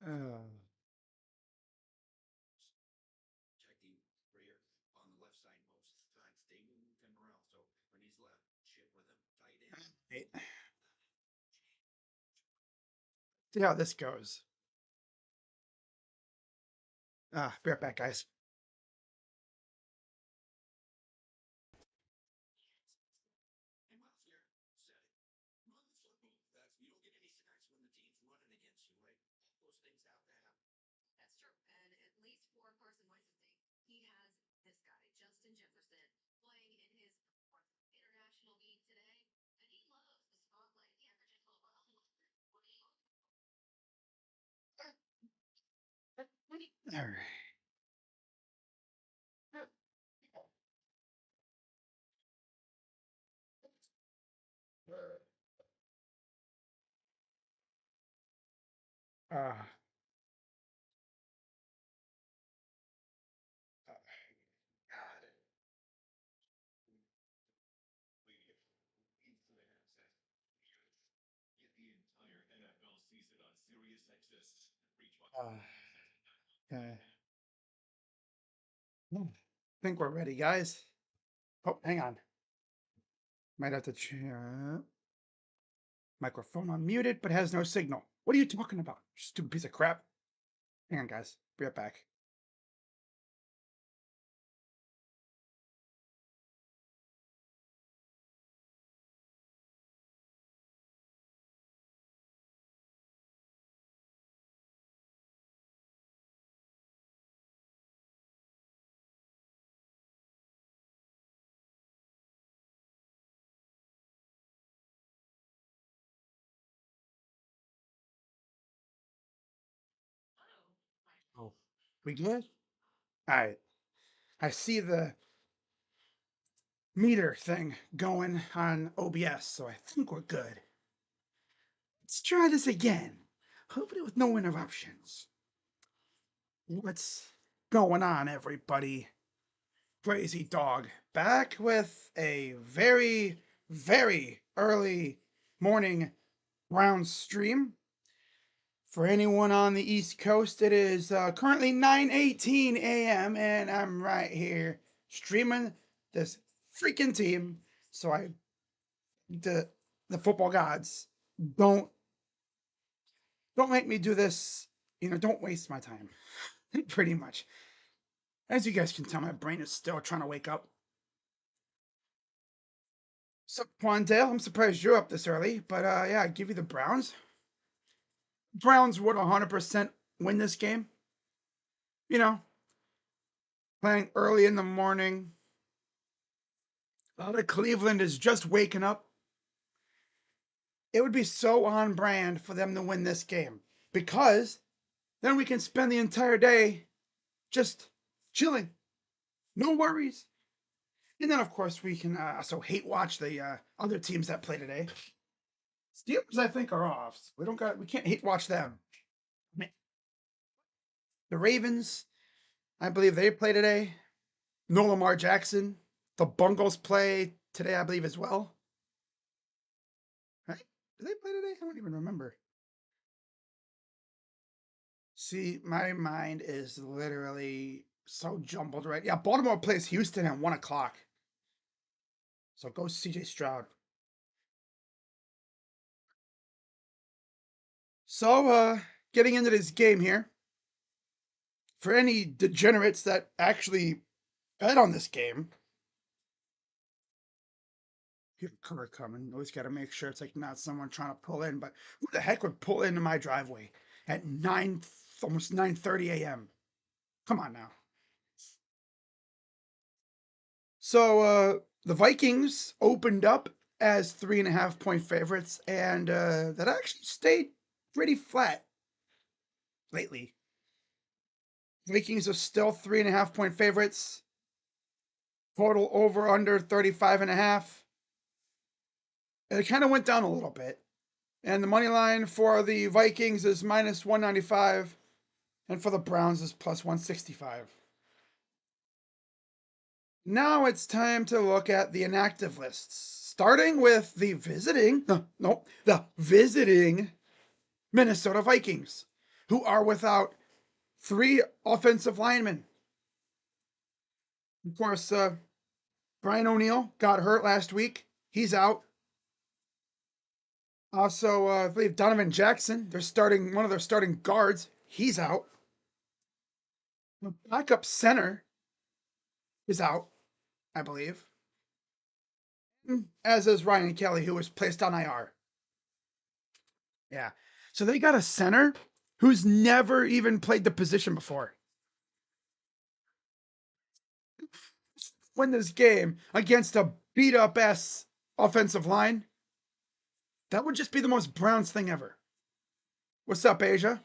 Uh, Protecting Greer on the left side most of the time. They move him around. So when he's left, chip with him tight end. right. See how this goes. Be right back, guys. And Miles Garrett said it. Run the football. That's you don't get any sacks when the team's running against you, right? Those things have to happen. That's true. And at least for Carson Wentz's sake, he has this guy, Justin Jefferson, playing in his fourth international game today, and he loves the spotlight. He averages over 120. All right. Uh, God. Get the entire NFL season on Sirius XM. Reach Okay. Think we're ready, guys. Oh, hang on. Might have to microphone unmuted, but has no signal. What are you talking about? Stupid piece of crap. Hang on, guys. Be right back. Oh, we good? All right. I see the meter thing going on OBS, so I think we're good. Let's try this again. Hopefully with no interruptions. What's going on, everybody? Crazy Dog back with a very, very early morning round stream. For anyone on the East Coast, it is currently 9:18 a.m. and I'm right here streaming this freaking team. So the football gods don't make me do this. Don't waste my time. Pretty much. As you guys can tell, my brain is still trying to wake up. So, Quandale, I'm surprised you're up this early, but yeah, I give you the Browns. Browns would 100% win this game. You know, playing early in the morning. A lot of Cleveland is just waking up. It would be so on brand for them to win this game because then we can spend the entire day just chilling, no worries. And then, of course, we can also hate watch the other teams that play today. Steelers, I think, are off. We can't hate watch them. The Ravens, I believe they play today. No Lamar Jackson. The Bungles play today, I believe, as well. Right? Do they play today? I don't even remember. See, my mind is literally so jumbled right. Yeah, Baltimore plays Houston at 1 o'clock. So go CJ Stroud. So getting into this game here. For any degenerates that actually bet on this game, you have a car coming. Always got to make sure it's like not someone trying to pull in. But who the heck would pull into my driveway at almost 9:30 a.m.? Come on now. So the Vikings opened up as 3.5 point favorites, and that actually stayed pretty flat lately. Vikings are still 3.5 point favorites. Total over under 35.5. And it kind of went down a little bit. And the money line for the Vikings is minus 195, and for the Browns is plus 165. Now it's time to look at the inactive lists, starting with the visiting Minnesota Vikings. who are without 3 offensive linemen. Of course, Brian O'Neill got hurt last week. He's out. Also, I believe Donovan Jackson, one of their starting guards. He's out. The backup center is out, I believe. As is Ryan Kelly, who was placed on IR. Yeah. So they got a center who's never even played the position before. Win this game against a beat up ass offensive line. That would just be the most Browns thing ever. What's up, Asia?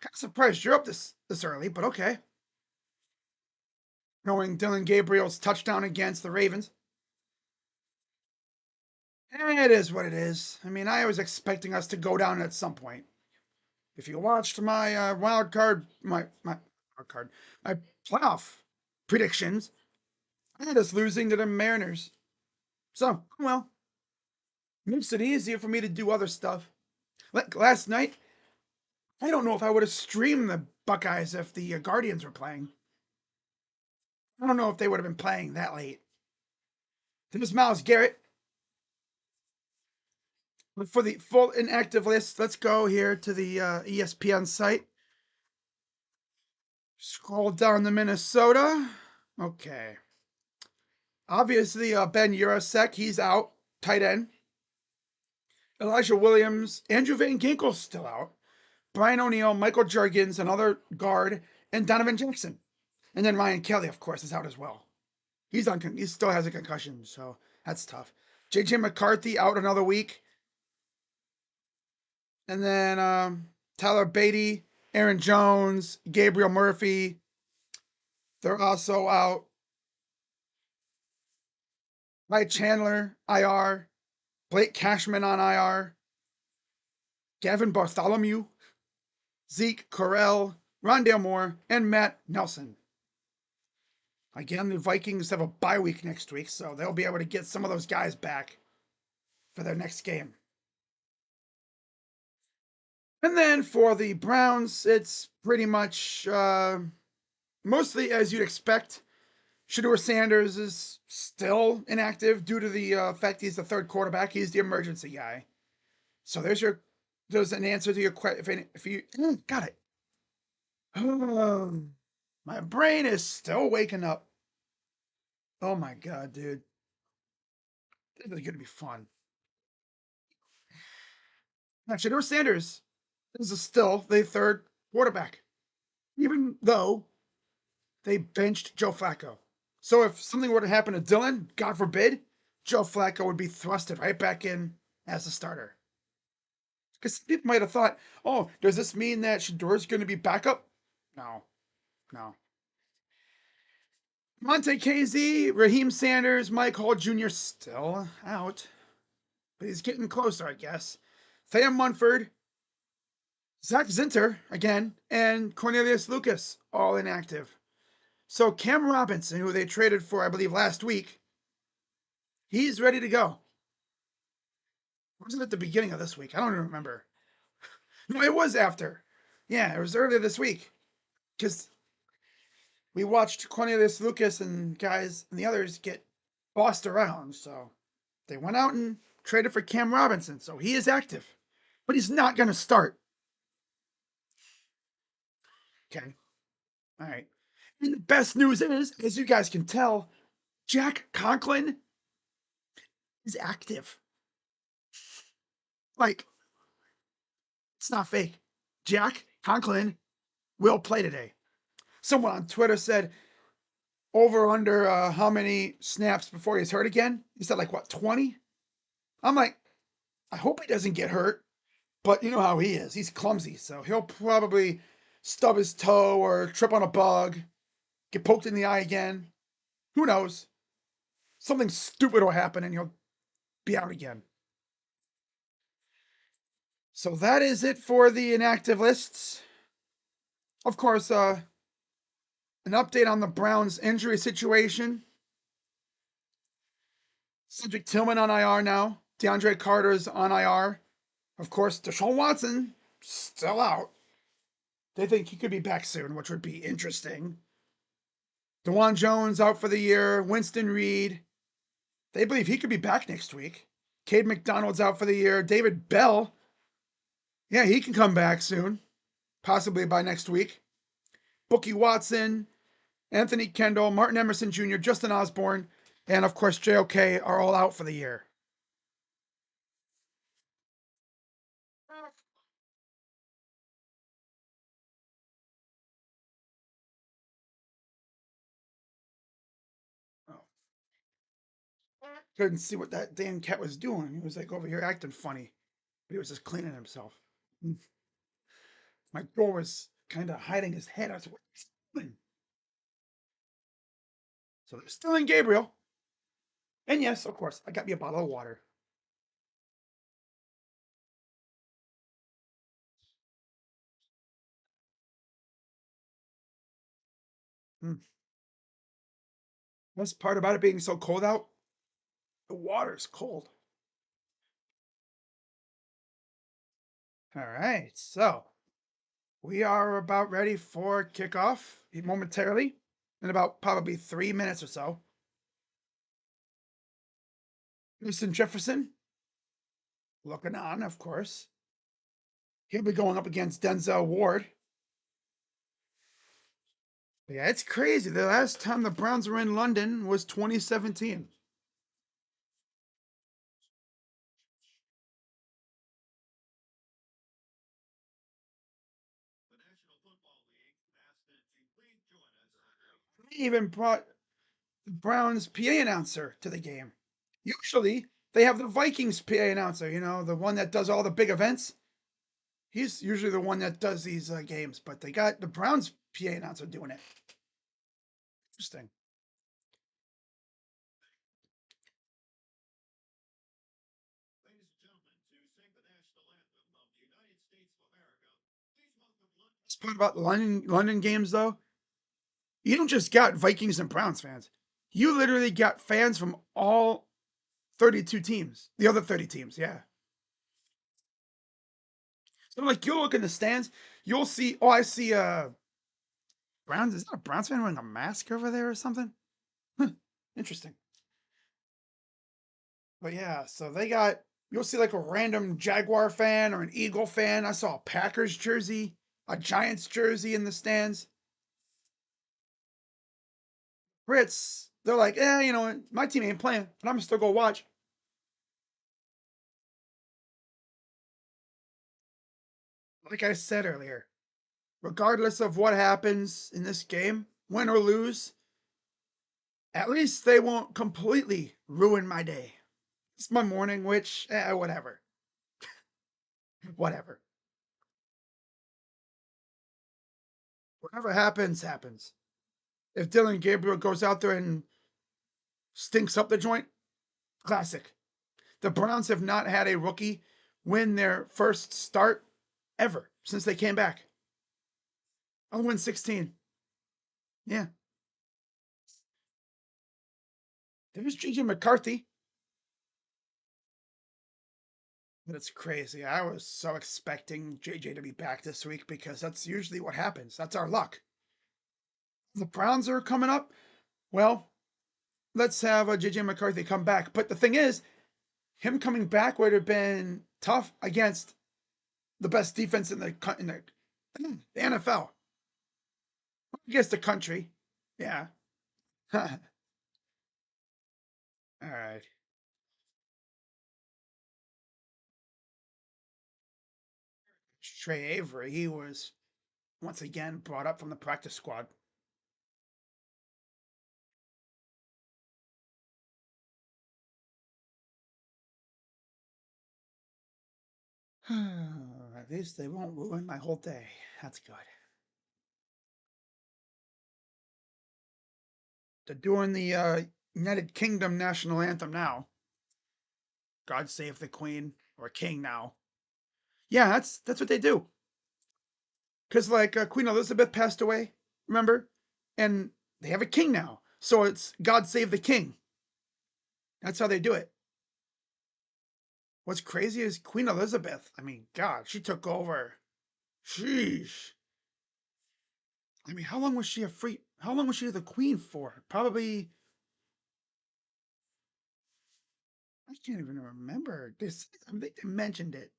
Kind of surprised you're up this early, but okay. Knowing Dillon Gabriel's touchdown against the Ravens. It is what it is. I mean, I was expecting us to go down at some point. If you watched my wild card, my playoff predictions, I had us losing to the Mariners. So, well, makes it easier for me to do other stuff. Like last night, I don't know if I would have streamed the Buckeyes if the Guardians were playing. I don't know if they would have been playing that late. There's Miles Garrett. For the full inactive list, let's go here to the ESPN site. Scroll down to Minnesota. Okay. Obviously, Ben Urasek, he's out. Tight end. Elijah Williams, Andrew Van Ginkel's still out. Brian O'Neill, Michael Jurgens, another guard, and Donovan Jackson. And then Ryan Kelly, of course, is out as well. He still has a concussion, so that's tough. JJ McCarthy out another week. And then Tyler Beatty, Aaron Jones, Gabriel Murphy. They're also out. Mike Chandler, IR. Blake Cashman on IR. Gavin Bartholomew. Zeke Correll, Rondale Moore, and Matt Nelson. Again, the Vikings have a bye week next week, so they'll be able to get some of those guys back for their next game. And then for the Browns, it's pretty much mostly as you'd expect. Shedeur Sanders is still inactive due to the fact he's the third quarterback. He's the emergency guy. So there's an answer to your question. If you got it. My brain is still waking up. Oh my god, dude. This is gonna be fun. Actually, Shedeur Sanders is still the third quarterback, even though they benched Joe Flacco. So if something were to happen to Dillon, God forbid, Joe Flacco would be thrusted right back in as a starter. Because people might have thought, oh, does this mean that Shedeur's going to be backup? No, no. Monte KZ, Raheem Sanders, Mike Hall Jr. still out, but he's getting closer, I guess. Tham Munford, Zach Zinter again, and Cornelius Lucas all inactive. So Cam Robinson, who they traded for, I believe, last week, he's ready to go. Or was it at the beginning of this week? I don't even remember. No, it was after. Yeah, it was earlier this week. Because we watched Cornelius Lucas and guys and the others get bossed around. So they went out and traded for Cam Robinson. So he is active. But he's not going to start. Okay. All right. And the best news is, as you guys can tell, Jack Conklin is active. Like, it's not fake. Jack Conklin will play today. Someone on Twitter said over under how many snaps before he's hurt again. He said like what 20. I'm like, I hope he doesn't get hurt, but you know how he is. He's clumsy, so he'll probably stub his toe or trip on a bug, get poked in the eye again. Who knows? Something stupid will happen and he'll be out again. So that is it for the inactive lists. Of course, an update on the Browns injury situation. Cedric Tillman on IR now. DeAndre Carter's on IR. Of course, Deshaun Watson still out. They think he could be back soon, which would be interesting. DeJuan Jones out for the year. Winston Reed. They believe he could be back next week. Cade McDonald's out for the year. David Bell. Yeah, he can come back soon, possibly by next week. Bookie Watson, Anthony Kendall, Martin Emerson Jr., Justin Osborne, and of course JOK are all out for the year. Oh. Couldn't see what that damn cat was doing. He was like over here acting funny, but he was just cleaning himself. My door was kind of hiding his head. I was like, what's he doing? So there's still in Gabriel. And yes, of course, I got me a bottle of water. Hmm. Best part about it being so cold out, the water's cold. All right, so we are about ready for kickoff momentarily in about probably 3 minutes or so. Houston Jefferson looking on, of course. He'll be going up against Denzel Ward. Yeah, it's crazy. The last time the Browns were in London was 2017. The National Football League asked that you please join us. They even brought the Browns PA announcer to the game. Usually they have the Vikings PA announcer, the one that does all the big events. He's usually the one that does these games, but they got the Browns PA announcer doing it. Interesting. Ladies and gentlemen, to sing the national anthem of the United States of America, please welcome London. This part about London games, though, you don't just got Vikings and Browns fans. You literally got fans from all 32 teams, the other 30 teams, yeah. So like you'll look in the stands, you'll see. Oh, I see. Browns. Is that a Browns fan wearing a mask over there or something? Huh, interesting. But yeah, so they got. You'll see like a random Jaguar fan or an Eagle fan. I saw a Packers jersey, a Giants jersey in the stands. Brits, they're like, my team ain't playing, but I'm gonna still go watch. Like I said earlier, regardless of what happens in this game, win or lose, at least they won't completely ruin my day. It's my morning, which, whatever. Whatever. Whatever happens, happens. If Dillon Gabriel goes out there and stinks up the joint, classic. The Browns have not had a rookie win their first start ever since they came back. I'll win 16. Yeah. There's JJ McCarthy. But it's crazy. I was so expecting JJ to be back this week because that's usually what happens. That's our luck. The Browns are coming up. Well, let's have JJ McCarthy come back. But the thing is, him coming back would have been tough against the best defense in the NFL. Against the country. Yeah. All right. Trey Avery, he was once again brought up from the practice squad. At least they won't ruin my whole day. That's good. They're doing the United Kingdom national anthem now. God save the Queen or King now. Yeah, that's what they do. Because like Queen Elizabeth passed away, remember, and they have a king now, so it's God save the King. That's how they do it. What's crazy is Queen Elizabeth. I mean, God, she took over. Sheesh. I mean, how long was she a free? How long was she the queen for? Probably. I can't even remember. I think they mentioned it.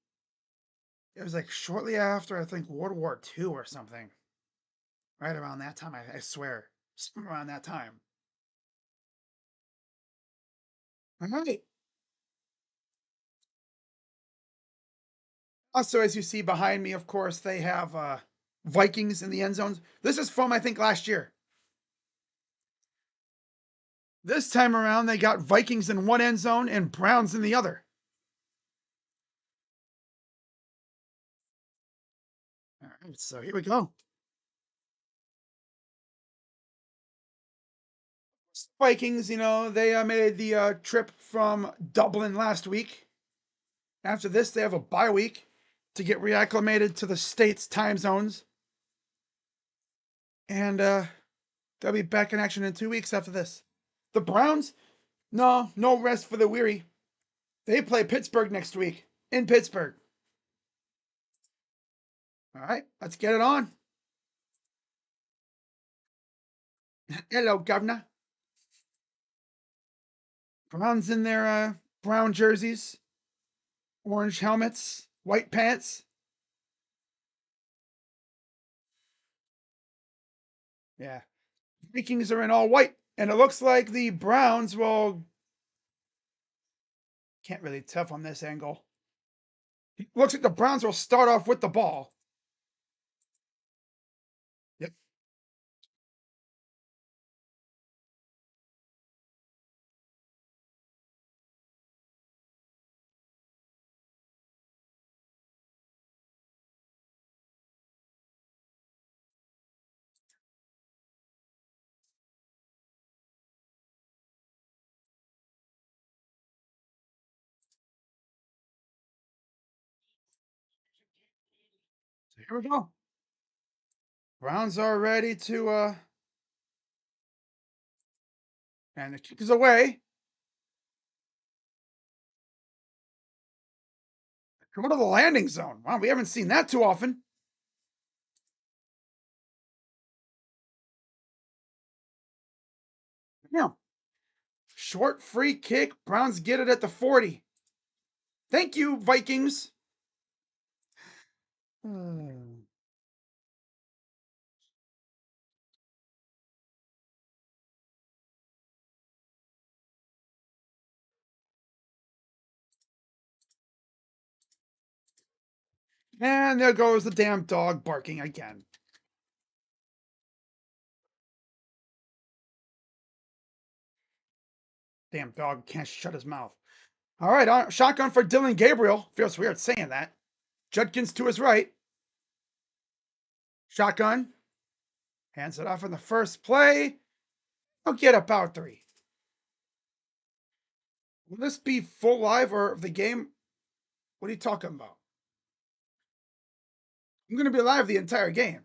It was like shortly after, I think, World War II or something. Right around that time, I swear. Somewhere around that time. All right. Also, as you see behind me, of course, they have Vikings in the end zones. This is from, I think, last year. This time around, they got Vikings in one end zone and Browns in the other. All right, so here we go. Vikings, they made the trip from Dublin last week. After this, they have a bye week to get reacclimated to the state's time zones. And they'll be back in action in 2 weeks after this. The Browns, no rest for the weary. They play Pittsburgh next week in Pittsburgh. All right, let's get it on. Hello, Governor. Browns in their brown jerseys, orange helmets, white pants. Yeah. Vikings are in all white. And it looks like the Browns will. Can't really tell from this angle. It looks like the Browns will start off with the ball. Yep. So here we go. Browns are ready to and the kick is away. Go to the landing zone. Wow, we haven't seen that too often. Yeah. Short free kick. Browns get it at the 40. Thank you, Vikings. Hmm. And there goes the damn dog barking again. Damn dog can't shut his mouth. All right, shotgun for Dillon Gabriel. Feels weird saying that. Judkins to his right. Shotgun. Hands it off in the first play. I'll get about 3. Will this be full live or the game? What are you talking about? I'm going to be live the entire game.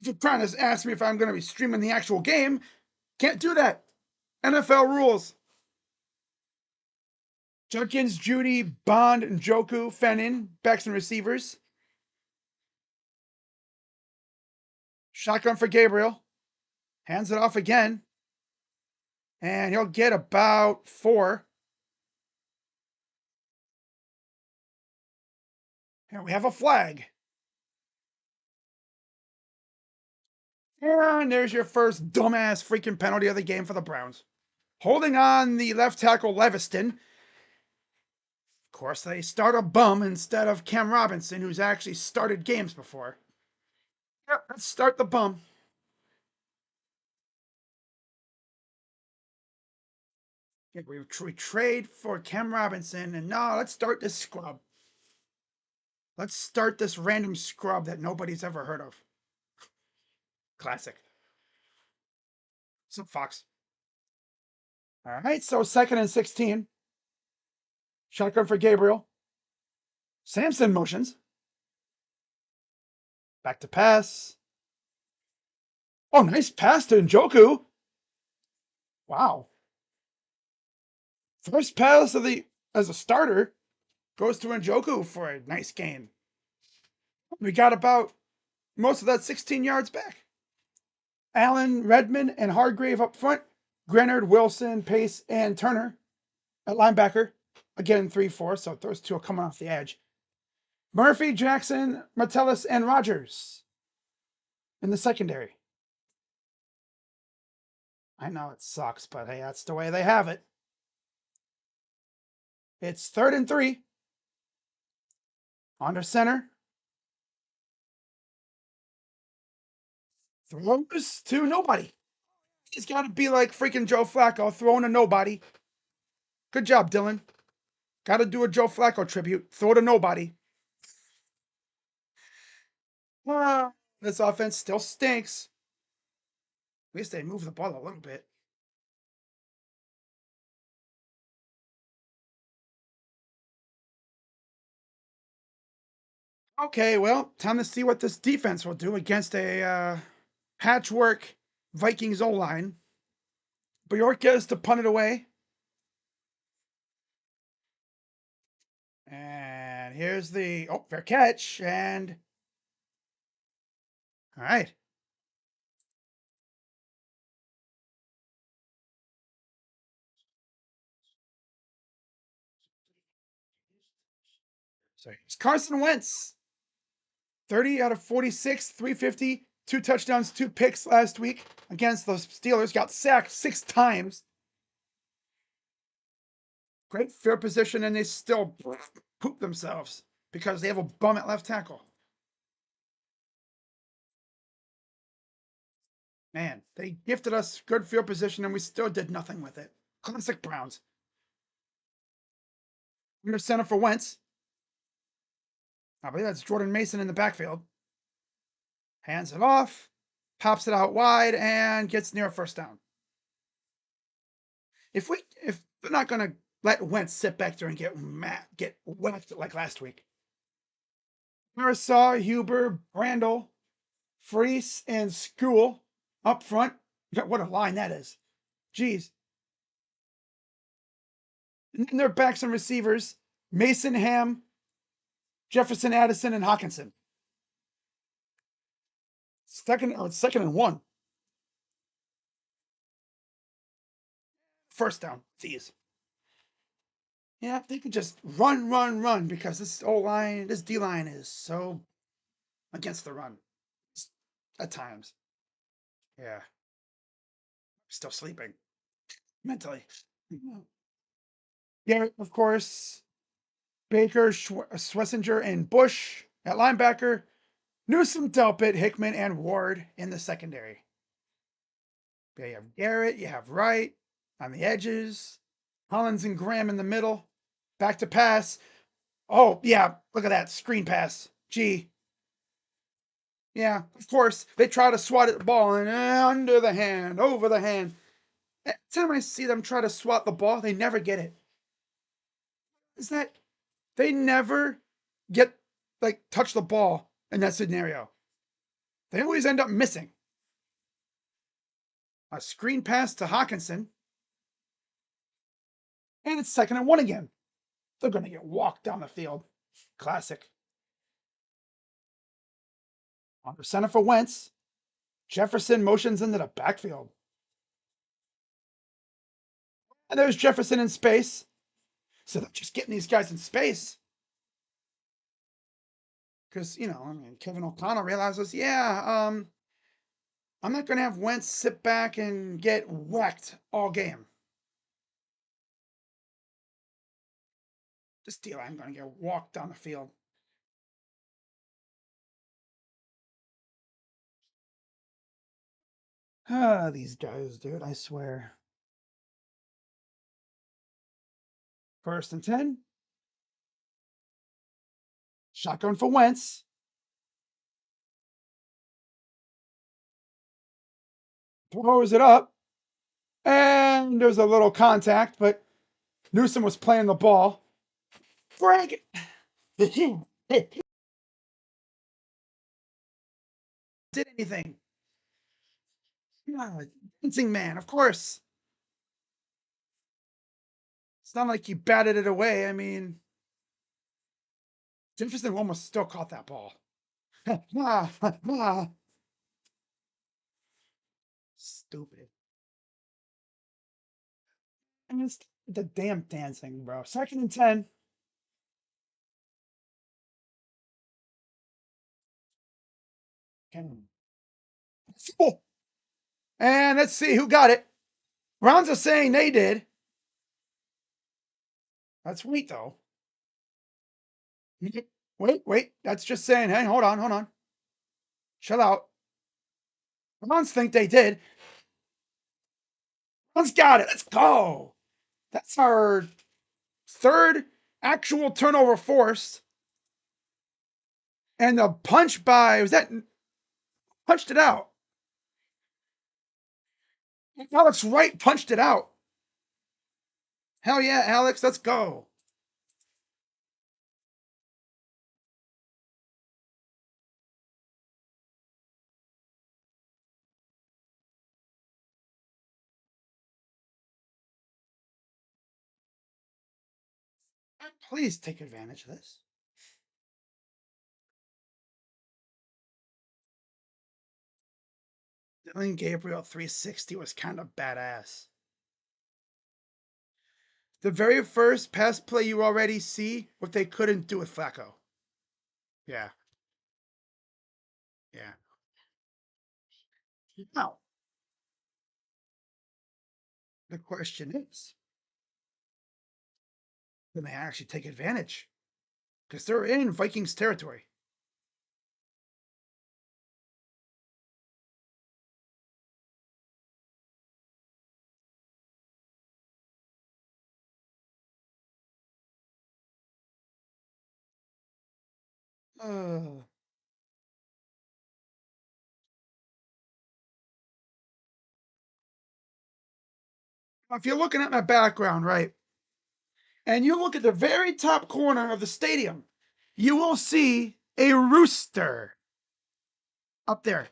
If you're trying to ask me if I'm going to be streaming the actual game, can't do that. NFL rules. Judkins, Judy, Bond, Njoku, Fennin, backs and receivers. Shotgun for Gabriel. Hands it off again. And he'll get about 4. And we have a flag. And there's your first dumbass freaking penalty of the game for the Browns. Holding on the left tackle Leviston. Of course, they start a bum instead of Cam Robinson, who's actually started games before. Yep, let's start the bum. Yeah, we trade for Cam Robinson, and no, let's start this scrub. Let's start this random scrub that nobody's ever heard of. Classic. Some Fox. All right, so 2nd and 16. Shotgun for Gabriel. Samson motions. Back to pass. Oh, nice pass to Njoku. Wow. First pass of the as a starter goes to Njoku for a nice game. We got about most of that 16 yards back. Allen, Redmond, and Hargrave up front. Grenard, Wilson, Pace, and Turner at linebacker. Again, 3-4, so those two are coming off the edge. Murphy, Jackson, Metellus, and Rogers in the secondary. I know it sucks, but hey, that's the way they have it. It's 3rd and 3. Under center. Throws to nobody. He's got to be like freaking Joe Flacco, throwing to nobody. Good job, Dillon. Got to do a Joe Flacco tribute. Throw to nobody. This offense still stinks. At least they move the ball a little bit. Okay, well, time to see what this defense will do against a patchwork Vikings O-line. Bjork gets to punt it away. And here's the fair catch. And all right. So here's Carson Wentz. 30 out of 46, 350, 2 touchdowns, 2 picks last week against the Steelers. Got sacked 6 times. Great field position, and they still poop themselves because they have a bum at left tackle. Man, they gifted us good field position, and we still did nothing with it. Classic Browns. Under center for Wentz. I believe that's Jordan Mason in the backfield. Hands it off, pops it out wide, and gets near a first down. If they're not gonna let Wentz sit back there and get whacked like last week. Marisaw, Huber, Brandel, Freese, and School up front. What a line that is. Jeez. And their backs and receivers, Mason, Ham, Jefferson, Addison, and Hawkinson. Second and 1. First down. Jeez. Yeah, if they could just run, because this O-line, this D-line is so against the run. At times. Yeah. Still sleeping. Mentally. Garrett, of course. Baker, Schlesinger, and Bush at linebacker. Newsom, Delpit, Hickman, and Ward in the secondary. Yeah, you have Garrett, you have Wright on the edges. Hollins and Graham in the middle. Back to pass. Oh, yeah, look at that screen pass. Gee. Yeah, of course. They try to swat at the ball and under the hand, over the hand. Every time I see them try to swat the ball, they never get it. Is that they never get touch the ball in that scenario? They always end up missing. A screen pass to Hawkinson. And it's 2nd and 1 again. They're going to get walked down the field. Classic. Under center for Wentz. Jefferson motions into the backfield. And there's Jefferson in space. So they're just getting these guys in space. Because, Kevin O'Connell realizes, I'm not going to have Wentz sit back and get whacked all game. This deal, I'm going to get walked down the field. These guys, dude, I swear. 1st and 10. Shotgun for Wentz. Throws it up. And there's a little contact, but Newsom was playing the ball. Frank did anything. Yeah, dancing man, of course. It's not like he batted it away. I mean, Jefferson almost still caught that ball. Stupid. And it's the damn dancing, bro. 2nd and 10. Can- And let's see who got it. Browns are saying they did. That's wait though. Wait. That's just saying, hey, hold on. Chill out. Browns think they did. Browns got it. Let's go. That's our third actual turnover forced. And the punch by was that punched it out. Alex Wright punched it out. Hell yeah, Alex, let's go. Please take advantage of this. Dillon Gabriel 360 was kind of badass. The very first pass play you already see what they couldn't do with Flacco. Yeah. Yeah. Now, the question is, can they actually take advantage? Because they're in Vikings territory. Uh, if you're looking at my background, right, and you look at the very top corner of the stadium, you will see a rooster up there.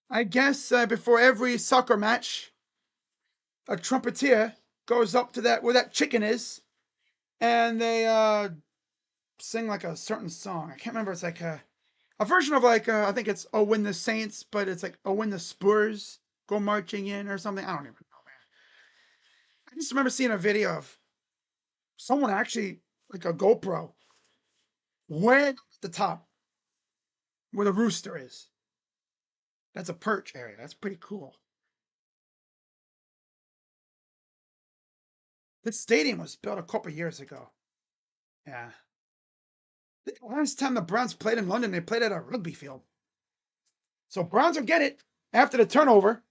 I guess before every soccer match, a trumpeter goes up to that where that chicken is, and they sing like a certain song. I can't remember. It's like a version of like I think it's "Oh When the Saints," but it's like "Oh When the Spurs Go Marching In" or something. I don't even know, man. I just remember seeing a video of someone actually like a GoPro way at the top where the rooster is. That's a perch area. That's pretty cool. This stadium was built a couple years ago. Yeah. The last time the Browns played in London, they played at a rugby field. So Browns will get it after the turnover.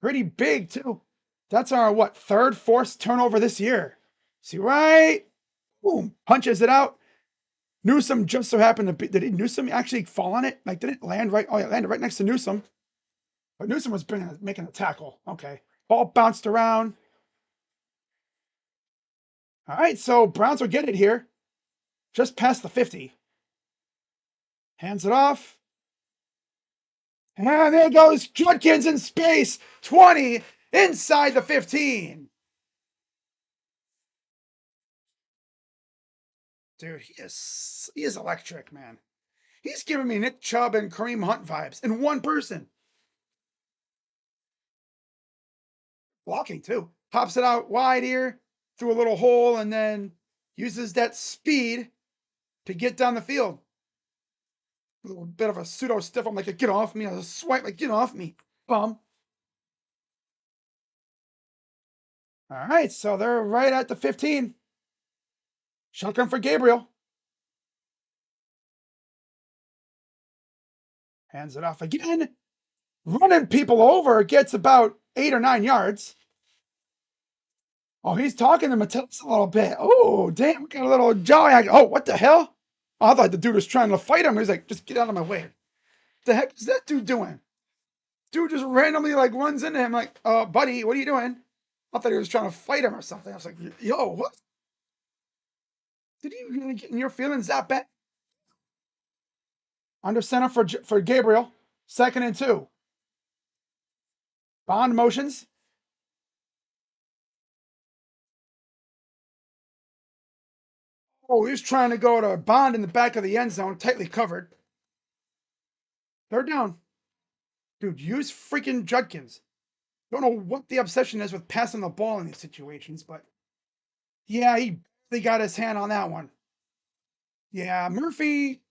Pretty big too. That's our what third forced turnover this year. See right? Boom, punches it out. Newsom just so happened to be. Did Newsom actually fall on it? Like, did it land right? Oh, yeah, it landed right next to Newsom. But Newsom was making a tackle. Okay, ball bounced around. All right, so Browns will get it here, just past the 50. Hands it off. And there goes Judkins in space. 20 inside the 15. Dude, he is electric, man. He's giving me Nick Chubb and Kareem Hunt vibes in one person. Blocking too. Pops it out wide here through a little hole and then uses that speed to get down the field. A little bit of a pseudo stiff. I'm like, get off me. I was swipe like, get off me. Bum. All right, so they're right at the 15. Shotgun for Gabriel. Hands it off again. Running people over gets about 8 or 9 yards. Oh, he's talking to Matilda a little bit. Oh, damn, we got a little jolly. Oh, what the hell? Oh, I thought the dude was trying to fight him. He's like, just get out of my way. What the heck is that dude doing? Dude just randomly like runs into him, like, buddy, what are you doing? I thought he was trying to fight him or something. I was like, yo, what? Did you really get in your feelings that bad? Under center for Gabriel. 2nd and 2. Bond motions. Oh, he was trying to go to Bond in the back of the end zone, tightly covered. Third down. Dude, use freaking Judkins. Don't know what the obsession is with passing the ball in these situations, but yeah, they got his hand on that one. Yeah, Murphy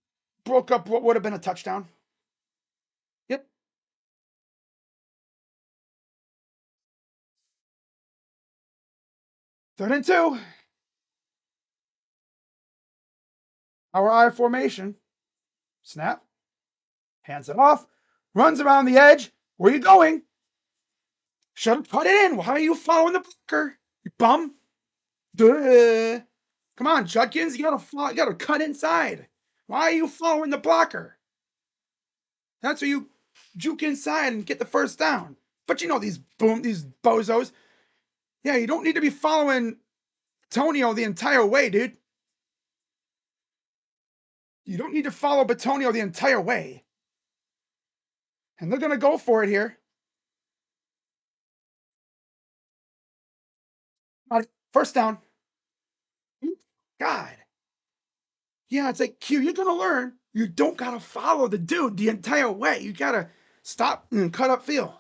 broke up what would have been a touchdown. Yep. 3rd and 2. Our I formation. Snap. Hands it off. Runs around the edge. Where are you going? Should have put it in. Why are you following the blocker? You bum. Duh. Come on, Judkins. You gotta cut inside. Why are you following the blocker? That's where you juke inside and get the first down. But you know these bozos. Yeah, you don't need to be following Tonio the entire way, dude. You don't need to follow Batonio the entire way. And they're gonna go for it here. First down. God. Yeah, it's like Q, you're gonna learn. You don't gotta follow the dude the entire way. You gotta stop and cut up field.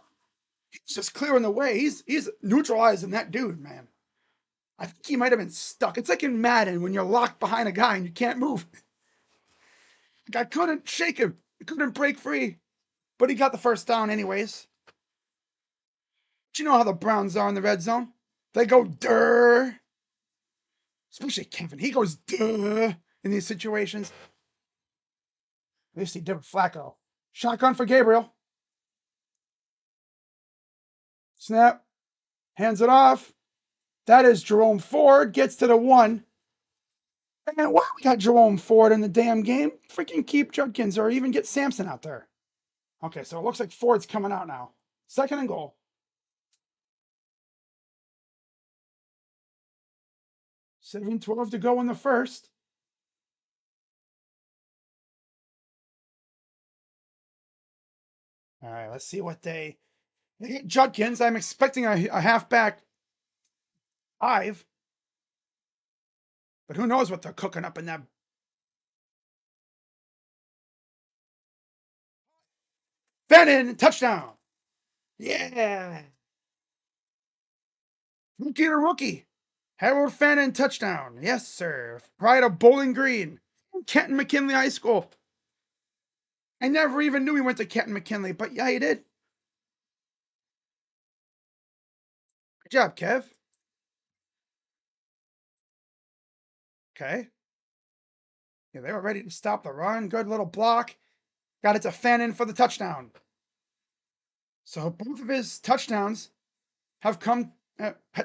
He's just clearing the way. He's neutralizing that dude, man. I think he might have been stuck. It's like in Madden when you're locked behind a guy and you can't move. The guy couldn't shake him. He couldn't break free. But he got the first down anyways. But you know how the Browns are in the red zone. They go durr. Especially Kevin. He goes duh in these situations. At least he did with Flacco. Shotgun for Gabriel. Snap. Hands it off. That is Jerome Ford. Gets to the 1. And why we got Jerome Ford in the damn game? Freaking keep Judkins or even get Sampson out there. Okay, so it looks like Ford's coming out now. 2nd and goal. 7:12 to go in the first. All right, let's see what they hit Judkins. I'm expecting a halfback 5. But who knows what they're cooking up in that. Fannin, touchdown. Yeah. Rookie to rookie. Harold Fannin, touchdown. Yes, sir. Pride of Bowling Green. Kenton McKinley High School. I never even knew he went to Kenton McKinley, but yeah, he did. Good job, Kev. Okay. Yeah, they were ready to stop the run. Good little block. Got it to Fannin for the touchdown. So both of his touchdowns have come,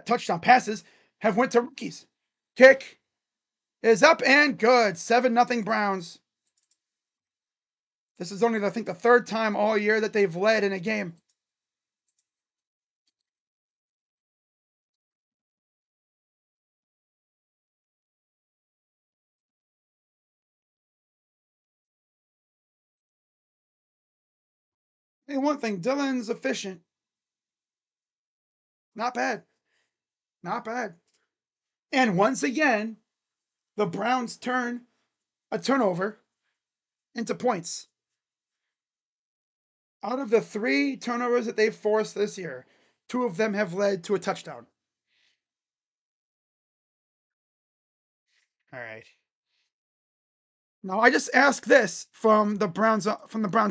touchdown passes have went to rookies. Kick is up and good. 7-0 Browns. This is only, I think, the 3rd time all year that they've led in a game. Hey, one thing, Dillon's efficient. Not bad. Not bad. And once again, the Browns turn a turnover into points. Out of the 3 turnovers that they've forced this year, 2 of them have led to a touchdown. All right. Now I just asked this from the Browns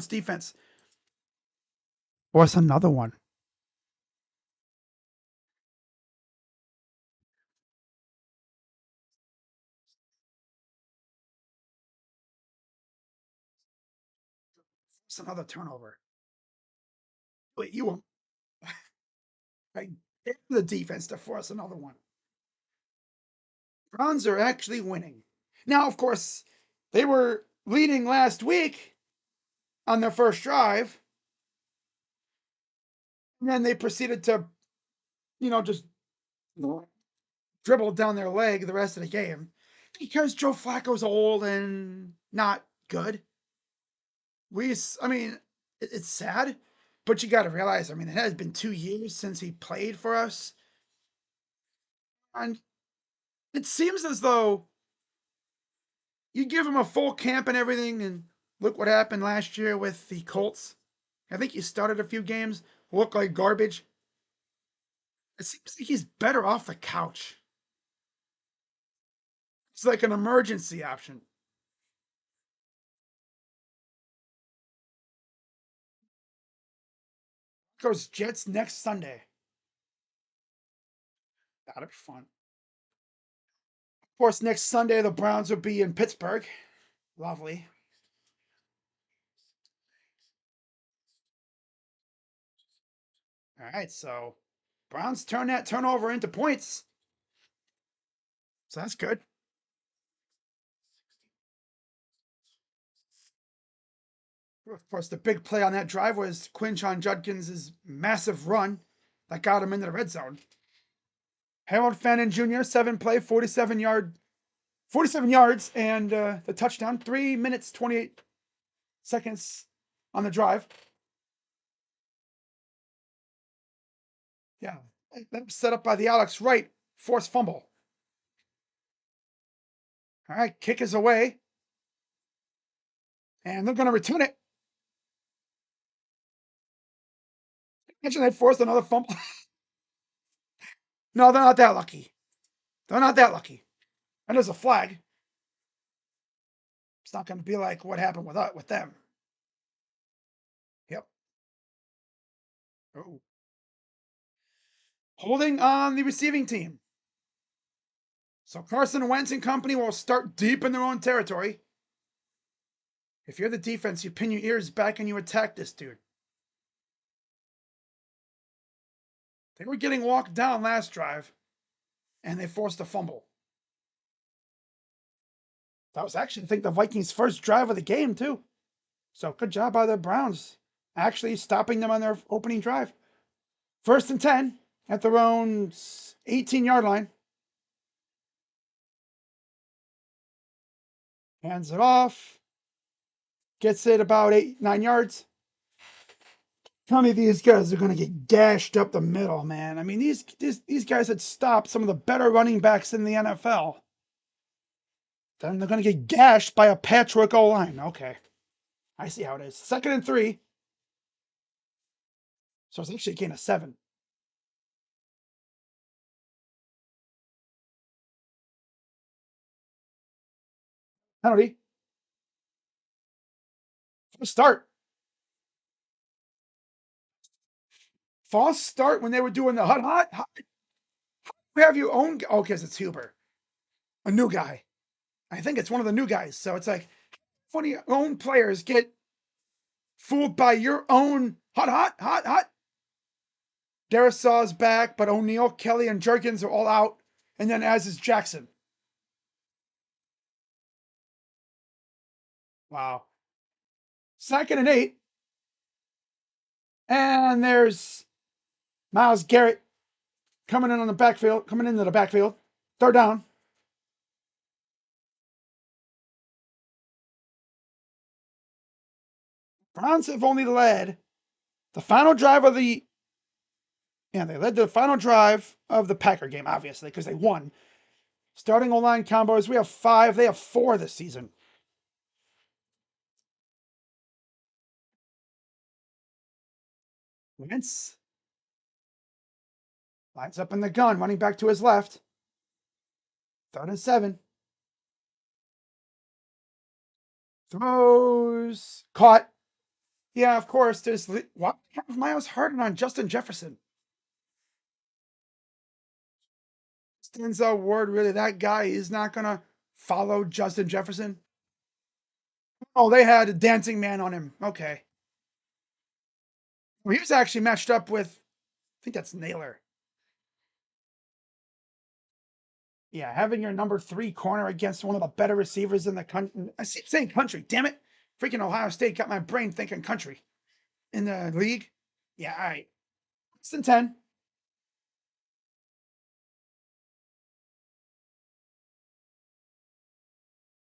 defense. What's another one? What's another turnover? Wait, you won't. I get the defense to force another one. Browns are actually winning. Now, of course, they were leading last week on their first drive, and then they proceeded to, just dribble down their leg the rest of the game because Joe Flacco's old and not good. I mean, it's sad, but you got to realize, I mean, it has been 2 years since he played for us. And it seems as though you give him a full camp and everything, and Look what happened last year with the Colts. I think he started a few games, looked like garbage. It seems like he's better off the couch. It's like an emergency option. Goes Jets next Sunday. That'll be fun. Of course, next Sunday the Browns will be in Pittsburgh. Lovely. All right, so Browns turn that turnover into points. So that's good. Of course, the big play on that drive was Quinshon Judkins' massive run that got him into the red zone. Harold Fannin Jr., 7 play, 47 yards, and the touchdown. 3 minutes, 28 seconds on the drive. Yeah, that was set up by the Alex Wright forced fumble. All right, kick is away, and they're going to return it. Imagine they forced another fumble. No, they're not that lucky. They're not that lucky. And there's a flag. It's not going to be like what happened with them. Yep. Oh. Holding on the receiving team. So Carson Wentz and company will start deep in their own territory. If you're the defense, you pin your ears back and you attack this dude. They were getting walked down last drive, and they forced a fumble. That was actually, I think, the Vikings' first drive of the game, too. So good job by the Browns, actually stopping them on their opening drive. 1st and 10 at their own 18-yard line. Hands it off. Gets it about 9 yards. Tell me these guys are going to get gashed up the middle, man. I mean, these guys had stopped some of the better running backs in the NFL. Then they're going to get gashed by a patchwork O-line. Okay. I see how it is. 2nd and 3. So it's actually a gain of 7. Penalty. False start. False start when they were doing the hot. We have you own. Oh, because it's Huber, a new guy. I think it's one of the new guys. So it's like funny own players get fooled by your own hot. Darisaw's back, but O'Neal, Kelly, and Jerkins are all out. And then as is Jackson. Wow. 2nd and 8. And there's Myles Garrett coming into the backfield. 3rd down. Browns have only led the final drive of the. Yeah, they led the final drive of the Packer game, obviously, because they won. Starting O-line combos, we have 5. They have 4 this season. Wentz lines up in the gun, running back to his left. 3rd and 7. Throws. Caught. Yeah, of course. There's what have Miles Harden on Justin Jefferson. Denzel Ward, really, that guy is not gonna follow Justin Jefferson. Oh, they had a dancing man on him. Okay. Well, he was actually matched up with, I think that's Naylor. Yeah, having your number 3 corner against one of the better receivers in the country. I keep saying country, damn it. Freaking Ohio State got my brain thinking country in the league. Yeah, all right. 1st and 10.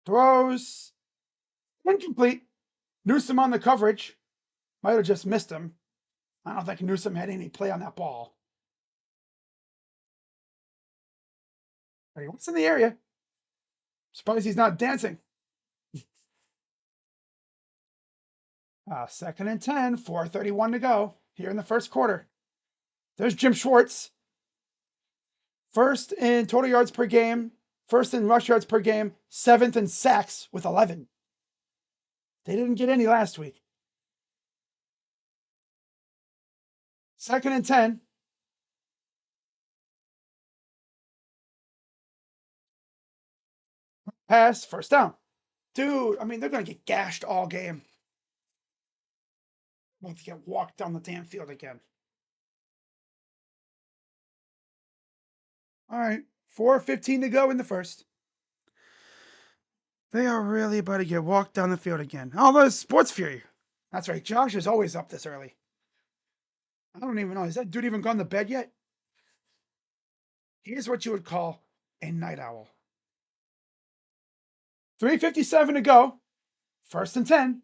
Throws. Incomplete. Newsom on the coverage. Might have just missed him. I don't think Newsom had any play on that ball. But he was in the area. Surprised he's not dancing. Second and 10, 4:31 to go here in the first quarter. There's Jim Schwartz. First in total yards per game, first in rush yards per game, seventh in sacks with 11. They didn't get any last week. Second and 10. Pass, first down. Dude, I mean, they're going to get gashed all game. About to get walked down the damn field again. All right, 4:15 to go in the first. They are really about to get walked down the field again. Oh, there's Sports Fury. That's right. Josh is always up this early. I don't even know. Is that dude even gone to bed yet? Here's what you would call a night owl. 3:57 to go. First and 10.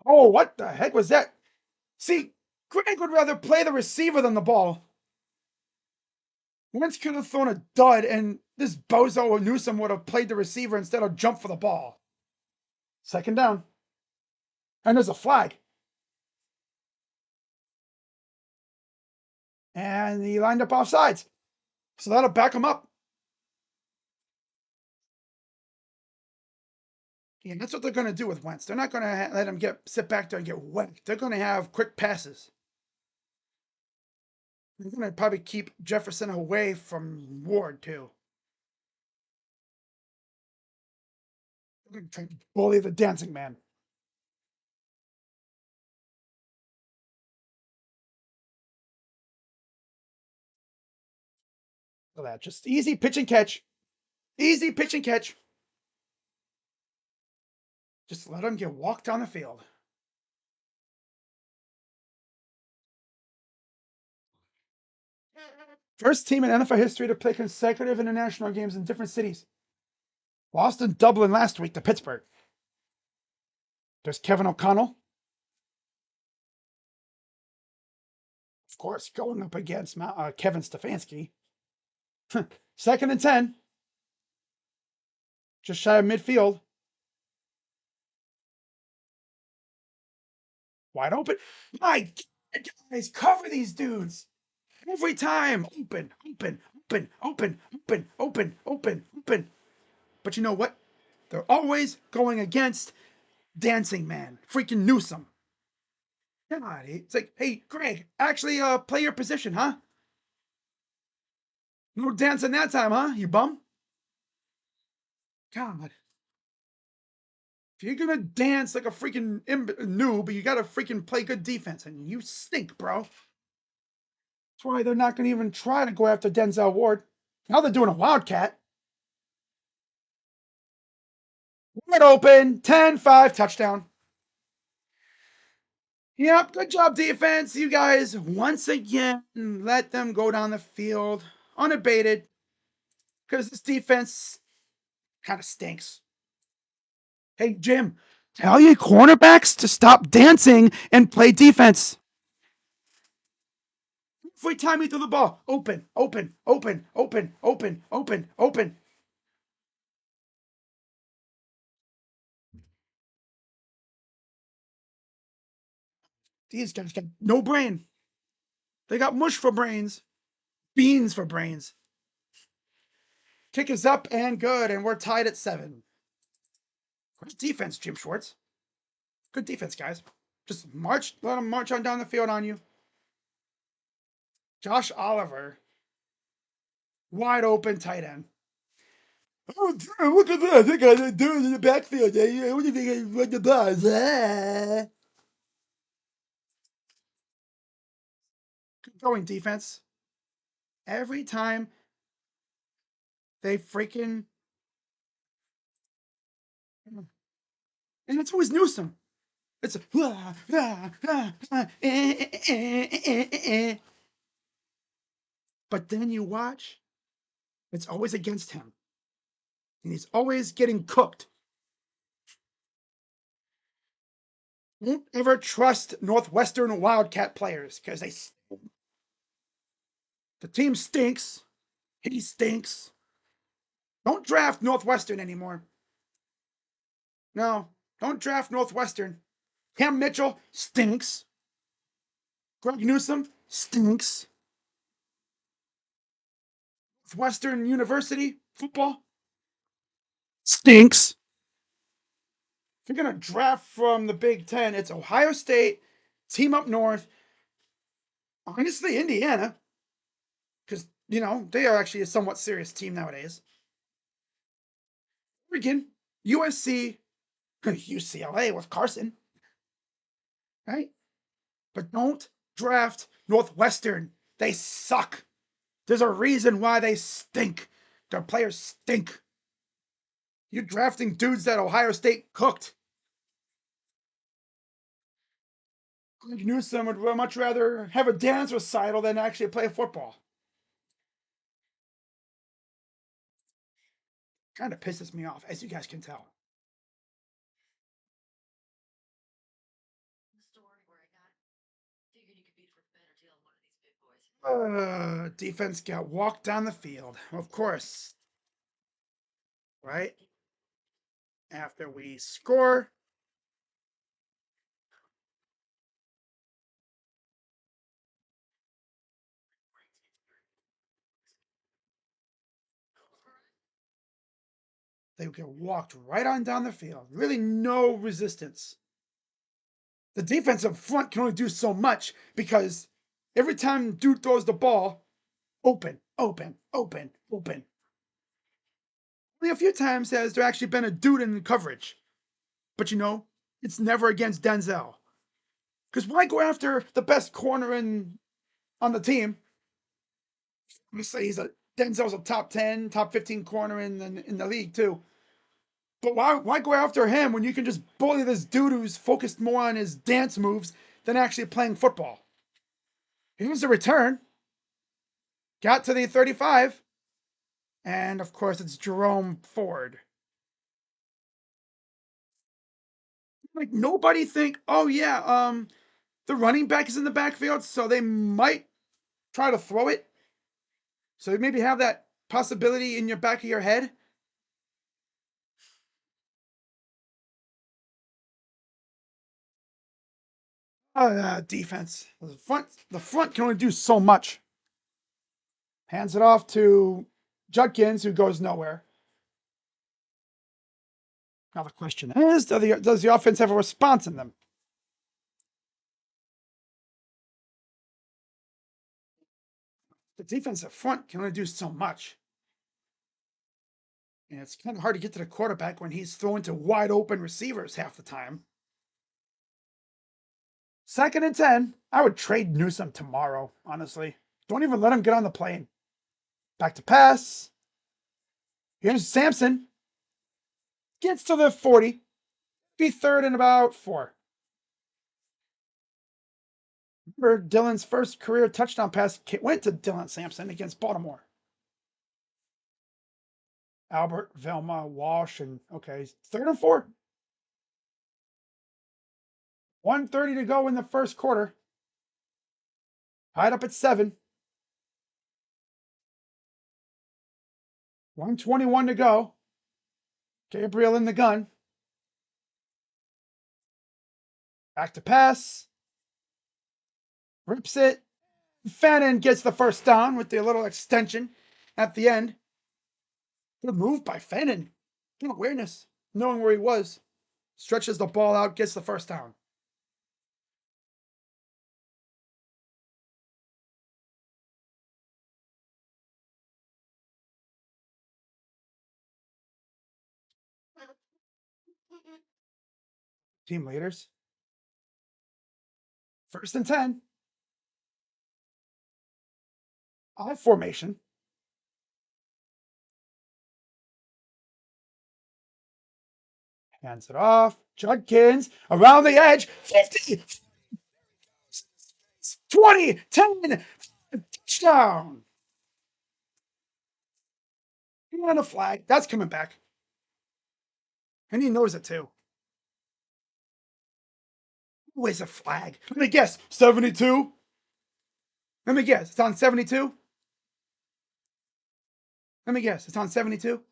Oh, what the heck was that? See, Greg would rather play the receiver than the ball. Wentz could have thrown a dud, and this bozo Newsom would have played the receiver instead of jump for the ball. Second down. And there's a flag. And he lined up off sides. So that'll back him up. Yeah, that's what they're going to do with Wentz. They're not going to let him sit back there and get wet. They're going to have quick passes. They're going to probably keep Jefferson away from Ward, too. They're going to try to bully the dancing man. Look at that. Just easy pitch and catch. Easy pitch and catch. Just let him get walked down the field. First team in NFL history to play consecutive international games in different cities. Lost in Dublin last week to Pittsburgh. There's Kevin O'Connell. Of course, going up against Kevin Stefanski. Second and 10. Just shy of midfield. Wide open. My God, guys, cover these dudes. Every time. Open, open, open, open, open, open, open, open. But you know what? They're always going against Dancing Man. Freaking Newsom. God, it's like, hey, Greg, actually play your position, huh? No dancing that time, huh? You bum? God. If you're gonna dance like a freaking noob, you gotta freaking play good defense, and you stink, bro. That's why they're not gonna even try to go after Denzel Ward. Now they're doing a wildcat. Wide open, 10-5, touchdown. Yep, good job, defense. You guys, once again, let them go down the field unabated because this defense kind of stinks. Hey, Jim, tell your cornerbacks to stop dancing and play defense. Every time you throw the ball, open, open, open, open, open, open, open. These guys got no brain. They got mush for brains, beans for brains. Kick is up and good, and we're tied at 7. Great defense, Jim Schwartz. Good defense, guys. Just march, let them march on down the field on you. Josh Oliver, wide open tight end. Oh, look at that. They got a dude in the backfield. What do you think? I run the ball? Good going, defense. Every time they freaking. And it's always Newsom. It's but then you watch, it's always against him. And he's always getting cooked. Don't ever trust Northwestern Wildcat players because the team stinks. He stinks. Don't draft Northwestern anymore. No, don't draft Northwestern. Cam Mitchell stinks. Greg Newsome stinks. Northwestern University football stinks. If you're going to draft from the Big Ten, it's Ohio State, team up north, honestly, Indiana, because, they are actually a somewhat serious team nowadays. Oregon, USC, UCLA with Carson, right? But don't draft Northwestern. They suck. There's a reason why they stink. Their players stink. You're drafting dudes that Ohio State cooked. Greg Newsome would much rather have a dance recital than actually play football. Kind of pisses me off, as you guys can tell. The store where I got figured you could beat for a better deal on one of these big boys. Defense got walked down the field. Of course. Right? After we score. They get walked right on down the field. Really no resistance. The defensive front can only do so much because every time dude throws the ball, open, open, open, open. Only a few times has there actually been a dude in coverage. But it's never against Denzel. Because why go after the best corner on the team? Let's say Denzel's a top 10, top 15 corner in the league too. But why go after him when you can just bully this dude who's focused more on his dance moves than actually playing football? Here's the return. Got to the 35. And of course it's Jerome Ford. Like nobody think, oh yeah, the running back is in the backfield, so they might try to throw it. So you maybe have that possibility in your back of your head. Defense. The front can only do so much. Hands it off to Judkins, who goes nowhere. Now the question is, does the offense have a response in them? The defensive front can only do so much. And it's kind of hard to get to the quarterback when he's throwing to wide open receivers half the time. 2nd and 10. I would trade Newsome tomorrow, honestly. Don't even let him get on the plane. Back to pass. Here's Sampson. Gets to the 40. Be 3rd and about 4. Remember, Dillon's first career touchdown pass went to Dillon Sampson against Baltimore. Albert, Velma, Walsh, and okay, 3rd and 4. 1:30 to go in the first quarter. Tied up at 7. 1:21 to go. Gabriel in the gun. Back to pass. Rips it. Fannin gets the first down with the little extension at the end. Good move by Fannin. Good awareness, knowing where he was. Stretches the ball out, gets the first down. Team leaders. 1st and 10. I formation. Hands it off. Judkins around the edge. 50. 20. 10. Touchdown. And a flag. That's coming back. And he knows it too. Where's a flag? Let me guess. 72? Let me guess. It's on 72? Let me guess. It's on 72?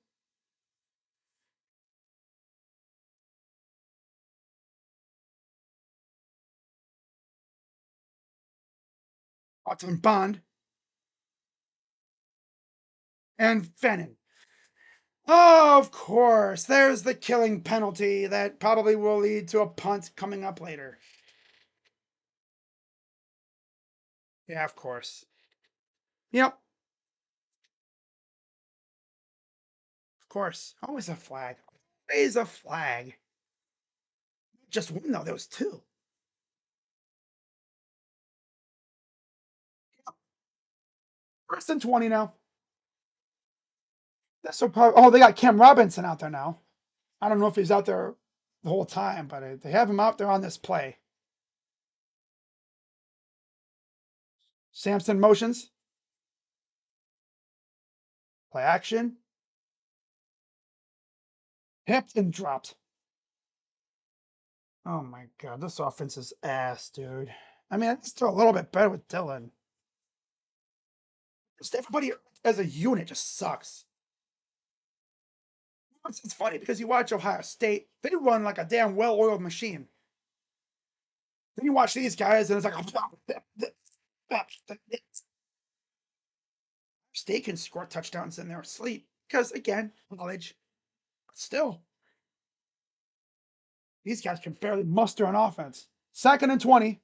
Autumn Bond, and Fennon. Oh, of course. There's the killing penalty that probably will lead to a punt coming up later. Yeah, of course. Yep, of course. Always a flag. Always a flag. Just one, though. There was two. First and 20 now. This will probably. Oh, they got Cam Robinson out there now. I don't know if he's out there the whole time, but they have him out there on this play. Samson motions. Play action. Hipped and dropped. Oh my god, this offense is ass, dude. I mean, it's still a little bit better with Dillon. Just everybody as a unit just sucks. It's funny because you watch Ohio State, they run like a damn well-oiled machine. Then you watch these guys, and it's like, State can score touchdowns in their sleep because, again, knowledge. But still, these guys can barely muster an offense. Second and 20.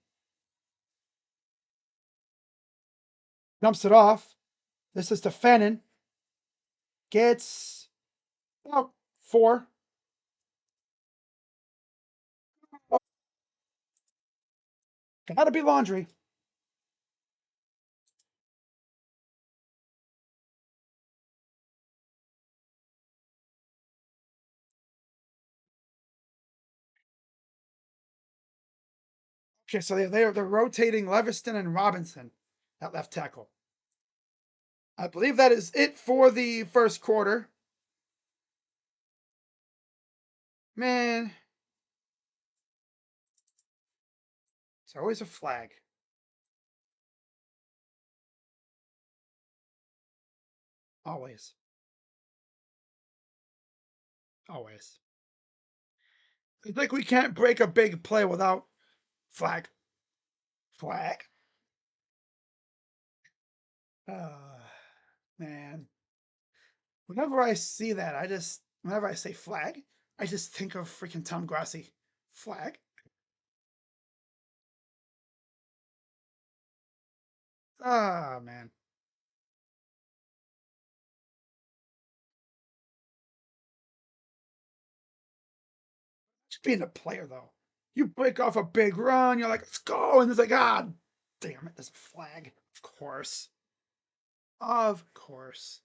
Dumps it off. This is to Fennon. Gets about 4. Gotta be laundry. Okay, so they're rotating Leviston and Robinson at left tackle. I believe that is it for the first quarter. Man, it's always a flag. Always. Always. It's like we can't break a big play without flag. Flag. Man. Whenever I see that, whenever I say flag, I just think of freaking Tom Grassi. Flag. Ah, man. Just being a player, though. You break off a big run, you're like, let's go. And it's like, ah, damn it, there's a flag. Of course. Of course.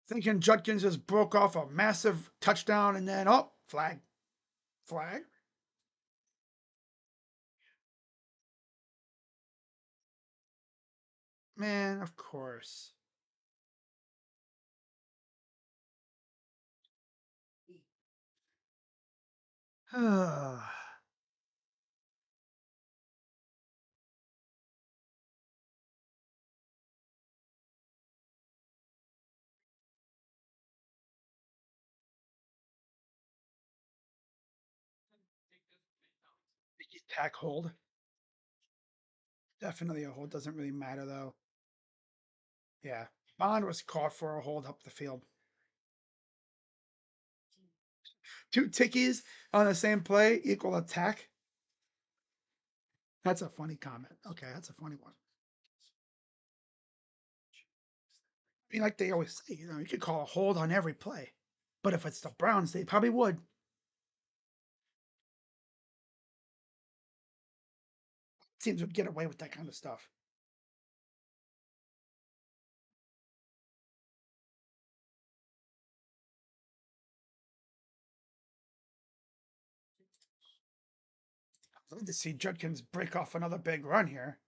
Thinking Judkins just broke off a massive touchdown and then, oh, flag. Flag? Man, of course. Tack hold. Definitely a hold. Doesn't really matter, though. Yeah. Bond was caught for a hold up the field. 2 tickies on the same play equal attack. That's a funny comment. Okay, that's a funny one. I mean, like they always say, you could call a hold on every play. But if it's the Browns, they probably would. Teams would get away with that kind of stuff. I'd love to see Judkins break off another big run here.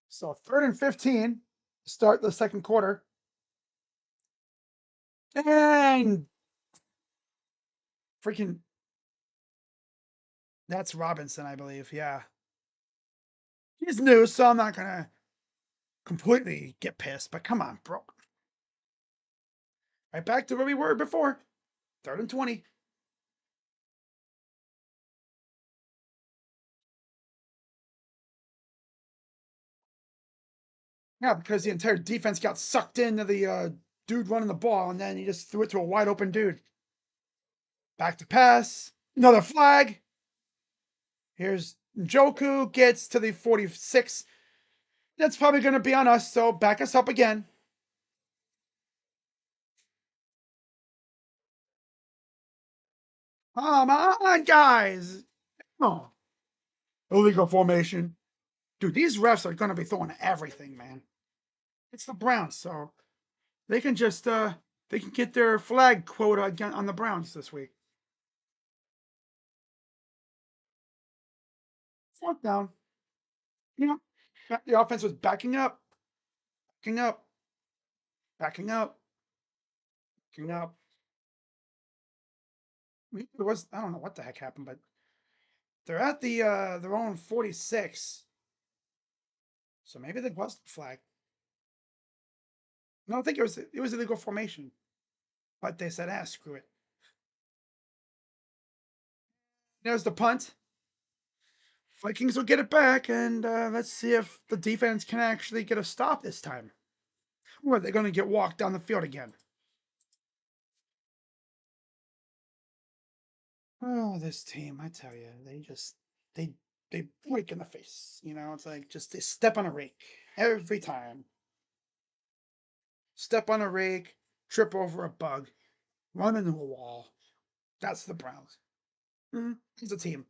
So 3rd and 15 to start the second quarter. And freaking that's Robinson, I believe. Yeah. He's new, so I'm not gonna completely get pissed, but come on, bro. Right back to where we were before. 3rd and 20. Yeah, because the entire defense got sucked into the dude running the ball, and then he just threw it to a wide open dude. Back to pass. Another flag. Here's Njoku gets to the 46. That's probably going to be on us, so back us up again. Come on, guys. Oh, illegal formation. Dude, these refs are going to be throwing everything, man. It's the Browns, so they can just they can get their flag quota again on the Browns this week. Fourth down. Yeah. The offense was backing up, backing up, backing up, backing up. It was, I don't know what the heck happened, but they're at the their own 46. So maybe they was the flag. No, I think it was illegal formation. But they said, screw it. There's the punt. Vikings will get it back, and let's see if the defense can actually get a stop this time. Or are they going to get walked down the field again? Oh, this team, I tell you, they they break in the face. You know, it's like just they step on a rake every time. Step on a rake, trip over a bug, run into a wall. That's the Browns. It's a team.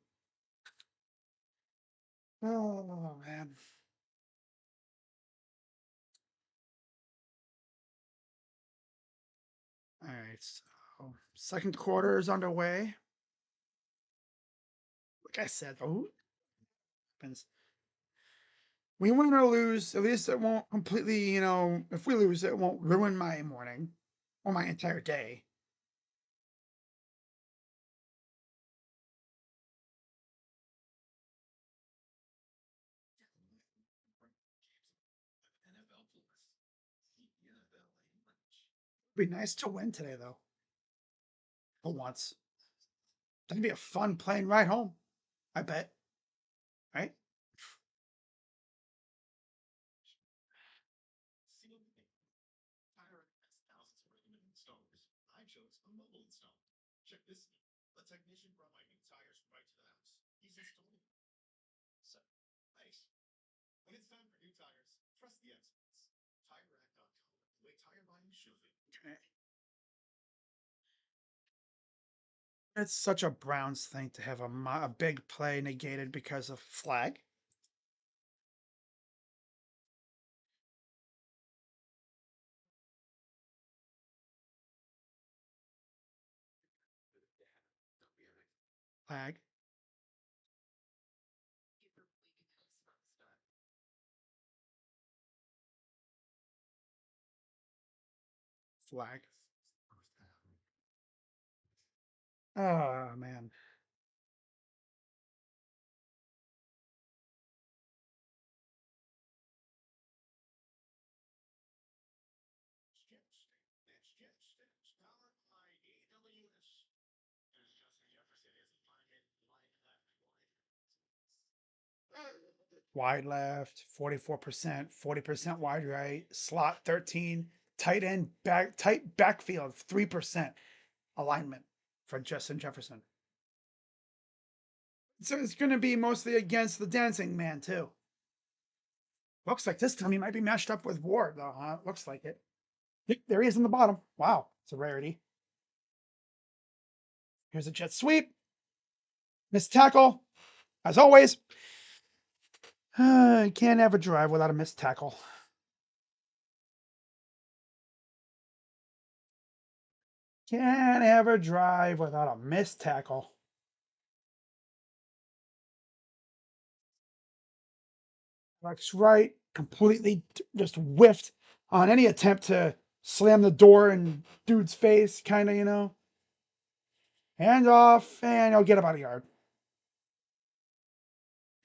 Oh man. All right, so second quarter is underway. Like I said, oh, happens. We win or lose, at least it won't completely, if we lose, it won't ruin my morning or my entire day. NFL Plus. The NFL ain't much. It'd be nice to win today, though, for once. That'd be a fun plane ride home, I bet. Right? Seal the thing. Tire has thousands of recommended installers. I chose a mobile installer. Check this out. A technician brought my new tires right to the house. He's installing them. So, nice. When it's time for new tires, trust the experts. TireRack.com, the way tire buying should be. Okay. It's such a Browns thing to have a big play negated because of flag. Flag. Flag. Oh, man. That's Jetsons, powered by AWS. As Justin Jefferson is alignment wide left Wide left, 44%, 40% wide right, slot 13, tight backfield, 3% alignment for Justin Jefferson. So it's going to be mostly against the dancing man, too. Looks like this time he might be matched up with Ward, though, huh? Looks like it. Yep, there he is in the bottom. Wow, it's a rarity. Here's a jet sweep. Missed tackle, as always. Can't have a drive without a missed tackle. Can't have a drive without a missed tackle. Looks right, completely just whiffed on any attempt to slam the door in dude's face, kind of. Hand off, and he'll get about a yard.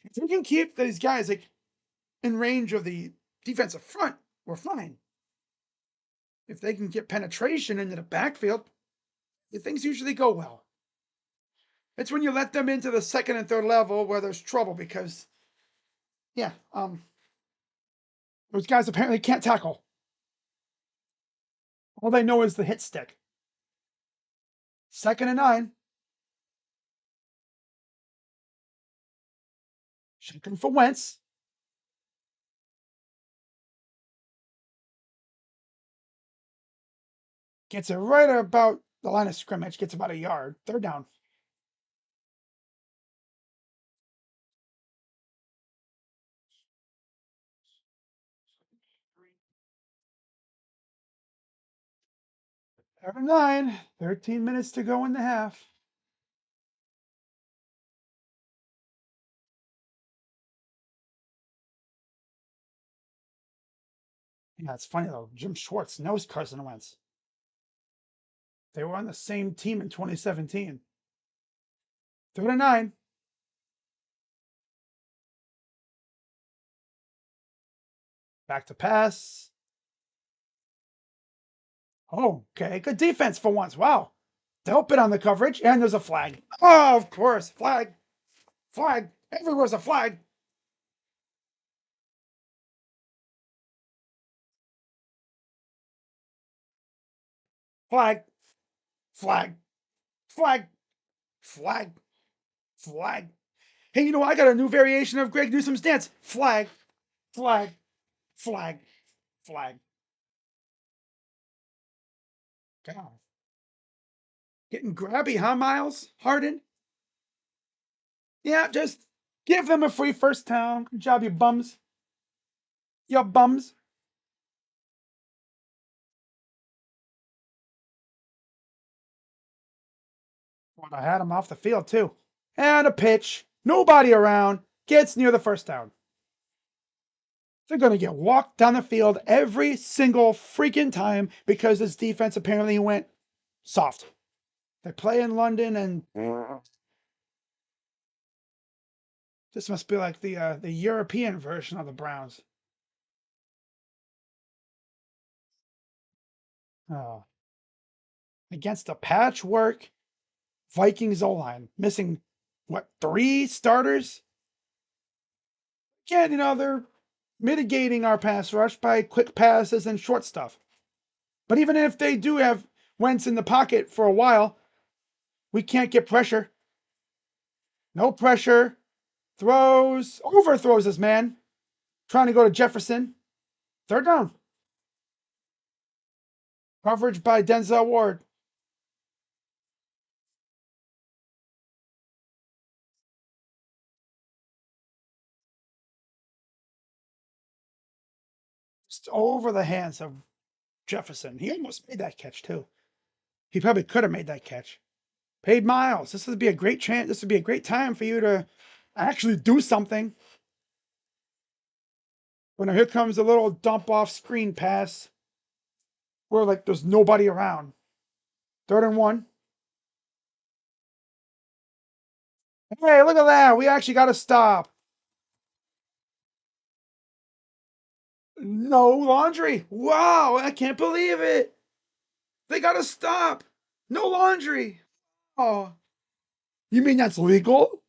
If we can keep these guys like in range of the defensive front, we're fine. If they can get penetration into the backfield, things usually go well. It's when you let them into the second and third level where there's trouble because, yeah, Those guys apparently can't tackle. All they know is the hit stick. 2nd and 9. Checking for Wentz. Gets it right about the line of scrimmage. Gets about a yard. 3rd down. Third and 9. 13 minutes to go in the half. Yeah, it's funny though. Jim Schwartz knows Carson Wentz. They were on the same team in 2017. 3rd and 9. Back to pass. Oh, okay. Good defense for once. Wow. They'll bit on the coverage, and there's a flag. Oh, of course. Flag. Flag. Everywhere's a flag. Flag. Flag. Flag. Flag. Flag. Hey, you know, I got a new variation of Greg Newsom's dance. Flag. Flag. Flag. Flag. God. Getting grabby, huh, Miles? Harden? Yeah, just give them a free first down. Good job, you bums. You bums. Well, I had him off the field, too. And a pitch. Nobody around. Gets near the first down. They're going to get walked down the field every single freaking time because this defense apparently went soft. They play in London, and this must be like the European version of the Browns. Oh. Against a patchwork Vikings O-line, missing what, 3 starters? Again, you know, they're mitigating our pass rush by quick passes and short stuff. But even if they do have Wentz in the pocket for a while, we can't get pressure. No pressure. Throws, overthrows his man. Trying to go to Jefferson. 3rd down. Coverage by Denzel Ward. Just over the hands of Jefferson. He almost made that catch, too. He probably could have made that catch. Paid Miles. This would be a great chance. This would be a great time for you to actually do something. But now here comes a little dump off screen pass where like there's nobody around. 3rd and 1. Hey, look at that. We actually got to stop. No laundry. Wow, I can't believe it. They got to stop. No laundry. Oh, you mean that's legal?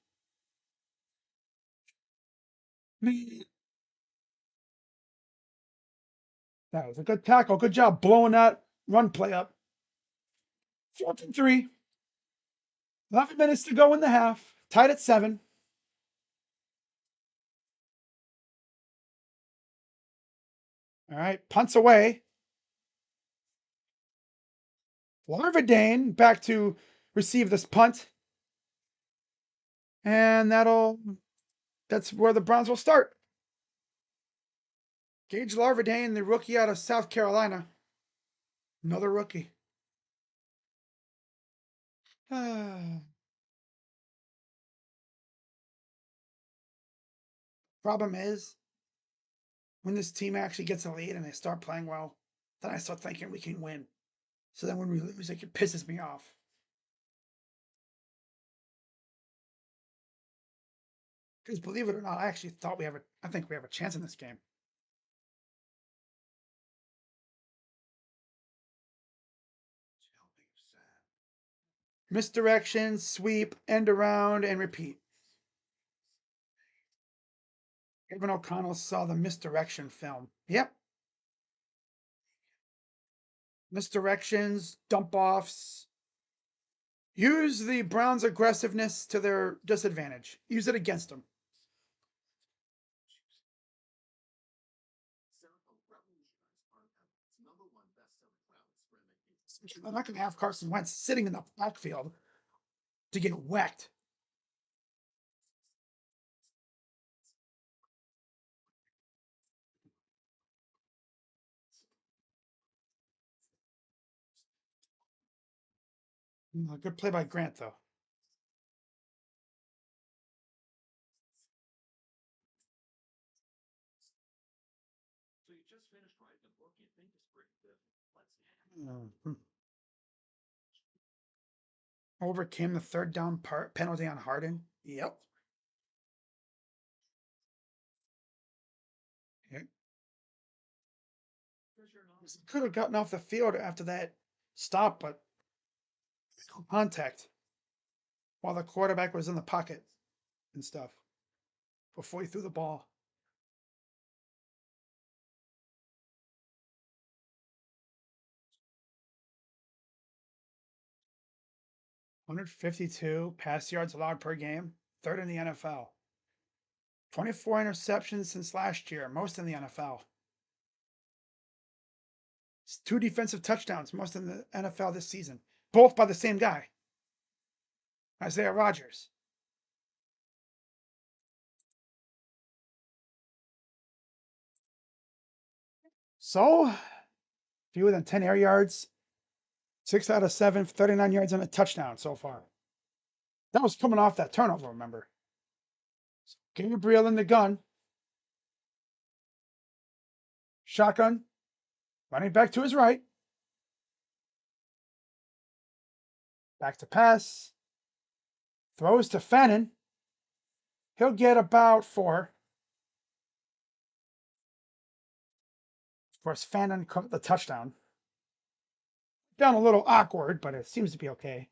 Man, that was a good tackle. Good job blowing that run play up. 4th and 3. 11 minutes to go in the half. Tied at 7. All right, punts away. Larvadane back to receive this punt. And that's where the Browns will start. Gage Larvadane, the rookie out of South Carolina. Another rookie. Problem is, when this team actually gets a lead and they start playing well, then I start thinking we can win. So then when we lose, it pisses me off. Because believe it or not, I actually thought I think we have a chance in this game. Misdirection, sweep, end around, and repeat. Kevin O'Connell saw the misdirection film. Yep. Misdirections, dump offs. Use the Browns' aggressiveness to their disadvantage. Use it against them. Set up a revolutionized Arnhem, its #1 best-selling cloud spread that I'm not going to have Carson Wentz sitting in the backfield to get whacked. Good play by Grant, though. So you just finished writing a book you think is pretty good. Let's see. Overcame the third down penalty on Harden. Yep. Yep. Could have gotten off the field after that stop, but contact while the quarterback was in the pocket and stuff before he threw the ball. $152 pass yards allowed per game, third in the NFL. 24 interceptions since last year, most in the NFL. It's 2 defensive touchdowns, most in the NFL this season, both by the same guy, Isaiah Rodgers. So, fewer than 10 air yards, 6 out of 7, 39 yards and a touchdown so far. That was coming off that turnover, remember? So Gabriel in the gun. Shotgun. Running back to his right. Back to pass. Throws to Fannin. He'll get about 4. Of course, Fannin caught the touchdown. Down a little awkward, but it seems to be okay.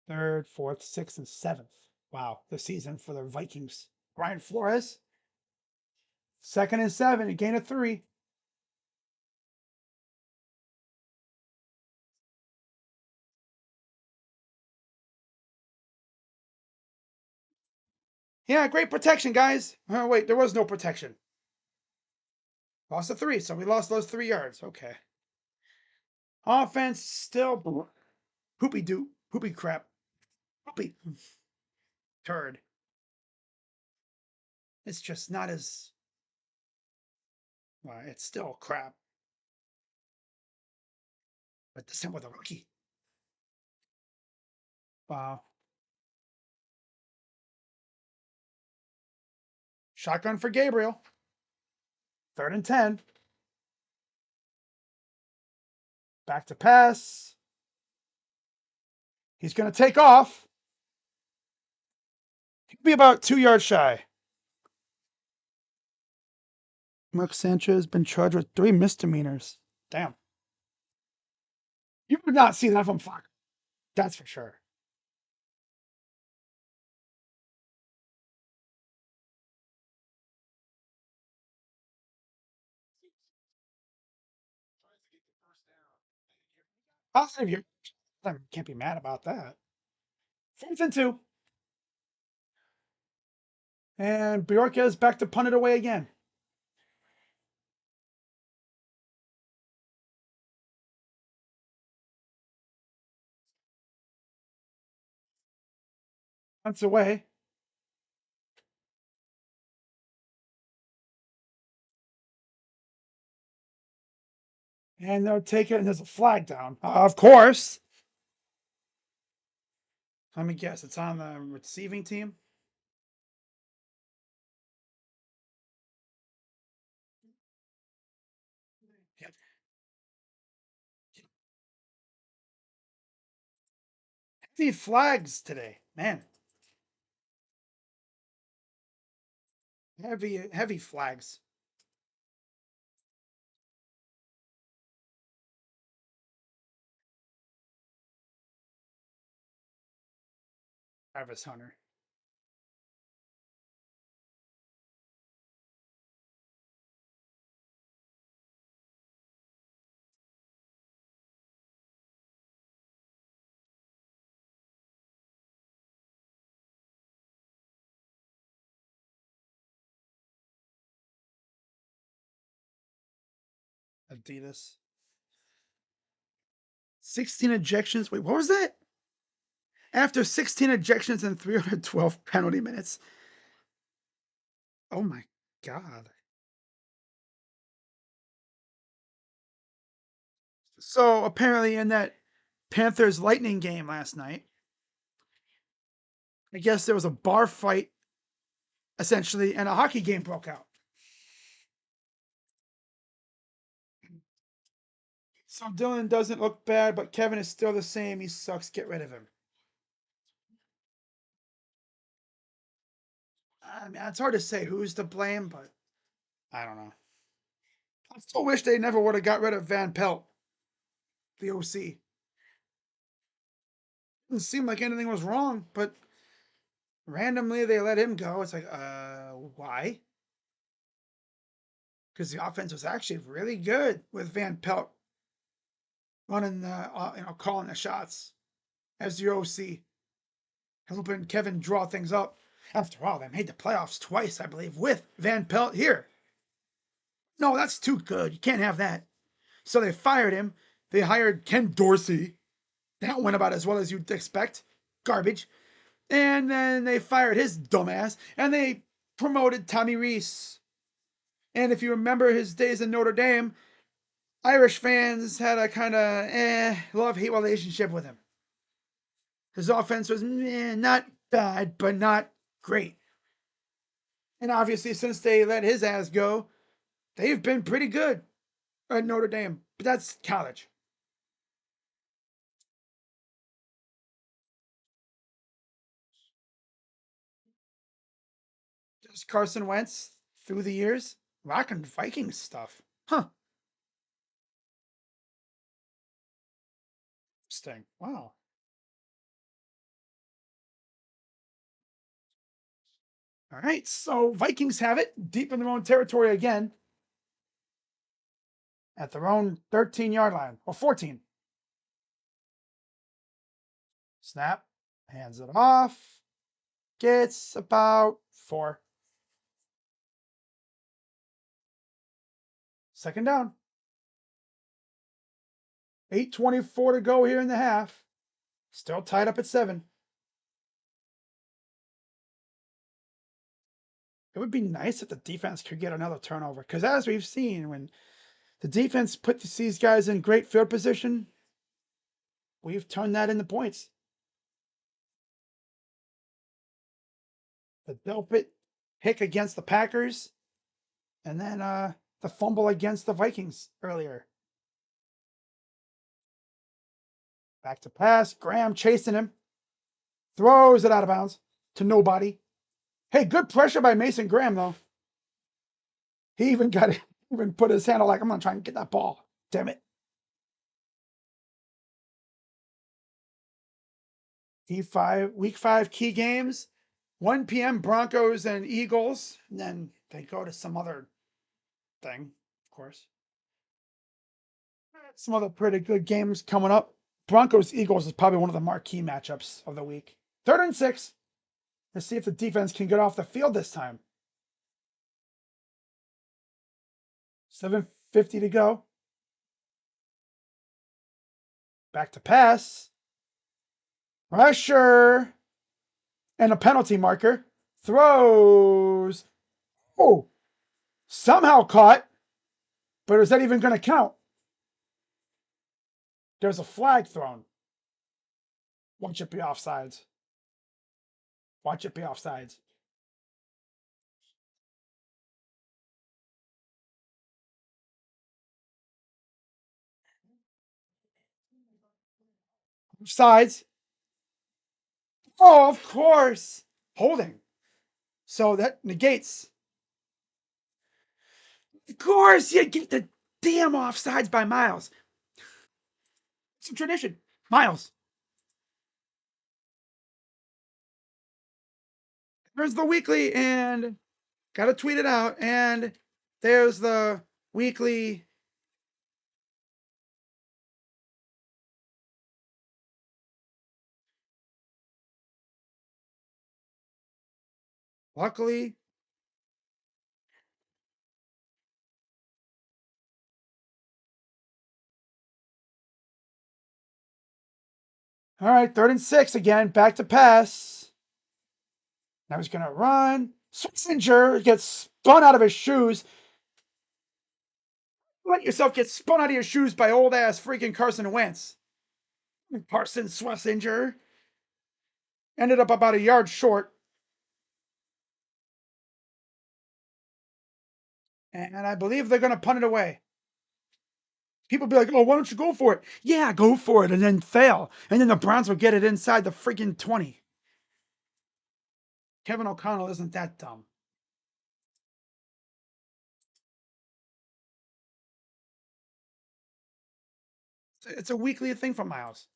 Third, fourth, sixth, and seventh. Wow, the season for the Vikings. Brian Flores. 2nd and 7, a gain of 3. Yeah, great protection, guys. Oh, wait, there was no protection. Lost a 3, so we lost those 3 yards. Okay. Offense still poopy doo, poopy crap, poopy turd. It's just not as well. It's still crap, but this time with a rookie. Wow. Shotgun for Gabriel. 3rd and 10. Back to pass. He's going to take off. He'll be about 2 yards shy. Mark Sanchez has been charged with 3 misdemeanors. Damn. You would not see that from Fox. That's for sure. Positive you can't be mad about that. 4th and 2. And Bjorkes back to punt it away again. Punts away. And they'll take it, and there's a flag down. Of course. Let me guess, it's on the receiving team. Yep. Heavy flags today, man. Heavy flags. Travis Hunter. Adidas. 16 ejections. Wait, what was that? After 16 ejections and 312 penalty minutes. Oh my God. So apparently, in that Panthers Lightning game last night, I guess there was a bar fight essentially, and a hockey game broke out. So Dillon doesn't look bad, but Kevin is still the same. He sucks. Get rid of him. I mean, it's hard to say who's to blame, but I don't know. I still wish they never would have got rid of Van Pelt, the OC. Didn't seem like anything was wrong, but randomly they let him go. It's like, why? Because the offense was actually really good with Van Pelt running the, calling the shots as the OC, helping Kevin draw things up. After all, they made the playoffs twice, I believe, with Van Pelt here. No, that's too good. You can't have that. So they fired him. They hired Ken Dorsey. That went about as well as you'd expect. Garbage. And then they fired his dumbass. And they promoted Tommy Rees. And if you remember his days in Notre Dame, Irish fans had a kind of love-hate relationship with him. His offense was not bad, but not great. And obviously, since they let his ass go, they've been pretty good at Notre Dame. But that's college. Just Carson Wentz through the years, rocking Vikings stuff. Huh. Interesting. Wow. All right. So Vikings have it deep in their own territory again at their own 13-yard line or 14. Snap. Hands it off. Gets about 4. Second down. 8:24 to go here in the half. Still tied up at 7. It would be nice if the defense could get another turnover because, as we've seen, when the defense puts these guys in great field position, we've turned that into points. The Delpit pick against the Packers, and then the fumble against the Vikings earlier. Back to pass. Graham chasing him. Throws it out of bounds to nobody. Hey, good pressure by Mason Graham, though. He even got it, even put his hand out like, I'm going to try and get that ball. Damn it. Week 5 key games. 1 p.m. Broncos and Eagles. And then they go to some other thing, of course. Some other pretty good games coming up. Broncos Eagles is probably one of the marquee matchups of the week. 3rd and 6. Let's see if the defense can get off the field this time. 7:50 to go. Back to pass. Pressure. And a penalty marker. Throws. Oh, somehow caught. But is that even going to count? There's a flag thrown. Watch it be offsides. Watch it be offsides. Offsides. Oh, of course. Holding. So that negates. Of course, you get the damn offsides by miles. It's a tradition. Miles. There's the weekly, and gotta tweet it out. And there's the weekly. Luckily, all right, 3rd and 6 again. Back to pass. Now he's gonna run. Swissinger gets spun out of his shoes. Let yourself get spun out of your shoes by old ass freaking Carson Wentz. Carson Swissinger ended up about a yard short. And I believe they're going to punt it away. People be like, oh, why don't you go for it? Yeah, go for it and then fail. And then the Browns will get it inside the freaking 20. Kevin O'Connell isn't that dumb. It's a weekly thing for Miles.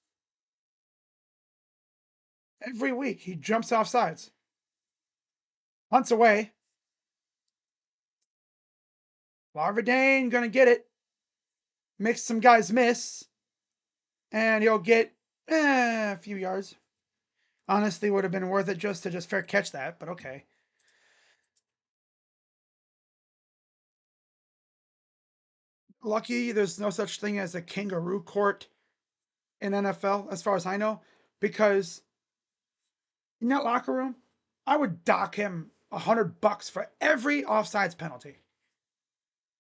Every week he jumps off sides, punts away. Larvadane gonna get it. Makes some guys miss. And he'll get a few yards. Honestly, would have been worth it just to fair catch that, but okay. Lucky there's no such thing as a kangaroo court in NFL, as far as I know, because in that locker room, I would dock him $100 for every offsides penalty.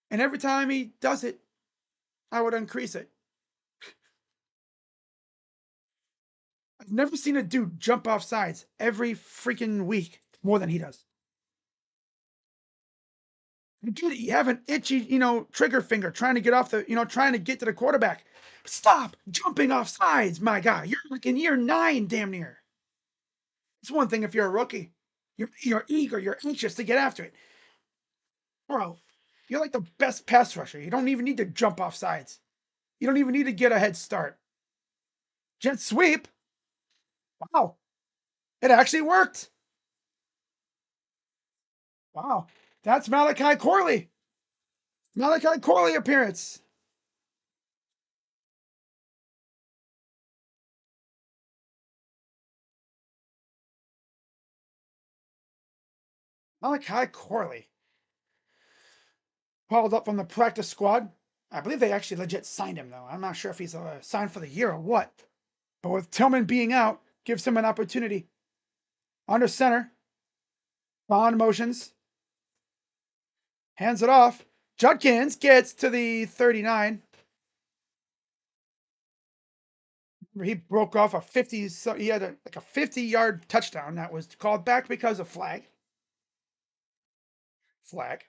And every time he does it, I would increase it. I've never seen a dude jump off sides every freaking week more than he does. Dude, you have an itchy, trigger finger trying to get off the, trying to get to the quarterback. Stop jumping off sides, my guy. You're like in year 9, damn near. It's one thing if you're a rookie. You're eager, you're anxious to get after it. Bro, you're like the best pass rusher. You don't even need to jump off sides. You don't even need to get a head start. Jet sweep. Wow. It actually worked. Wow. That's Malachi Corley. Malachi Corley appearance. Malachi Corley. Called up from the practice squad. I believe they actually legit signed him, though. I'm not sure if he's signed for the year or what. But with Tillman being out, gives him an opportunity. Under center. Bond motions. Hands it off. Judkins gets to the 39. He broke off a 50. So he had like a 50-yard touchdown that was called back because of flag. Flag.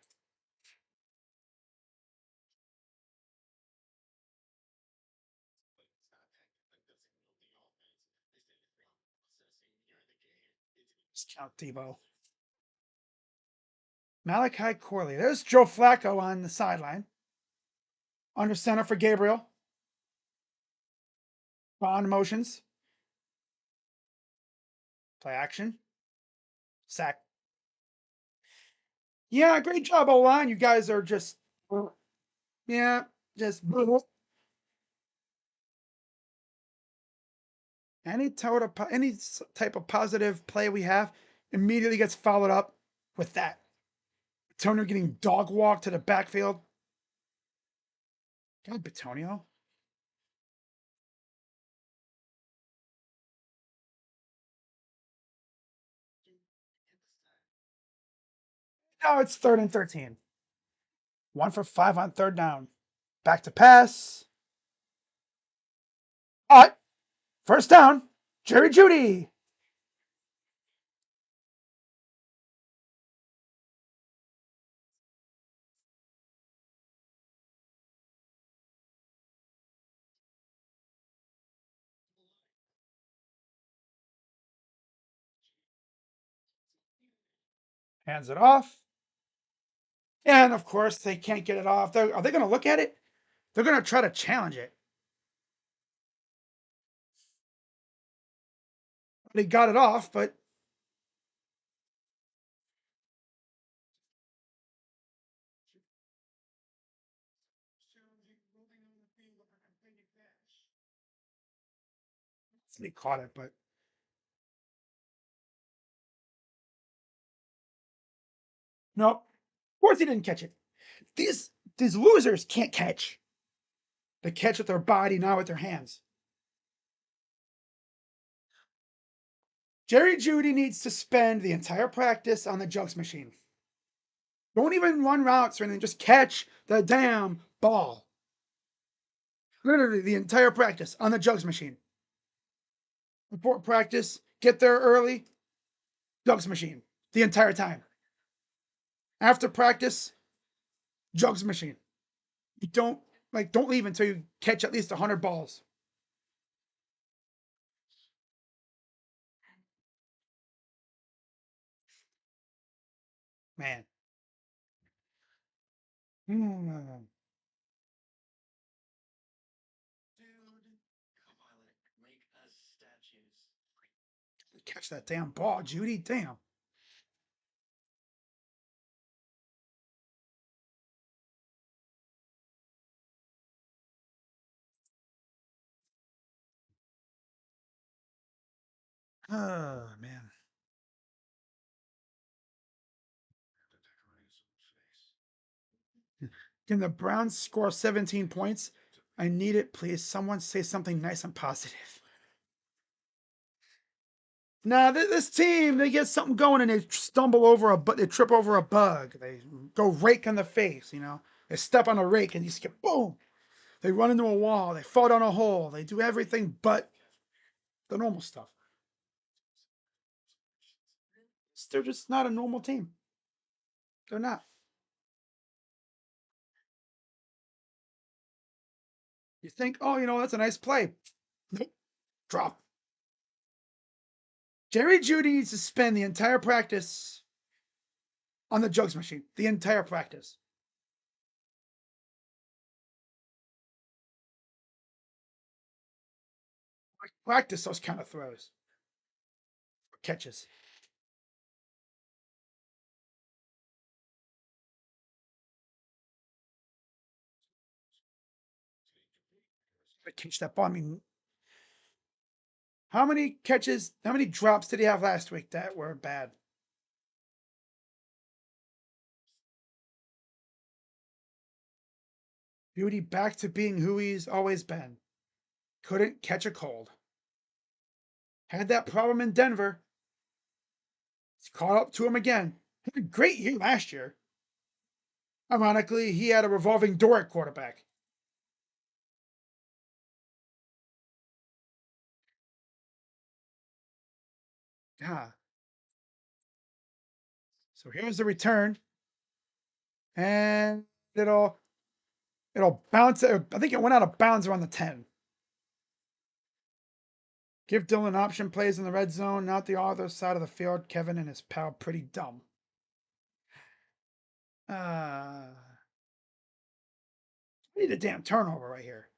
Discount Debo. Malachi Corley. There's Joe Flacco on the sideline. Under center for Gabriel. Bond motions. Play action. Sack. Yeah, great job, O-line. You guys are just, yeah, just any type of positive play we have immediately gets followed up with that. Antonio getting dog walked to the backfield. God, Batonio. Now it's 3rd and 13. 1 for 5 on 3rd down. Back to pass. But 1st down. Jerry Jeudy. Hands it off. And of course, they can't get it off. Are they going to look at it? They're going to try to challenge it. They got it off, but He caught it, but nope. Of course he didn't catch it. These these losers can't catch. They catch with their body, not with their hands. Jerry Judy needs to spend the entire practice on the jugs machine. Don't even run routes or anything. Just catch the damn ball. Literally the entire practice on the jugs machine. Before practice, get there early, jugs machine. The entire time. After practice, jugs machine. You don't leave until you catch at least 100 balls. Man. Mm. Dude, come on, make us statues. Catch that damn ball, Judy. Damn. Oh, man. To decorate someone's face. Can the Browns score 17 points? I need it, please. Someone say something nice and positive. Nah, this team, they get something going and they stumble over but they trip over a bug. They go rake in the face, you know. They step on a rake and you just get boom. They run into a wall. They fall down a hole. They do everything but the normal stuff. They're just not a normal team. They're not. You think, oh, that's a nice play. Nope. Drop. Jerry Judy needs to spend the entire practice on the jugs machine. The entire practice. Practice those kind of throws. Catches. Catch that ball. I mean, how many catches, how many drops did he have last week that were bad? Judy back to being who he's always been. Couldn't catch a cold. Had that problem in Denver. It's caught up to him again. Had a great year last year. Ironically, he had a revolving door at quarterback. Ah. So here's the return. And it'll bounce. I think it went out of bounds around the 10. Give Dillon option plays in the red zone, not the other side of the field. Kevin and his pal pretty dumb. We need a damn turnover right here.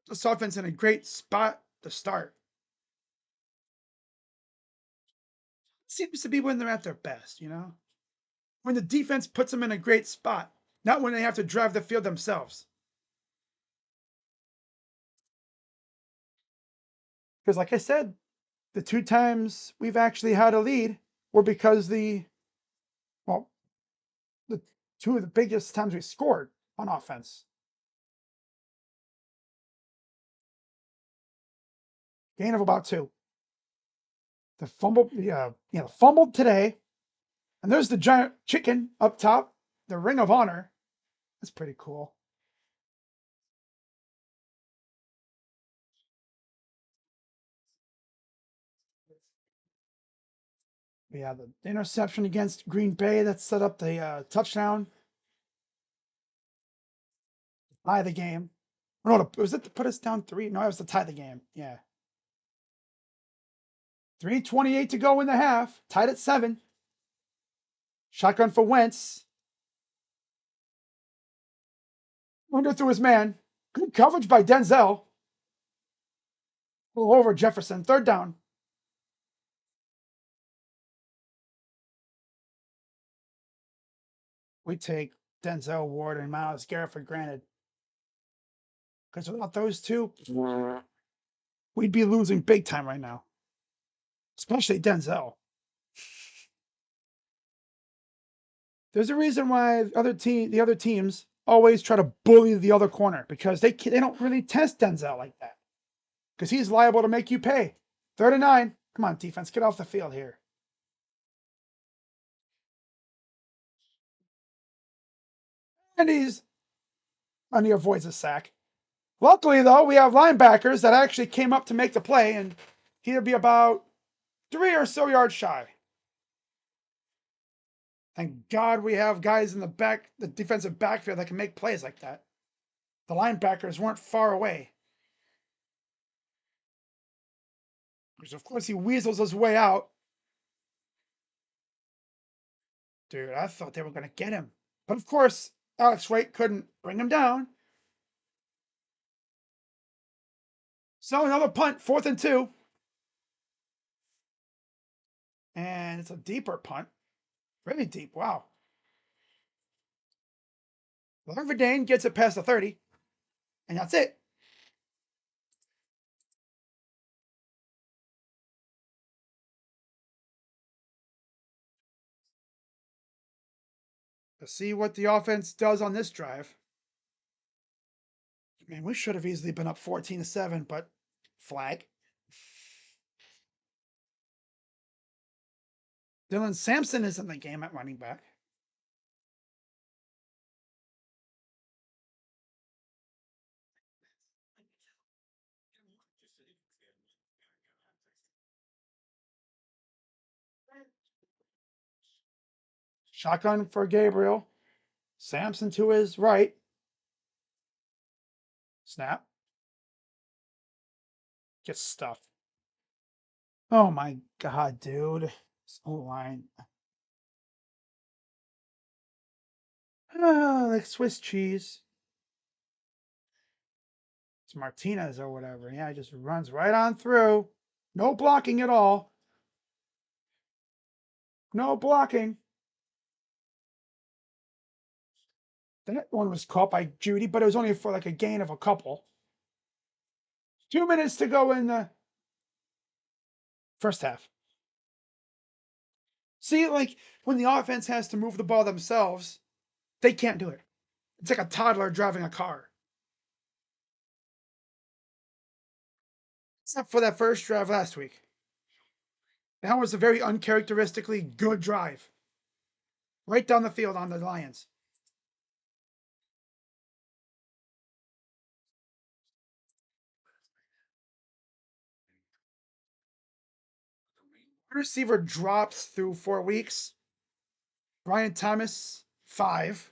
This offense in a great spot to start. Seems to be when they're at their best, When the defense puts them in a great spot, not when they have to drive the field themselves. Because, like I said, the 2 times we've actually had a lead were because well, the two of the biggest times we scored on offense. Gain of about 2. The fumble, fumbled today. And there's the giant chicken up top, the Ring of Honor. That's pretty cool. Yeah, the interception against Green Bay that set up the touchdown, tie the game. No, was it to put us down 3? No, it was to tie the game. Yeah. 3:28 to go in the half. Tied at 7. Shotgun for Wentz. Under through his man. Good coverage by Denzel. A little over Jefferson. 3rd down. We take Denzel Ward and Myles Garrett for granted. Because without those two, we'd be losing big time right now, especially Denzel. There's a reason why the other teams always try to bully the other corner because they don't really test Denzel like that because he's liable to make you pay. 3rd and 9. Come on, defense, get off the field here. And he avoids a sack. Luckily, though, we have linebackers that actually came up to make the play, and he'll be about 3 or so yards shy. Thank God we have guys in the defensive backfield that can make plays like that. The linebackers weren't far away. Because, of course, he weasels his way out. Dude, I thought they were going to get him. But, of course, Alex Wright couldn't bring him down. So, another punt, 4th and 2. And it's a deeper punt. Really deep, wow. Larvadane gets it past the 30. And that's it. Let's see what the offense does on this drive. Man, we should have easily been up 14-7, but flag. Dylan Sampson is in the game at running back. Shotgun for Gabriel. Sampson to his right. Snap. Gets stuffed. Oh my God, dude. So line. Like Swiss cheese. It's Martinez or whatever. Yeah, he just runs right on through. No blocking at all. No blocking. That one was caught by Judy, but it was only for like a gain of a couple. 2 minutes to go in the first half. See, like when the offense has to move the ball themselves, they can't do it. It's like a toddler driving a car. Except for that first drive last week. That was a very uncharacteristically good drive. Right down the field on the Lions. Receiver drops through 4 weeks. Brian Thomas, 5.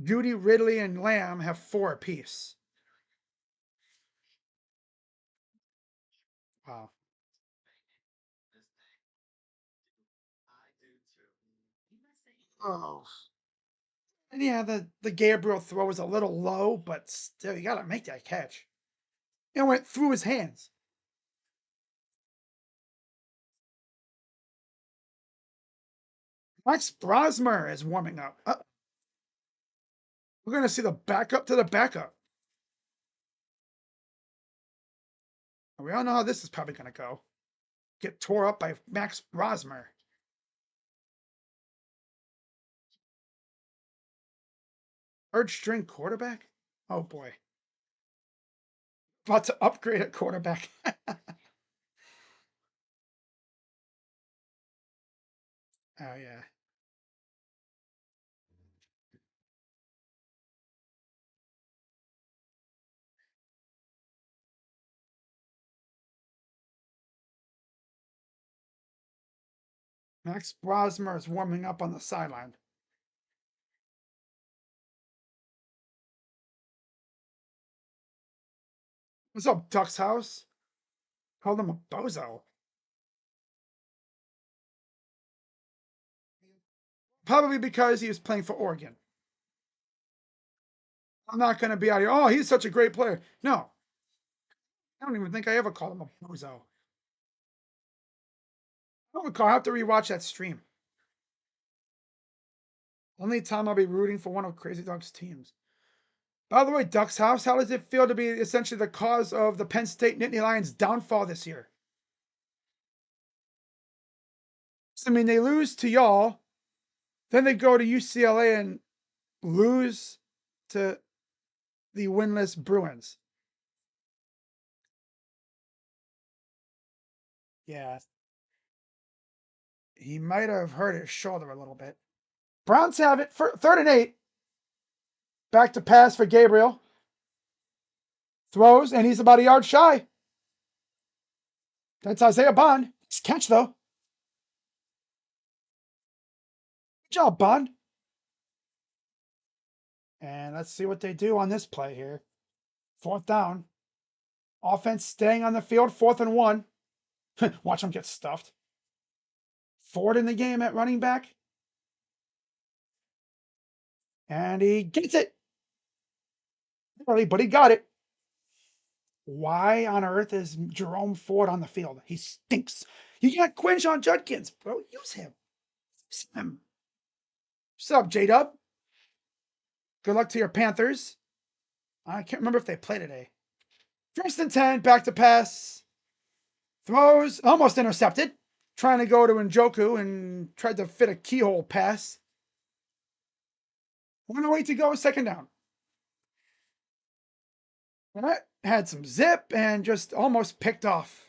Judy, Ridley, and Lamb have 4 apiece. Wow. Oh. And yeah, the Gabriel throw was a little low, but still, you got to make that catch. It went through his hands. Max Brosmer is warming up. We're going to see the backup to the backup. We all know how this is probably going to go. Get tore up by Max Brosmer. Third string quarterback? Oh boy. About to upgrade at quarterback. Oh yeah. Max Brosmer is warming up on the sideline. What's up, Duck's House? Called him a bozo. Probably because he was playing for Oregon. I'm not going to be out here. Oh, he's such a great player. No, I don't even think I ever called him a bozo. I don't recall. I have to rewatch that stream. Only time I'll be rooting for one of Crazy Dog's teams. By the way, Ducks House, how does it feel to be essentially the cause of the Penn State Nittany Lions' downfall this year? I mean, they lose to y'all, then they go to UCLA and lose to the winless Bruins. Yeah, he might have hurt his shoulder a little bit. Browns have it for 3rd and 8. Back to pass for Gabriel. Throws, and he's about a yard shy. That's Isaiah Bond. Nice catch, though. Good job, Bond. And let's see what they do on this play here. 4th down. Offense staying on the field, 4th and 1. Watch him get stuffed. Ford in the game at running back. And he gets it. Early, but he got it. Why on earth is Jerome Ford on the field? He stinks. You got Quinshon Judkins, bro. Use him. Use him. What's up, J-Dub? Good luck to your Panthers. I can't remember if they play today. 1st and 10, back to pass. Throws, almost intercepted. Trying to go to Njoku and tried to fit a keyhole pass. 1:08 to go, 2nd down. And that had some zip and just almost picked off.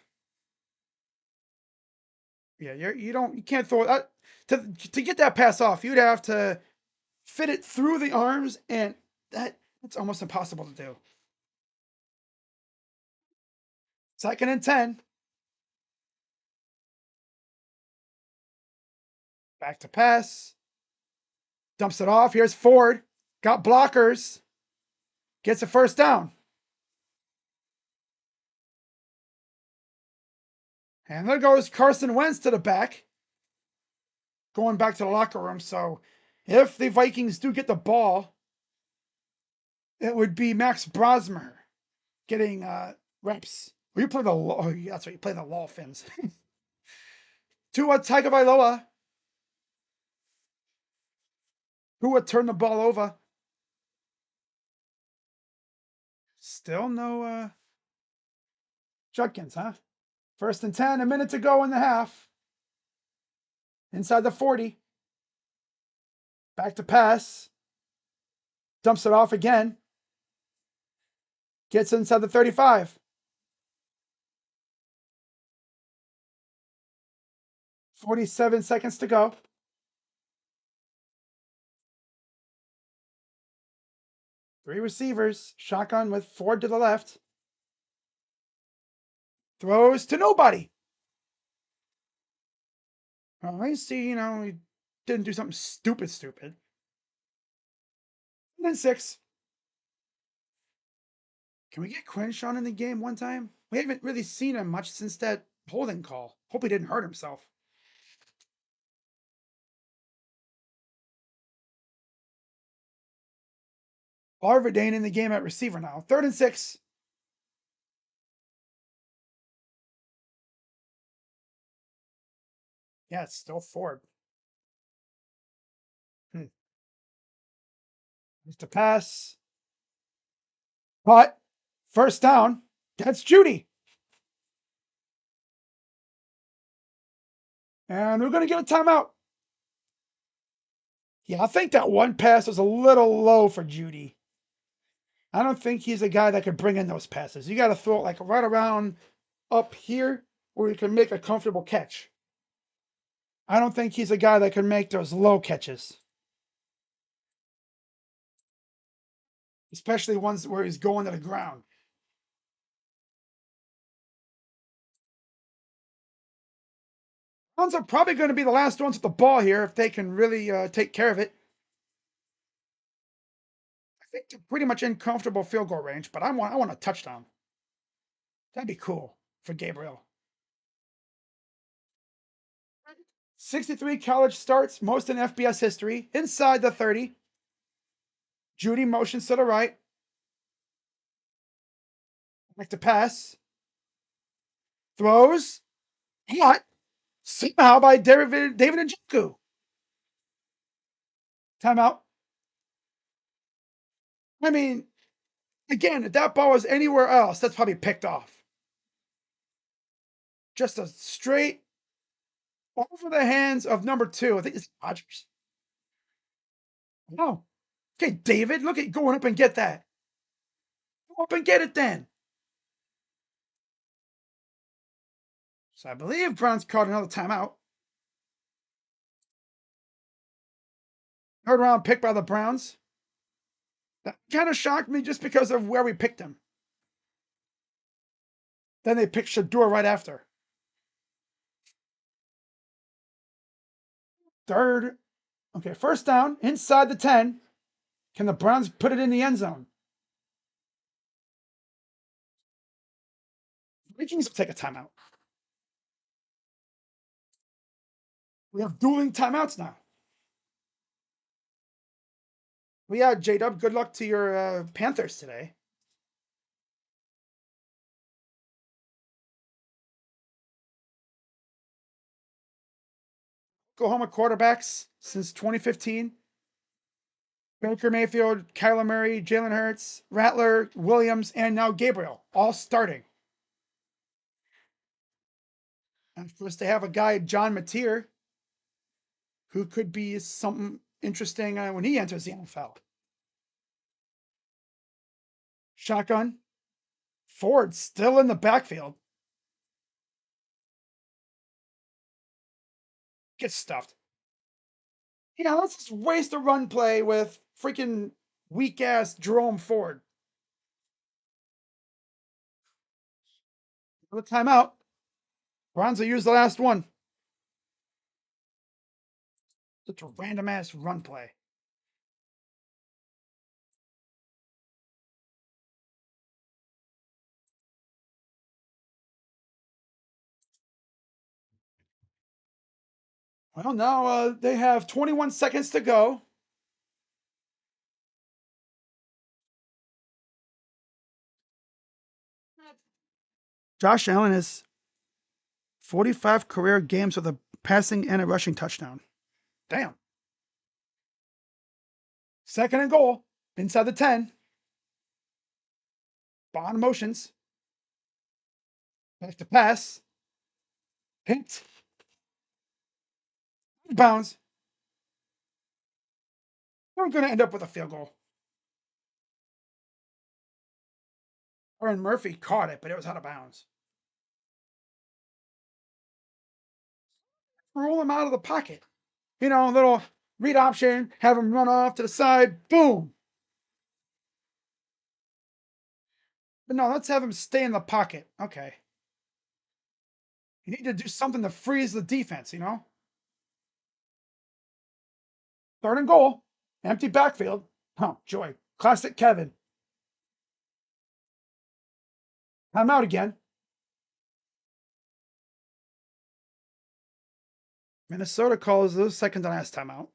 Yeah, you can't throw that to get that pass off. You'd have to fit it through the arms, and that's almost impossible to do. 2nd and 10. Back to pass. Dumps it off. Here's Ford. Got blockers. Gets a 1st down. And there goes Carson Wentz to the back. Going back to the locker room. So if the Vikings do get the ball, it would be Max Brosmer getting reps. Well, you play that's right. You play the Dolphins. Tua Tagovailoa, who would turn the ball over. Still no Judkins, huh? 1st and 10, a minute to go in the half. Inside the 40. Back to pass. Dumps it off again. Gets inside the 35. 47 seconds to go. Three receivers. Shotgun with Ford to the left. Throws to nobody. Well, I see, he didn't do something stupid. And then 6. Can we get Quinshon in the game one time? We haven't really seen him much since that holding call. Hope he didn't hurt himself. Arvidane in the game at receiver now. 3rd and 6. Yeah, it's still Ford. Just a pass. But 1st down. That's Judy. And we're going to get a timeout. Yeah, I think that one pass was a little low for Judy. I don't think he's a guy that could bring in those passes. You got to throw it like right around up here where you can make a comfortable catch. I don't think he's a guy that can make those low catches. Especially ones where he's going to the ground. Browns are probably going to be the last ones with the ball here if they can really take care of it. I think they're pretty much in comfortable field goal range, but I want a touchdown. That'd be cool for Gabriel. 63 college starts, most in FBS history, inside the 30. Judy motions to the right. Back to pass. Throws. Caught. Somehow by David Njoku. Timeout. I mean, Again, if that ball was anywhere else, that's probably picked off. Just a straight over the hands of number 2. I think it's Rodgers. Oh, okay, David, look at going up and get that. Go up and get it then. So I believe Browns called another timeout. Third round pick by the Browns. That kind of shocked me just because of where we picked him. Then they picked Shador right after. Third, okay, first down inside the 10. Can the Browns put it in the end zone? Vikings will take a timeout. We have dueling timeouts now. Well, yeah, J Dub, good luck to your Panthers today. Oklahoma quarterbacks since 2015. Baker Mayfield, Kyler Murray, Jalen Hurts, Rattler, Williams, and now Gabriel, all starting. And of course, they have a guy, John Mateer, who could be something interesting when he enters the NFL. Shotgun. Ford still in the backfield. Gets stuffed. Yeah, let's just waste a run play with freaking weak ass Jerome Ford. The timeout. Browns will use the last one. Such a random ass run play. Well, now they have 21 seconds to go. Josh Allen has 45 career games with a passing and a rushing touchdown. Damn. Second and goal. Inside the 10. Bond motions. Back to pass. Hit. Bounds. We're going to end up with a field goal. Aaron Murphy caught it, but it was out of bounds. Roll him out of the pocket. You know, a little read option, have him run off to the side, boom. But no, let's have him stay in the pocket. Okay. You need to do something to freeze the defense, you know? Third and goal. Empty backfield. Oh, joy. Classic Kevin. I'm out again. Minnesota calls the second to last timeout.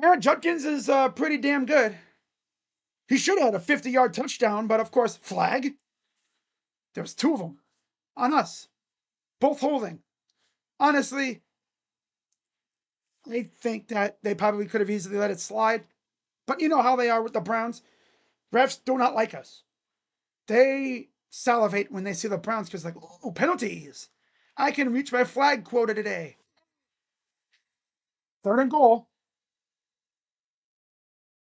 Yeah, Judkins is pretty damn good. He should have had a 50-yard touchdown, but of course, flag. There's two of them on us, both holding. Honestly, I think that they probably could have easily let it slide. But you know how they are with the Browns. Refs do not like us. They salivate when they see the Browns because, like, oh, penalties. I can reach my flag quota today. Third and goal.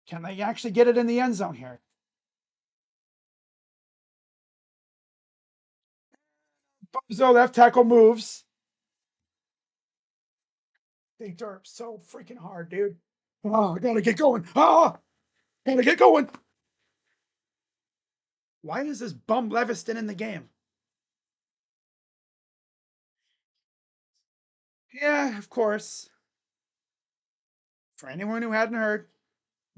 Can they actually get it in the end zone here? Bozo left tackle moves. They derp so freaking hard, dude. Oh, I gotta get going. Oh, gotta get going. Why is this bum Leviston in the game? Yeah, of course. For anyone who hadn't heard,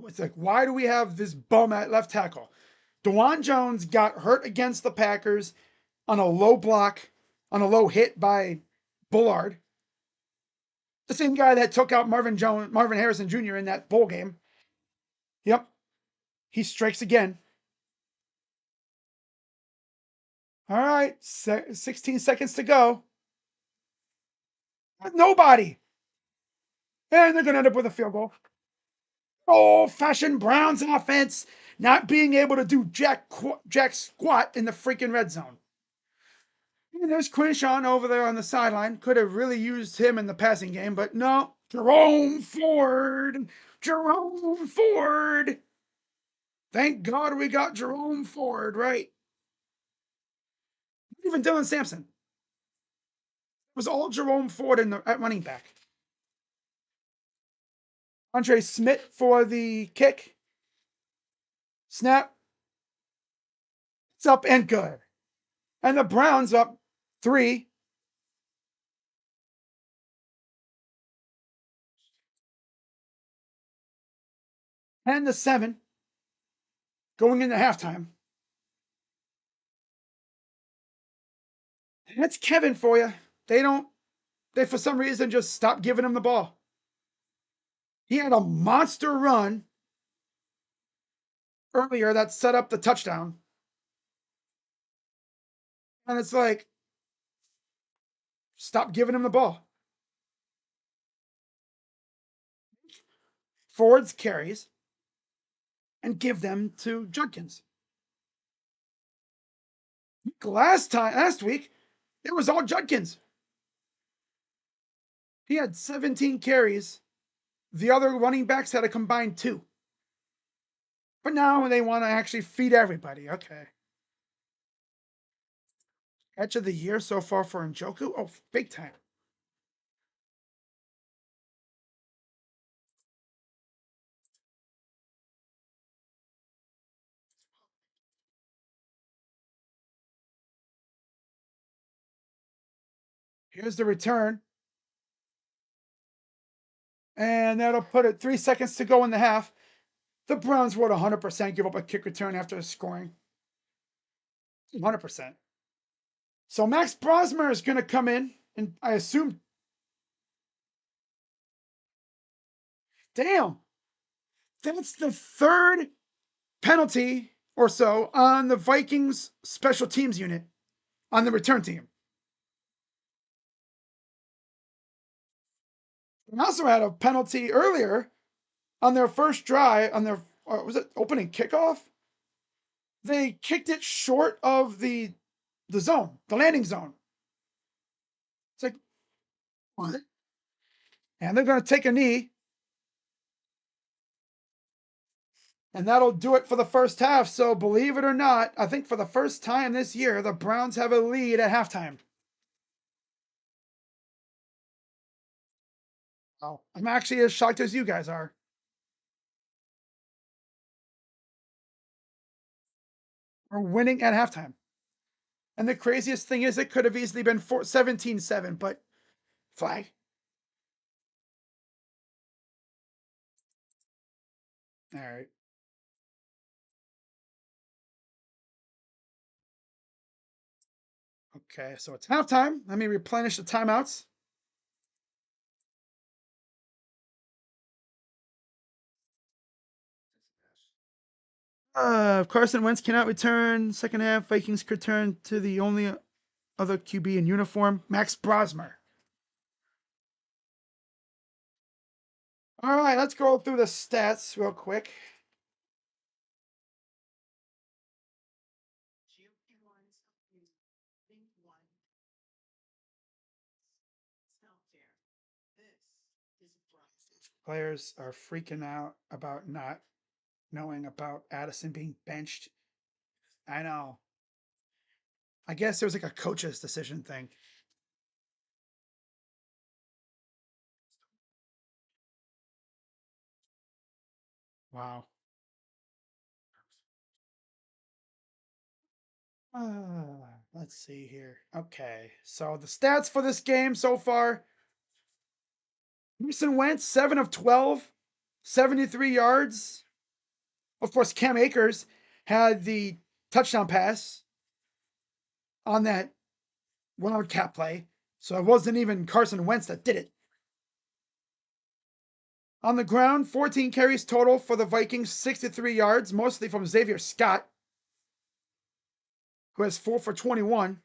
it's like, why do we have this bum at left tackle? DeJuan Jones got hurt against the Packers on a low block, on a low hit by Bullard. The same guy that took out Marvin Harrison Jr. in that bowl game. Yep. He strikes again. All right, 16 seconds to go. Nobody. And they're going to end up with a field goal. Old-fashioned Browns offense, not being able to do jack squat in the freaking red zone. And there's Quinshawn over there on the sideline. Could have really used him in the passing game, but no. Jerome Ford. Jerome Ford. Thank God we got Jerome Ford, right? Even Dylan Sampson. It was all Jerome Ford at running back. Andre Smith for the kick. Snap. It's up and good. And the Browns up 3. And the 7 going into halftime. That's Kevin for you. They for some reason just stopped giving him the ball. He had a monster run earlier that set up the touchdown. And it's like, stop giving him the ball. Forwards carries and give them to Judkins. Last week, it was all Judkins. He had 17 carries. The other running backs had a combined 2. But now they want to actually feed everybody. Okay. Catch of the year so far for Njoku? Oh, big time. Here's the return. And that'll put it 3 seconds to go in the half. The Browns would 100% give up a kick return after scoring. 100%. So Max Brosmer is going to come in, and I assume. Damn. That's the 3rd penalty or so on the Vikings special teams unit on the return team. They also had a penalty earlier on their first drive, on their, was it opening kickoff? They kicked it short of the zone, the landing zone. It's like, what? And they're going to take a knee. And that'll do it for the first half. So believe it or not, I think for the first time this year, the Browns have a lead at halftime. Wow. I'm actually as shocked as you guys are. We're winning at halftime. And the craziest thing is it could have easily been 17-7, but flag. All right. Okay, so it's halftime. Let me replenish the timeouts. Carson Wentz cannot return. Second half, Vikings could turn to the only other QB in uniform, Max Brosmer. All right, let's go through the stats real quick. Players are freaking out about not knowing about Addison being benched. I know. I guess there was like a coach's decision thing. Wow. Let's see here. Okay, so the stats for this game so far: Carson Wentz, 7 of 12, 73 yards. Of course, Cam Akers had the touchdown pass on that wildcat play, so it wasn't even Carson Wentz that did it. On the ground, 14 carries total for the Vikings, 63 yards, mostly from Xavier Scott, who has 4 for 21.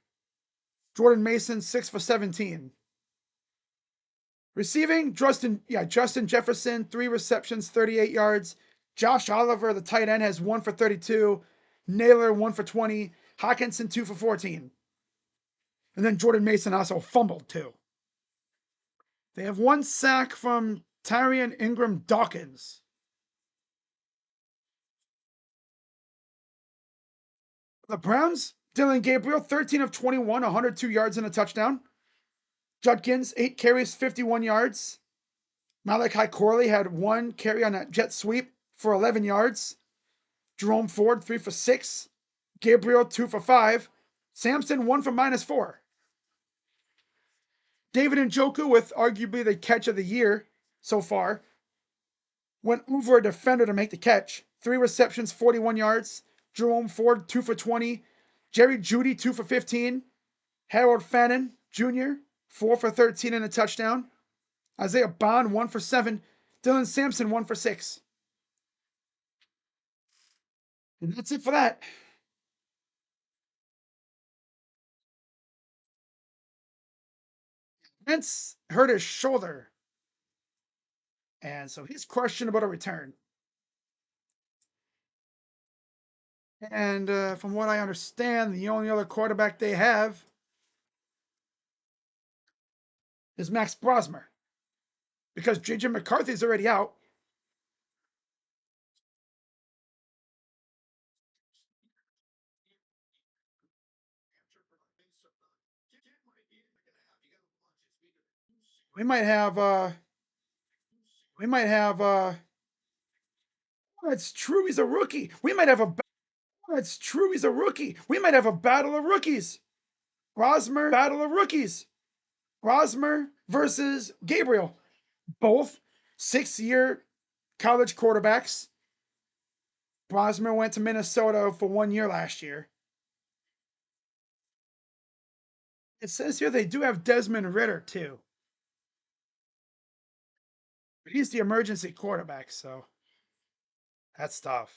Jordan Mason, 6 for 17. Receiving, Justin Jefferson, 3 receptions, 38 yards. Josh Oliver, the tight end, has 1 for 32. Naylor, 1 for 20. Hawkinson, 2 for 14. And then Jordan Mason also fumbled too. They have 1 sack from Tyrion Ingram Dawkins. The Browns, Dillon Gabriel, 13 of 21, 102 yards and a touchdown. Judkins, 8 carries, 51 yards. Malachi Corley had 1 carry on that jet sweep for 11 yards. Jerome Ford, 3 for 6. Gabriel, 2 for 5. Sampson, 1 for -4. David Njoku, with arguably the catch of the year so far, went over a defender to make the catch. 3 receptions, 41 yards. Jerome Ford, 2 for 20. Jerry Jeudy, 2 for 15. Harold Fannin Jr., 4 for 13 and a touchdown. Isaiah Bond, 1 for 7. Dylan Sampson, 1 for 6. And that's it for that. Vince hurt his shoulder, and so he's questionable to return. And from what I understand, the only other quarterback they have is Max Brosmer, because JJ McCarthy's already out. We might have That's true, he's a rookie. That's true, he's a rookie. We might have a battle of rookies. Rosmer versus Gabriel. Both 6-year college quarterbacks. Brosmer went to Minnesota for 1 year last year. It says here they do have Desmond Ritter too. But he's the emergency quarterback, so that's tough.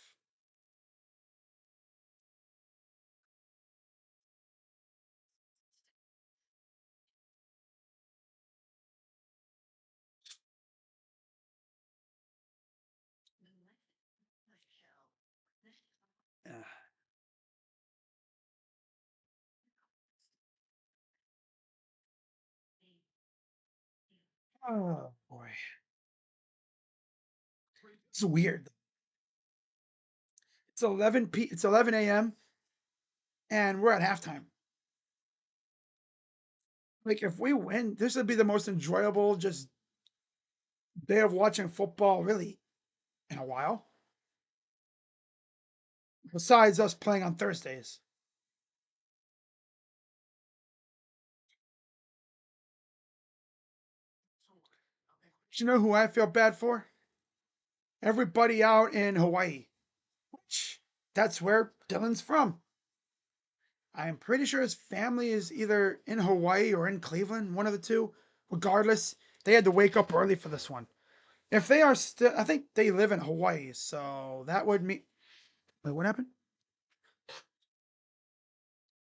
Oh boy. It's weird. It's 11 a.m. and we're at halftime. Like, if we win, this would be the most enjoyable just day of watching football really in a while. Besides us playing on Thursdays. You know who I feel bad for? Everybody out in Hawaii. Which, that's where Dylan's from. I'm pretty sure his family is either in Hawaii or in Cleveland, one of the two. Regardless, they had to wake up early for this one. If they are still, I think they live in Hawaii, so that would mean. Wait, what happened?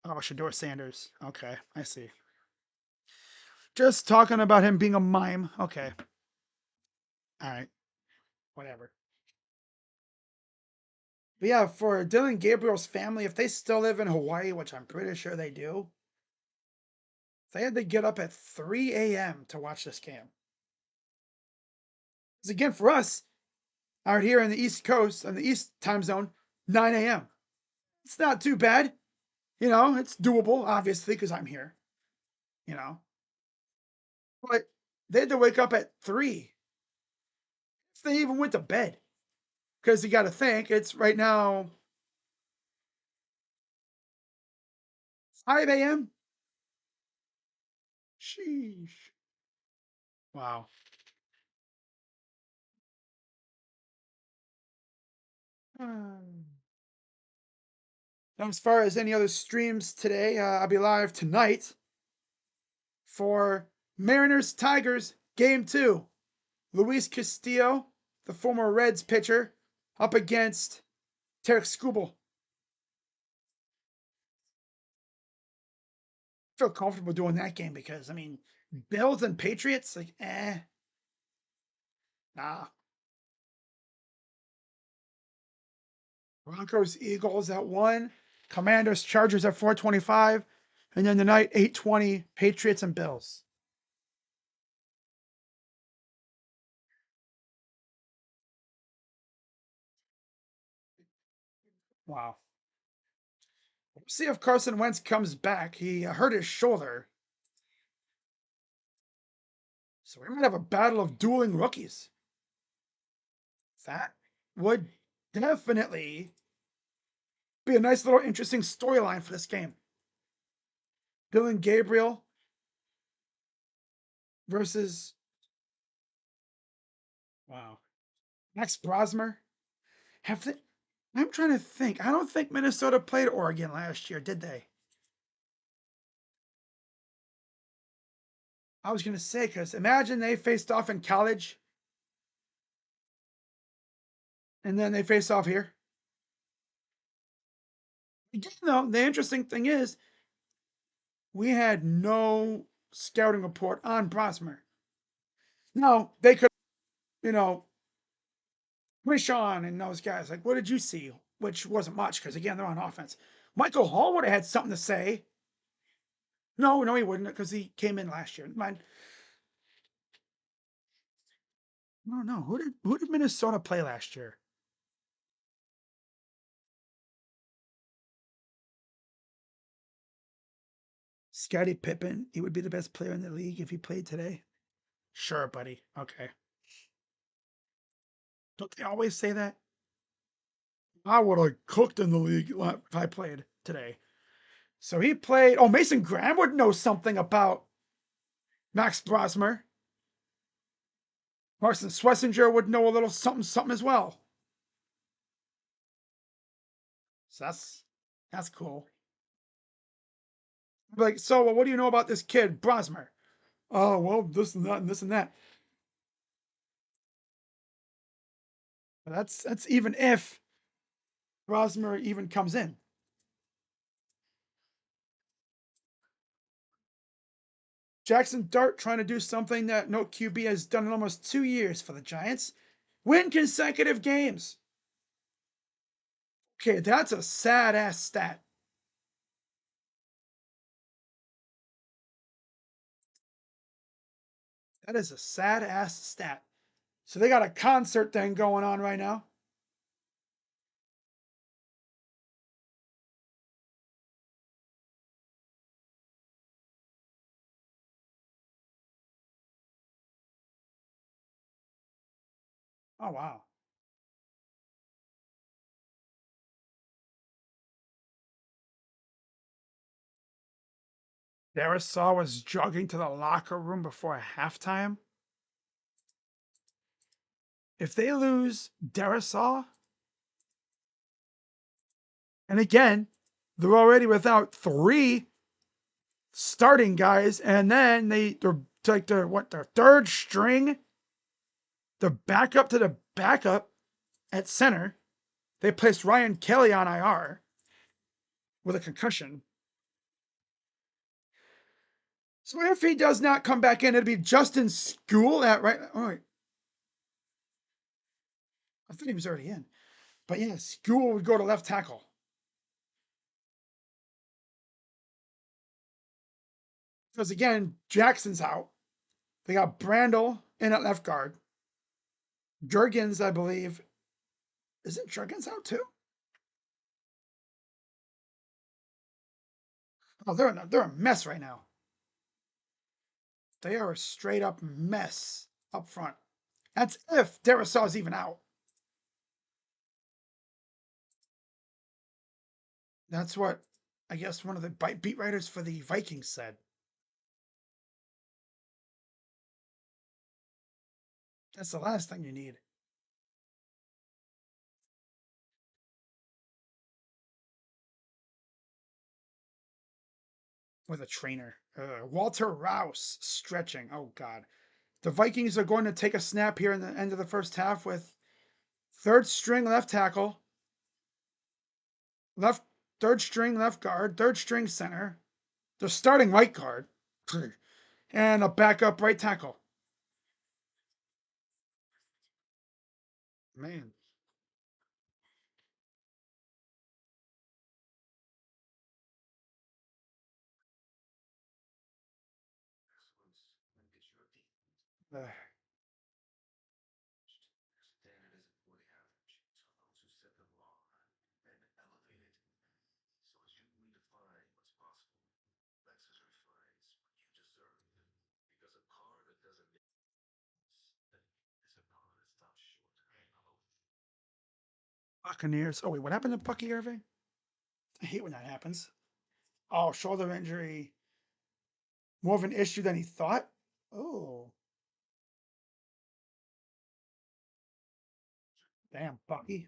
Oh, Shador Sanders. Okay, I see. Just talking about him being a mime. Okay. All right. Whatever. But yeah, for Dylan Gabriel's family, if they still live in Hawaii, which I'm pretty sure they do, they had to get up at 3 a.m. to watch this game. Because again, for us, out here in the East Coast, on the East time zone, 9 a.m. It's not too bad. It's doable, obviously, because I'm here, you know. But they had to wake up at 3. If they even went to bed. Because you got to think, it's right now 5 a.m. Sheesh. Wow. As far as any other streams today, I'll be live tonight for Mariners Tigers Game 2. Luis Castillo, the former Reds pitcher, up against Tarek Skubal. I feel comfortable doing that game because, Bills and Patriots, like, nah. Broncos, Eagles at 1. Commanders, Chargers at 4:25. And then tonight, 8:20, Patriots and Bills. Wow. We'll see if Carson Wentz comes back. He hurt his shoulder. So we might have a battle of dueling rookies. That would definitely be a nice little interesting storyline for this game. Dillon Gabriel versus, wow, Max Brosmer. Have they? I'm trying to think. I don't think Minnesota played Oregon last year, did they? I was going to say, because imagine they faced off in college and then they face off here. Again, though, the interesting thing is we had no scouting report on Brosmer. No, they could, you know, Rishon and those guys. Like, what did you see? Which wasn't much because, again, they're on offense. Michael Hall would have had something to say. No, he wouldn't because he came in last year. Mind. No. Who did Minnesota play last year? Scottie Pippen. He would be the best player in the league if he played today. Sure, buddy. Okay. Don't they always say that? I would have cooked in the league if I played today. So he played. Oh, Mason Graham would know something about Max Brosmer. Marcin Swessinger would know a little something as well. So that's cool. Like, so what do you know about this kid, Brosmer? Oh, well, this and that and this and that. That's even if Brosmer even comes in. Jackson Dart trying to do something that no QB has done in almost 2 years for the Giants. Win consecutive games. Okay, that's a sad ass stat. That is a sad ass stat. So they got a concert thing going on right now. Oh wow. Darisaw was jogging to the locker room before halftime. If they lose Darisaw, and again, they're already without 3 starting guys, and then they're like their third string, the backup to the backup at center. They placed Ryan Kelly on IR with a concussion. So if he does not come back in, it'd be Justin School at right. Oh, wait. I thought he was already in. But yeah, School would go to left tackle. Because again, Jackson's out. They got Brandel in at left guard. Jurgens, I believe. Isn't Jurgens out too? Oh, they're a mess right now. They are a straight up mess up front. That's if Derisaw's even out. That's what I guess one of the beat writers for the Vikings said. That's the last thing you need. With a trainer. Walter Rouse stretching. Oh, God. The Vikings are going to take a snap here in the end of the first half with third string left tackle, third string left guard, third string center. They're starting right guard. and a backup right tackle. Man. Uh, Buccaneers. Oh wait, what happened to Bucky Irving? I hate when that happens. Oh, shoulder injury. More of an issue than he thought. Oh, damn, Bucky.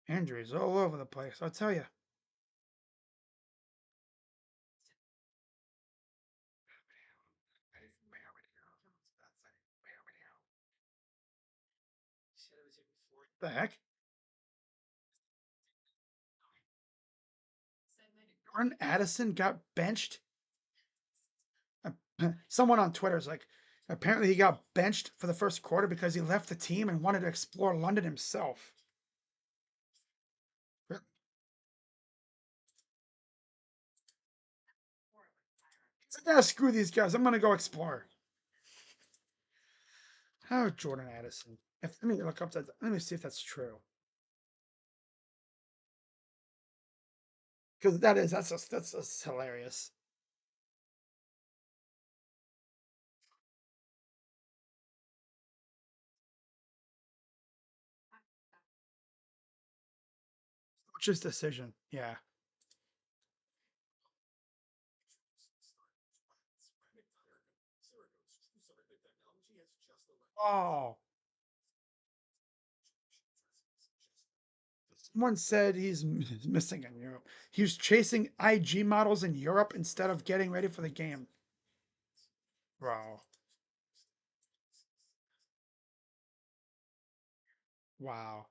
Injuries all over the place. I'll tell you. The heck? Jordan Addison got benched. Someone on Twitter is like, apparently he got benched for the first quarter because he left the team and wanted to explore London himself. He's like, yeah, screw these guys. I'm gonna go explore. How Jordan Addison? If, let me look up that. Let me see if that's true. Because that's hilarious. Coach's decision. Yeah. Oh, someone said he's missing in Europe. He was chasing IG models in Europe instead of getting ready for the game. Wow. Wow.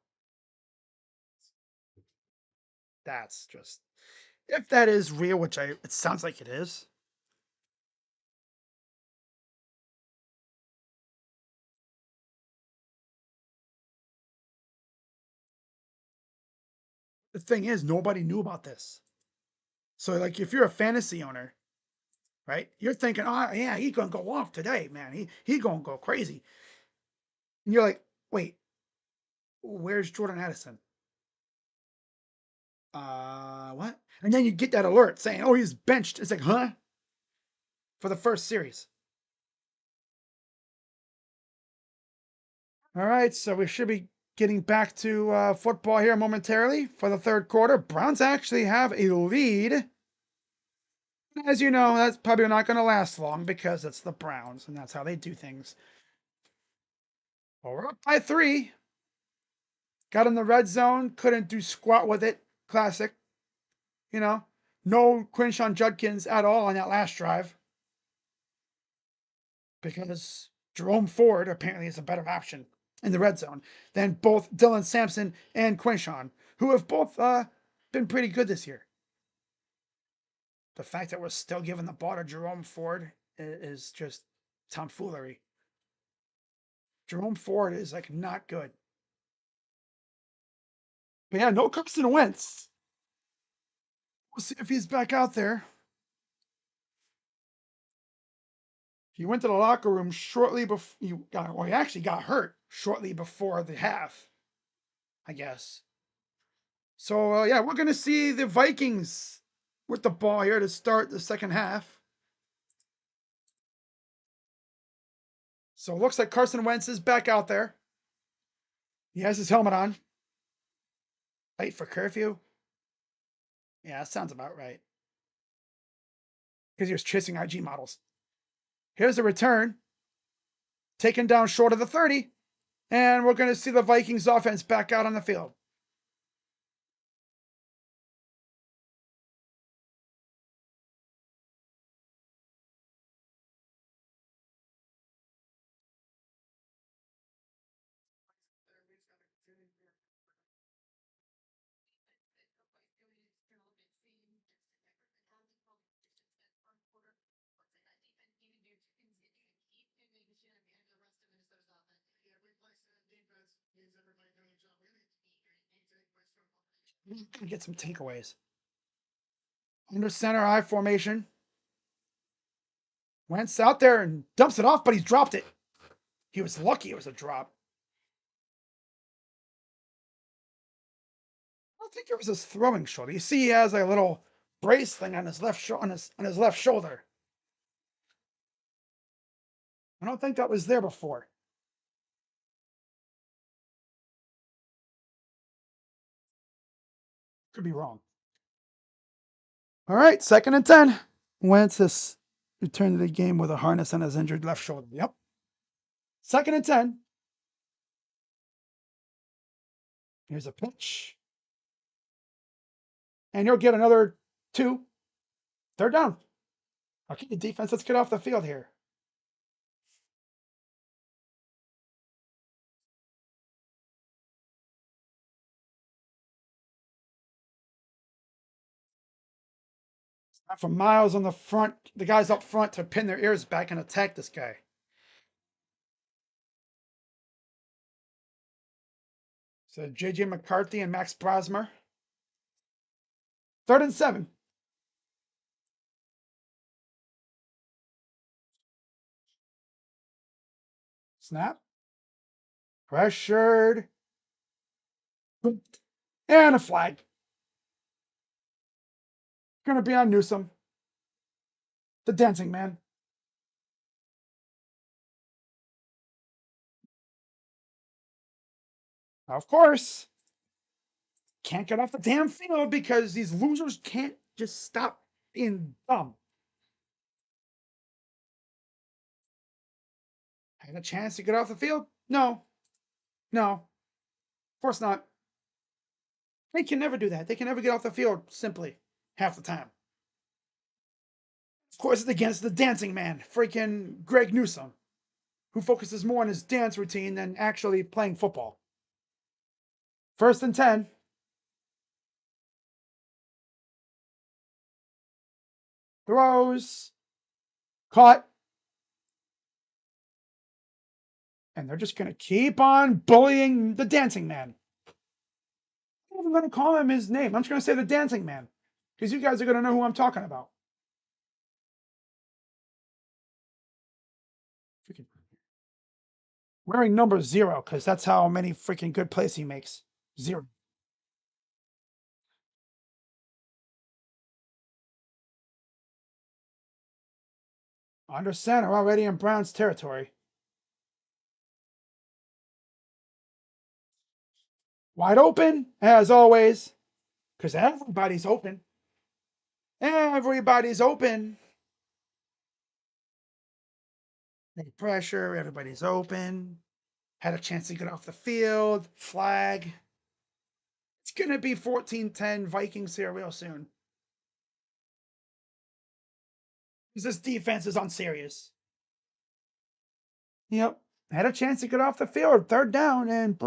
That's just, if that is real, which it sounds like it is. The thing is, nobody knew about this. So, like, if you're a fantasy owner, right, you're thinking, oh yeah, he's gonna go off today, man. He gonna go crazy. And you're like, wait, where's Jordan Addison? What? And then you get that alert saying, oh, he's benched. It's like, huh? For the first series. All right, so we should be getting back to football here momentarily for the third quarter. Browns actually have a lead. As you know, that's probably not going to last long because it's the Browns, and that's how they do things. Well, we're up by 3. Got in the red zone, couldn't do squat with it. Classic. You know, no Quinshawn Judkins at all on that last drive because Jerome Ford apparently is a better option in the red zone than both Dylan Sampson and Quinshawn, who have both been pretty good this year. The fact that we're still giving the ball to Jerome Ford is just tomfoolery. Jerome Ford is like not good. But yeah, no Carson Wentz. We'll see if he's back out there. He went to the locker room shortly before he actually got hurt shortly before the half, I guess. So yeah, we're gonna see the Vikings with the ball here to start the second half. So it looks like Carson Wentz is back out there. He has his helmet on. Late for curfew. Yeah, that sounds about right. Because he was chasing IG models. Here's the return. Taken down short of the 30. And we're going to see the Vikings offense back out on the field. Get some takeaways. Under center I formation. Wentz out there and dumps it off, but he's dropped it. He was lucky it was a drop. I don't think it was his throwing shoulder. You see, he has a little brace thing on his left on his left shoulder. I don't think that was there before. Could be wrong. All right, 2nd and 10. Wentz has returned to the game with a harness on his injured left shoulder. Yep. 2nd and 10. Here's a pitch. And you'll get another 2. 3rd down. Okay, the defense, let's get off the field here. From Miles on the front, the guys up front to pin their ears back and attack this guy. So JJ McCarthy and Max Brosmer. 3rd and 7. Snap. Pressured. And a flag. Going to be on Newsom. The dancing man. Of course. Can't get off the damn field because these losers can't just stop being dumb. Had a chance to get off the field? No. No. Of course not. They can never do that. They can never get off the field simply half the time. Of course, it's against the dancing man, freaking Greg Newsom, who focuses more on his dance routine than actually playing football. 1st and 10. Throws. Caught. And they're just going to keep on bullying the dancing man. I'm not even going to call him his name. I'm just going to say the dancing man because you guys are going to know who I'm talking about. Freaking wearing number 0 because that's how many freaking good plays he makes. 0. Under center already in Browns territory. Wide open, as always, because everybody's open. Everybody's open. No pressure, everybody's open. Had a chance to get off the field. Flag. It's going to be 14-10 Vikings here real soon. Because this defense is unserious. Yep. Had a chance to get off the field. 3rd down. And,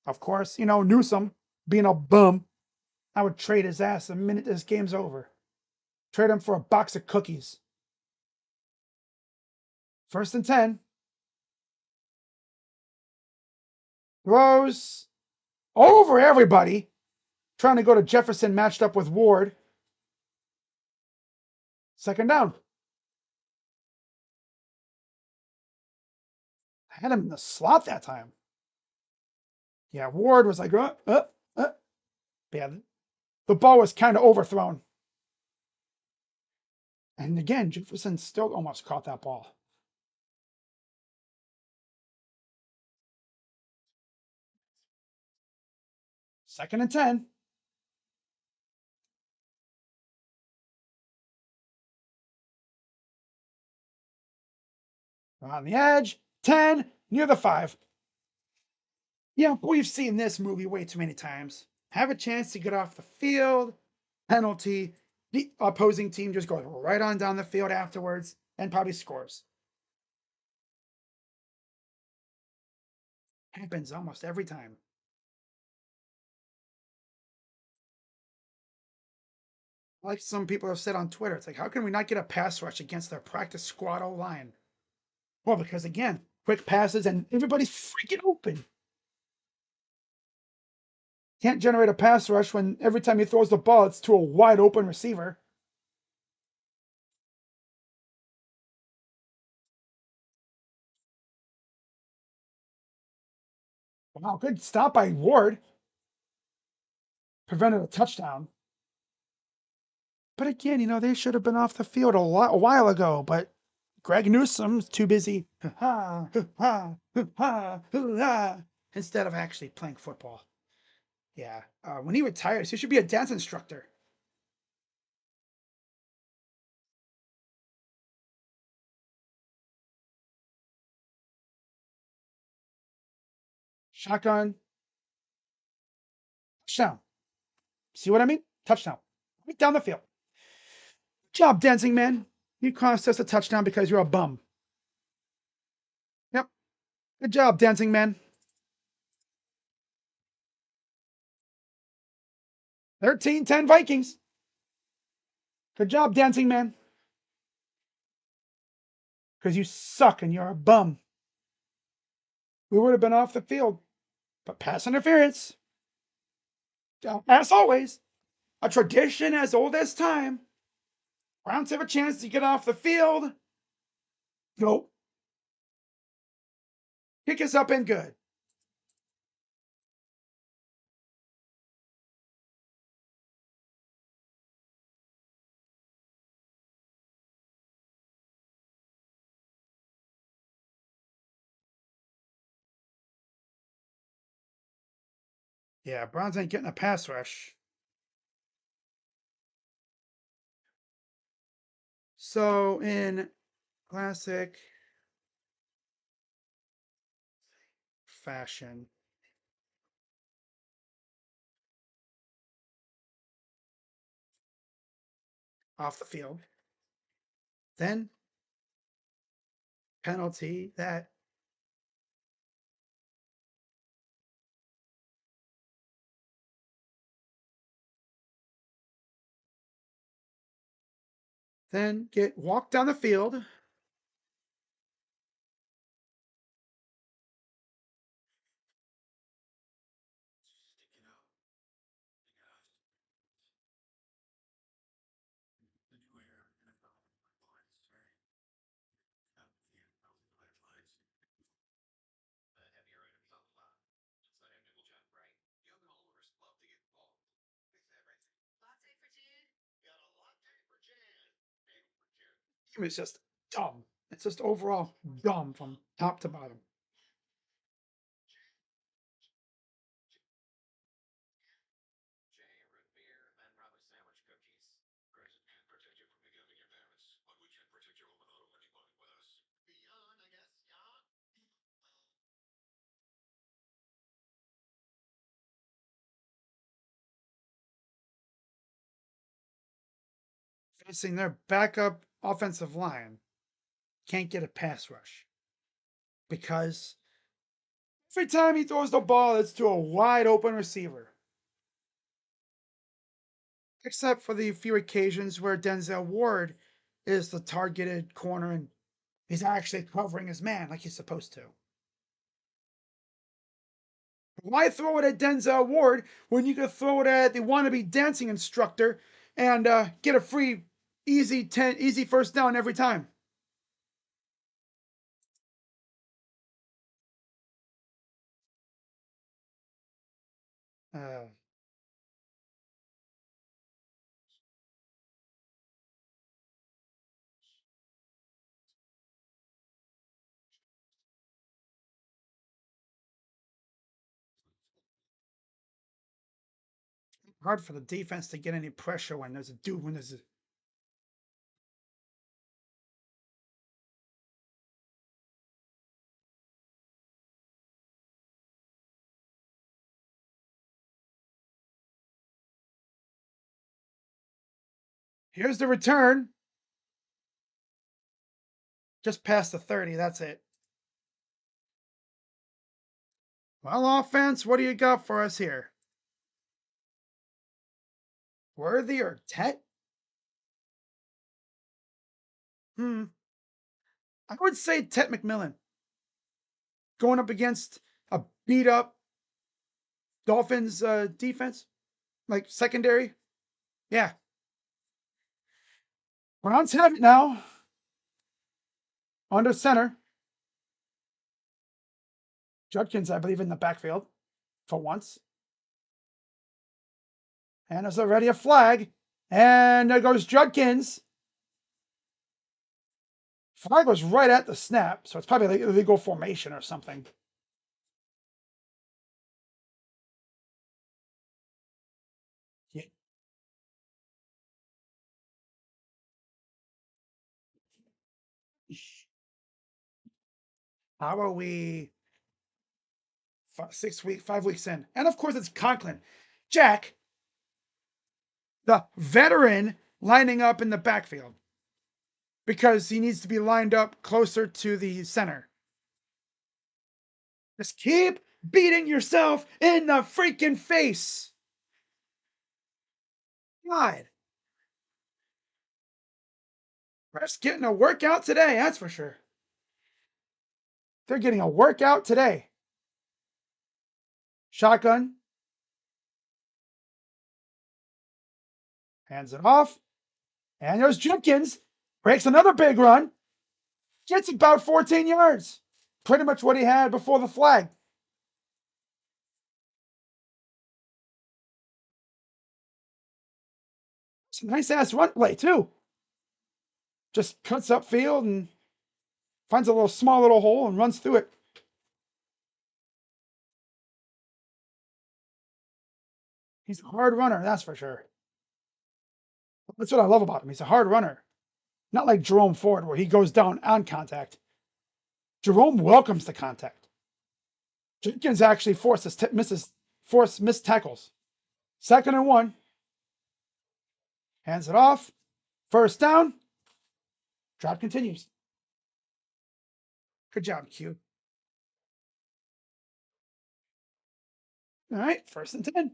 of course, Newsom being a bum. I would trade his ass the minute this game's over. Trade him for a box of cookies. 1st and 10. Throws over everybody. Trying to go to Jefferson matched up with Ward. 2nd down. I had him in the slot that time. Yeah, Ward was like, Yeah, the ball was kind of overthrown. And again, Jefferson still almost caught that ball. Second and 10. On the edge. 10. Near the 5. Yeah, we've seen this movie way too many times. Have a chance to get off the field. Penalty. The opposing team just goes right on down the field afterwards and probably scores. Happens almost every time. Like some people have said on Twitter, it's like, how can we not get a pass rush against their practice squad O line? Well, because again, quick passes and everybody's freaking open. Can't generate a pass rush when every time he throws the ball, it's to a wide open receiver. Wow, good stop by Ward. Prevented a touchdown. But again, they should have been off the field a while ago. But Greg Newsom's too busy instead of actually playing football. Yeah, when he retires, he should be a dance instructor. Shotgun, touchdown. See what I mean? Touchdown. Right down the field. Good job, dancing man. You cost us a touchdown because you're a bum. Yep. Good job, dancing man. 13-10 Vikings. Good job, dancing man. Because you suck and you're a bum. We would have been off the field. But pass interference, as always, a tradition as old as time. Browns have a chance to get off the field. Go. Kick us up and good. Yeah, Browns ain't getting a pass rush. So in classic fashion, off the field, then penalty that, then get walked down the field. The heavier items on the lot. Inside a nickel jet, right? Young homeowners love to get involved. Fix everything. Latte for Jan? Got a latte for Jan. And for Jan. Team is just dumb. It's just overall dumb from top to bottom. Jay, root beer, and probably sandwich cookies. Prison can't protect you from becoming your parents, but we can protect your home and auto when you bond with us. Beyond, I guess, yeah. Facing their backup offensive line, can't get a pass rush because every time he throws the ball, it's to a wide open receiver. Except for the few occasions where Denzel Ward is the targeted corner and he's actually covering his man like he's supposed to. Why throw it at Denzel Ward when you could throw it at the wannabe dancing instructor and get a free, easy first down every time? Uh, Hard for the defense to get any pressure when there's a dude when there's a, here's the return. Just past the 30. That's it. Well, offense, what do you got for us here? Worthy or Tet? I would say Tet McMillan going up against a beat up Dolphins defense, like secondary. Yeah. Browns have it now. Under center. Judkins, I believe, in the backfield for once. And there's already a flag. And there goes Judkins. Flag was right at the snap, so it's probably like illegal formation or something. Yeah. How are we 5 weeks in? And of course, it's Conklin. Jack, the veteran, lining up in the backfield because he needs to be lined up closer to the center. Just keep beating yourself in the freaking face. God. Ref's getting a workout today, that's for sure. They're getting a workout today. Shotgun. Hands it off. And there's Jenkins. Breaks another big run. Gets about 14 yards. Pretty much what he had before the flag. It's a nice ass run play, too. Just cuts upfield and finds a little small little hole and runs through it. He's a hard runner, that's for sure. That's what I love about him. He's a hard runner. Not like Jerome Ford, where he goes down on contact. Jerome welcomes the contact. Jenkins actually forced missed tackles. 2nd and 1. Hands it off. First down. Drive continues. Good job, Q. All right, 1st and 10.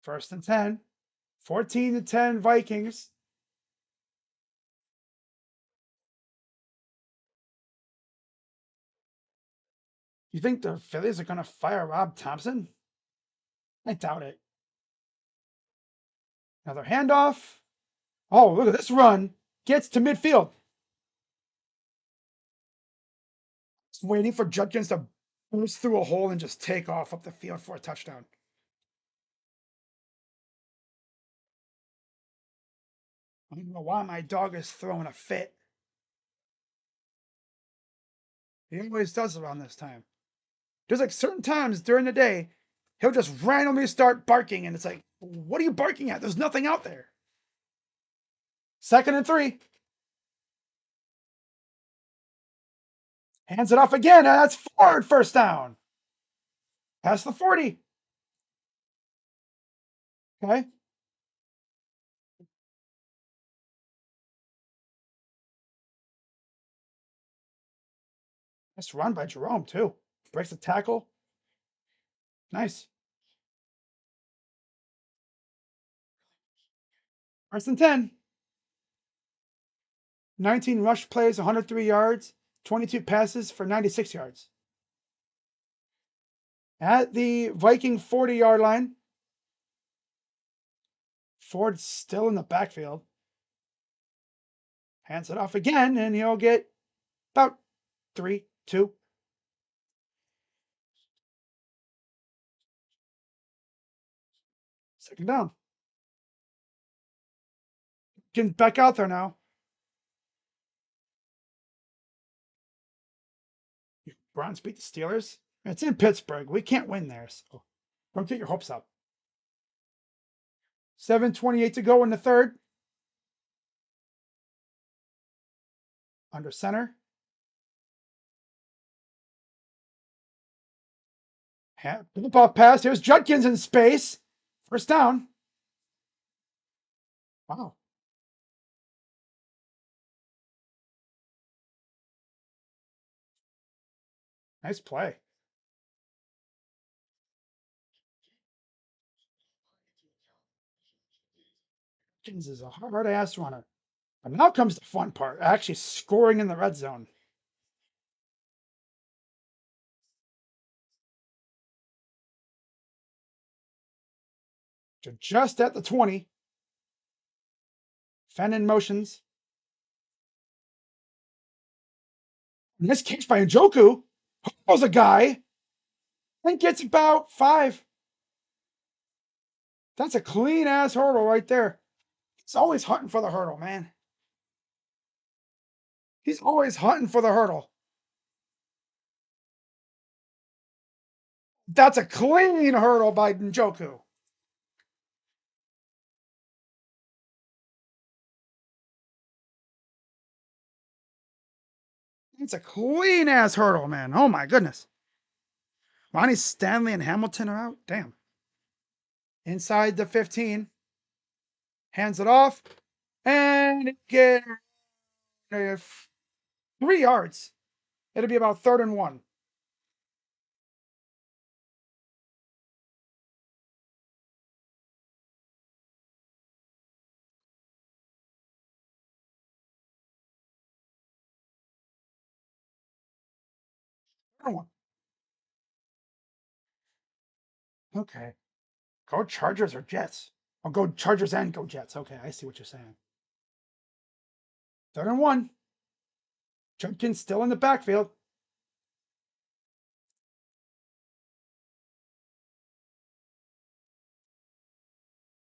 First and 10. 14-10 Vikings. You think the Phillies are going to fire Rob Thompson? I doubt it. Another handoff. Oh, look at this run. Gets to midfield. Just waiting for Judkins to burst through a hole and just take off up the field for a touchdown. I don't know why my dog is throwing a fit. He always does around this time. There's like certain times during the day, he'll just randomly start barking, and it's like, what are you barking at? There's nothing out there. 2nd and 3. Hands it off again, and that's Ford, first down. Past the 40. Okay. Nice run by Jerome, too. Breaks the tackle. Nice. 1st and 10. 19 rush plays, 103 yards, 22 passes for 96 yards. At the Viking 40-yard line, Ford's still in the backfield. Hands it off again, and he'll get about 3, 2. 2nd down. Getting back out there now. Browns beat the Steelers. It's in Pittsburgh. We can't win there, so don't get your hopes up. 7:28 to go in the third. Under center. Flip off pass. Here's Judkins in space. First down. Wow. Nice play. Judkins is a hard ass runner. But now comes the fun part, actually scoring in the red zone. So just at the 20. Fenton motions. Nice catch by Njoku. Was a guy. And gets about 5. That's a clean ass hurdle right there. He's always hunting for the hurdle, man. He's always hunting for the hurdle. That's a clean hurdle by Njoku. It's a clean ass hurdle, man. Oh my goodness. Ronnie Stanley and Hamilton are out. Damn. Inside the 15. Hands it off. And get 3 yards. It'll be about 3rd and 1. Okay. Go Chargers or Jets. I'll go Chargers and go Jets. Okay, I see what you're saying. 3rd and 1. Judkins still in the backfield.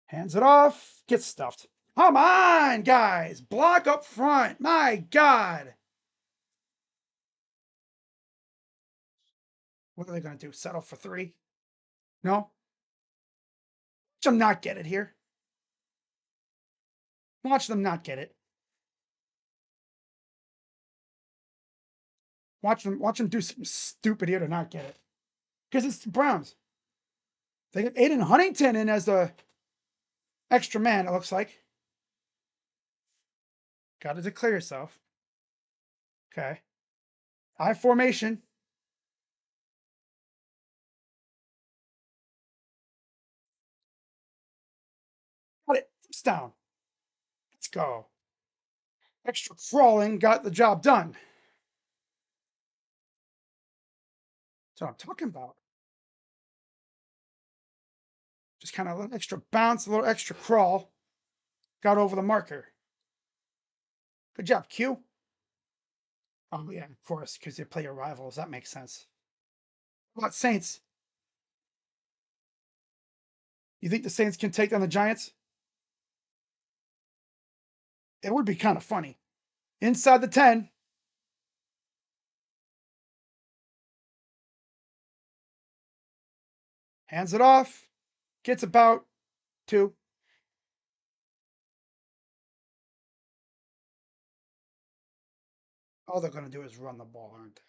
Hands it off. Gets stuffed. Come on, guys. Block up front. My God. What are they going to do? Settle for 3? No? Watch them not get it here. Watch them not get it. Watch them do something stupid here to not get it. Because it's the Browns. They get Aiden Huntington in as the extra man, it looks like. Got to declare yourself. Okay. I formation. Got it. It's down. Let's go. Extra crawling got the job done. That's what I'm talking about. Just kind of a little extra bounce, a little extra crawl. Got over the marker. Good job, Q. Oh, yeah, of course, because they play your rivals. That makes sense. What about Saints? You think the Saints can take down the Giants? It would be kind of funny. Inside the 10. Hands it off. Gets about 2. All they're going to do is run the ball, aren't they?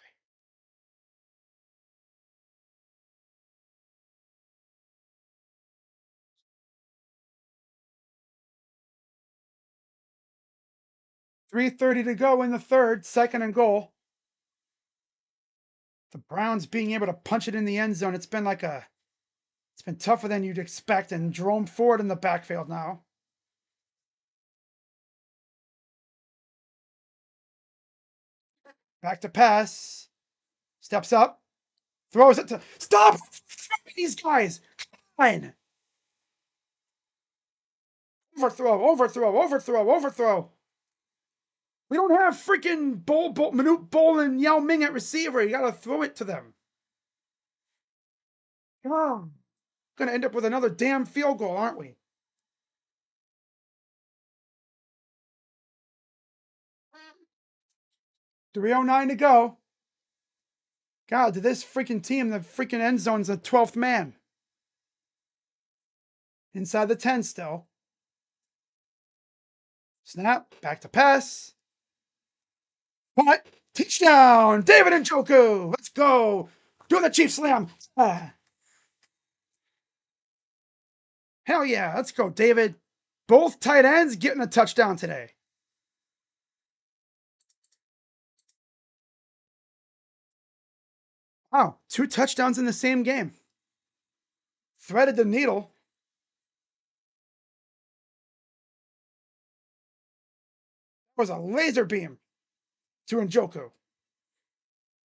.330 to go in the 3rd, 2nd and goal. The Browns being able to punch it in the end zone. It's been tougher than you'd expect. And Jerome Ford in the backfield now. Back to pass. Steps up. Throws it to. Stop! These guys! Fine. Overthrow. We don't have freaking Manute Bol and Yao Ming at receiver. You gotta throw it to them. Oh, gonna end up with another damn field goal, aren't we? .309 to go. God, to this freaking team, the freaking end zone's the 12th man. Inside the 10 still. Snap, back to pass. What? Touchdown! David Njoku! Let's go! Do the Chief Slam! Hell yeah, let's go, David. Both tight ends getting a touchdown today. Wow, 2 touchdowns in the same game. Threaded the needle. Was a laser beam to Njoku.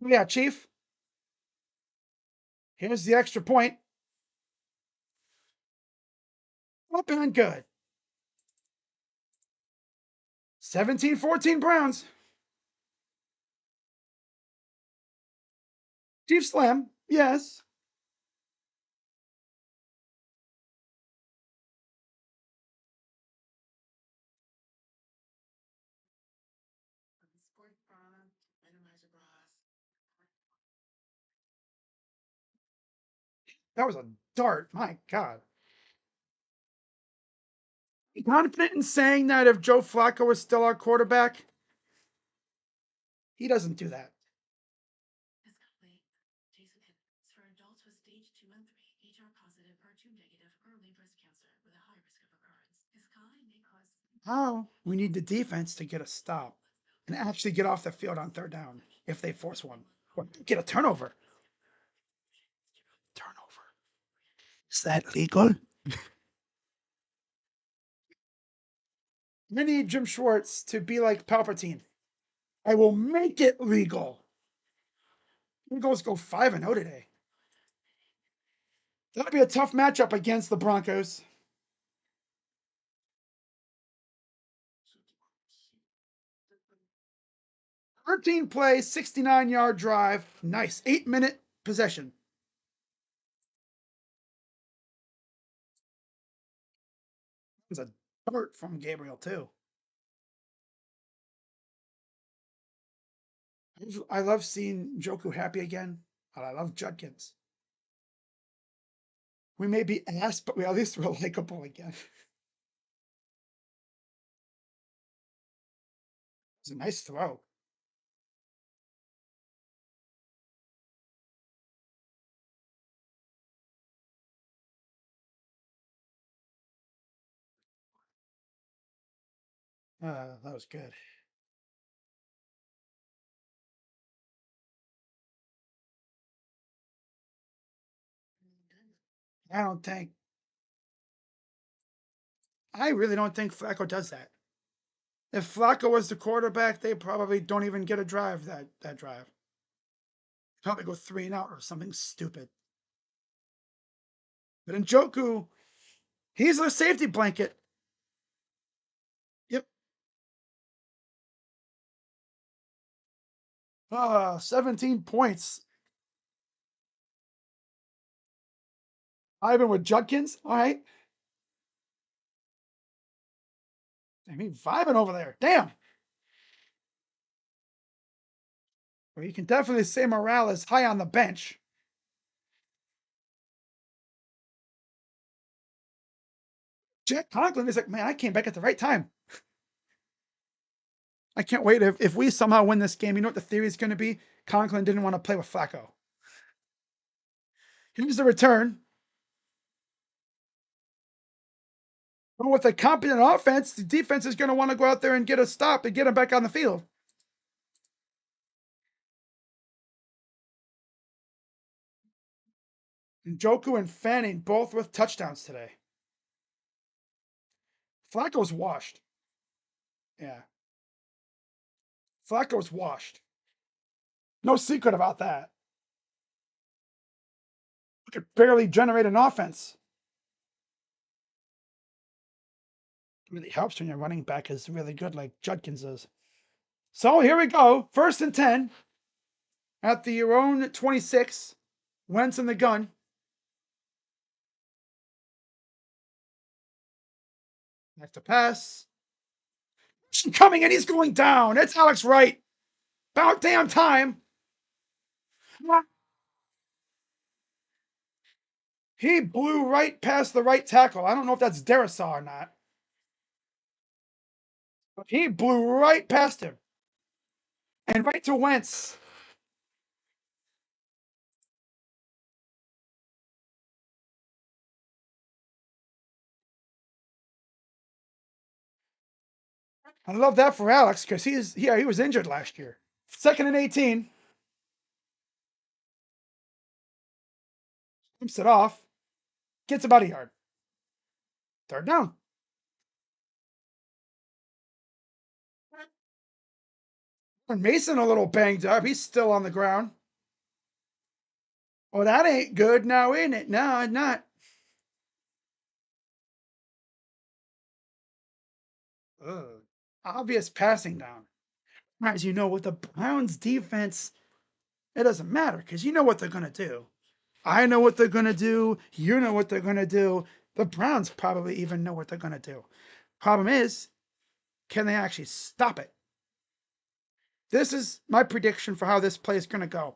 Yeah, Chief. Here's the extra point. Up and good. 17-14 Browns. Chief slam. Yes. That was a dart. My God. Confident in saying that if Joe Flacco was still our quarterback? He doesn't do that. For adults with stage 2 and 3, HR positive, HER2 negative, early breast cancer with a high risk of recurrence. This may cause. Oh, we need the defense to get a stop and actually get off the field on third down if they force one. Or get a turnover. Turnover. Is that legal? I need Jim Schwartz to be like Palpatine. I will make it legal. Eagles go 5-0 today. That'll be a tough matchup against the Broncos. 13 play, 69-yard drive. Nice. 8-minute possession. It was a dart from Gabriel, too. I love seeing Joku happy again. And I love Judkins. We may be ass, but we at least were likable again. It's a nice throw. That was good. I don't think. I really don't think Flacco does that. If Flacco was the quarterback, they probably don't even get a drive that drive. Probably go 3-and-out or something stupid. But Njoku, he's their safety blanket. Yep. 17 points. Ivan with Judkins. All right. I mean, vibing over there. Damn. Well, you can definitely say morale is high on the bench. Jack Conklin is like, man, I came back at the right time. I can't wait. If we somehow win this game, you know what the theory is going to be? Conklin didn't want to play with Flacco. Here's the return. But with a competent offense, the defense is going to want to go out there and get a stop and get him back on the field. Njoku and Fanning both with touchdowns today. Flacco's washed. Yeah. Flacco's washed. No secret about that. We could barely generate an offense. It really helps when your running back is really good, like Judkins is. So here we go. 1st and 10 at the your own 26. Wentz in the gun. Back to pass. Coming and he's going down. It's Alex Wright. About damn time. He blew right past the right tackle. I don't know if that's Darisaw or not. But he blew right past him. And right to Wentz. I love that for Alex because he was injured last year. 2nd and 18. Jumps it off. Gets about a yard. 3rd down. And Mason a little banged up. He's still on the ground. Oh, that ain't good now, ain't it? No, not. Ugh. Obvious passing down. As you know, with the Browns defense, it doesn't matter because you know what they're going to do. I know what they're going to do. You know what they're going to do. The Browns probably even know what they're going to do. Problem is, can they actually stop it? This is my prediction for how this play is going to go.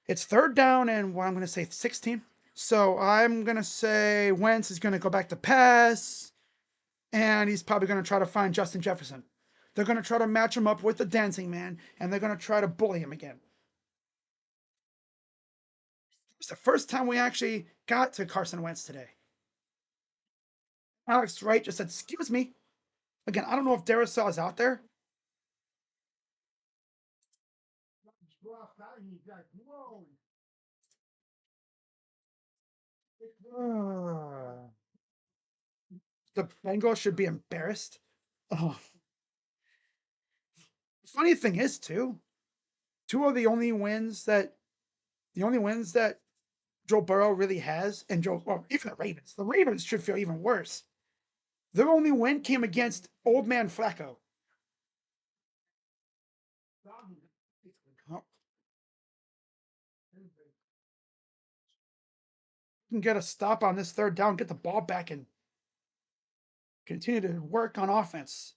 It's third down and what I'm going to say 16. So I'm going to say Wentz is going to go back to pass, and he's probably going to try to find Justin Jefferson. They're going to try to match him up with the dancing man, and they're going to try to bully him again. It's the first time we actually got to Carson Wentz today. Alex Wright just said, "Excuse me." Again, I don't know if Darisaw is out there. The Bengals should be embarrassed. Oh. Funny thing is, too, two of the only wins that Joe Burrow really has, and even the Ravens should feel even worse. Their only win came against old man Flacco. Oh, can get a stop on this third down, get the ball back, and continue to work on offense.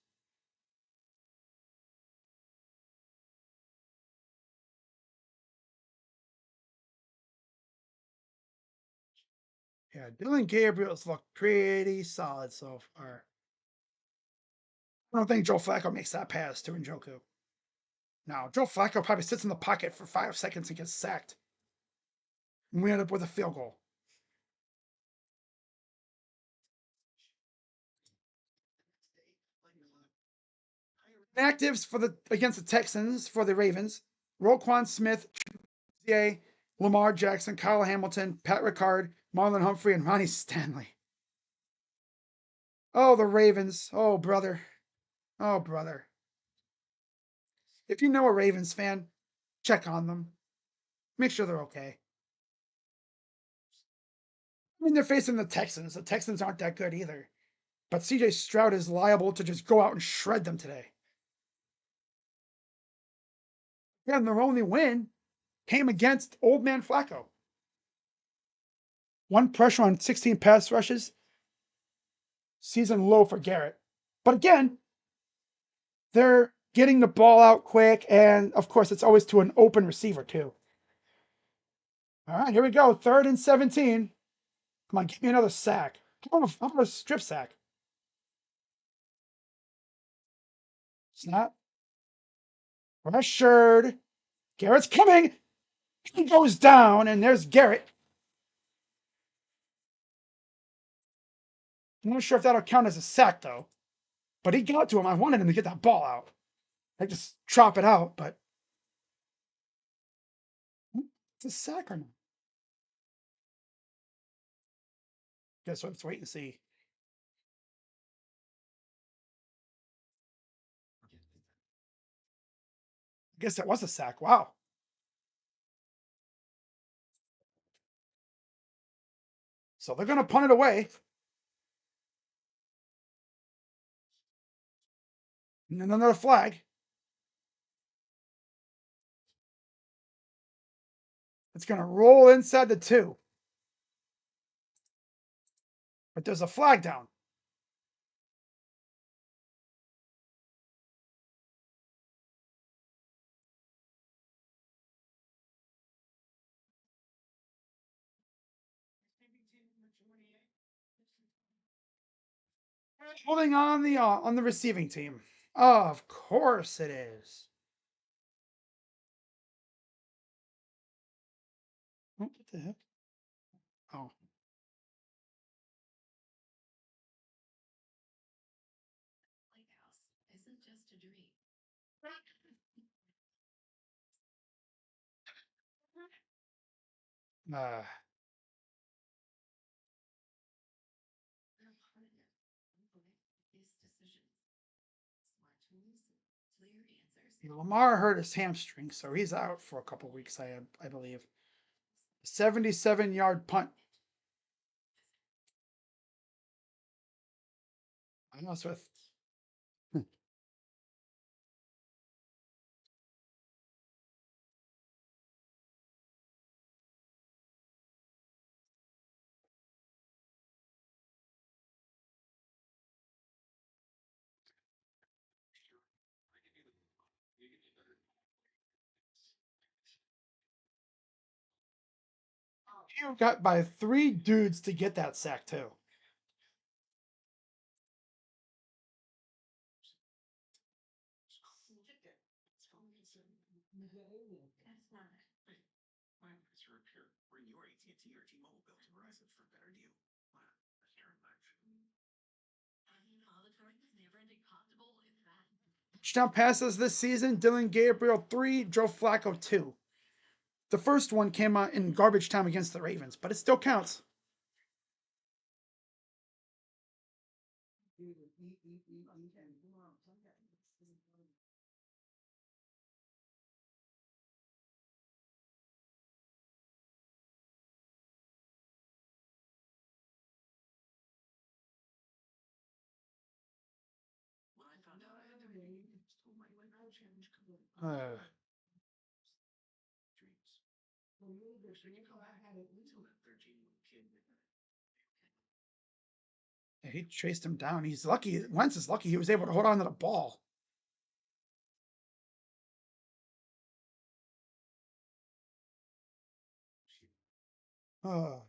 Yeah, Dillon Gabriel's looked pretty solid so far. I don't think Joe Flacco makes that pass to Njoku. No, Joe Flacco probably sits in the pocket for 5 seconds and gets sacked. And we end up with a field goal. Actives for the against the Texans for the Ravens: Roquan Smith, Lamar Jackson, Kyle Hamilton, Pat Ricard, Marlon Humphrey, and Ronnie Stanley. Oh, the Ravens. Oh, brother. Oh, brother. If you know a Ravens fan, check on them. Make sure they're okay. I mean, they're facing the Texans. The Texans aren't that good either. But CJ Stroud is liable to just go out and shred them today. And their only win came against old man Flacco. One pressure on 16 pass rushes, season low for Garrett. But again, they're getting the ball out quick, and of course, it's always to an open receiver, too. All right, here we go. 3rd and 17. Come on, give me another sack. Come on, I'm going to strip sack. Snap. Pressured. Garrett's coming. He goes down, and there's Garrett. I'm not sure if that'll count as a sack, though. But he got to him. I wanted him to get that ball out. I just chop it out, but it's a sack or not? Guess let's wait and see. I guess that was a sack. Wow. So they're going to punt it away. And then another flag. It's going to roll inside the 2. But there's a flag down. Holding on the receiving team. Of course it is. What the heck? Oh. Lighthouse isn't just a dream. Uh, They're harder. His decisions. Smart tools, clear answers. Lamar hurt his hamstring, so he's out for a couple weeks. I believe. 77-yard punt. I know with you got by 3 dudes to get that sack too. Plans to repair. Bring your AT&T or T-Mobile bill to Verizon for a better deal. Touchdown passes this season: Dillon Gabriel 3, Joe Flacco 2. The first one came out in garbage time against the Ravens, but it still counts. When I found out I had diabetes, told my wife to change dreams. Wish I could come back until that 13-year-old kid. Yeah, he chased him down. He's lucky. Wentz is lucky he was able to hold on to the ball. Uh,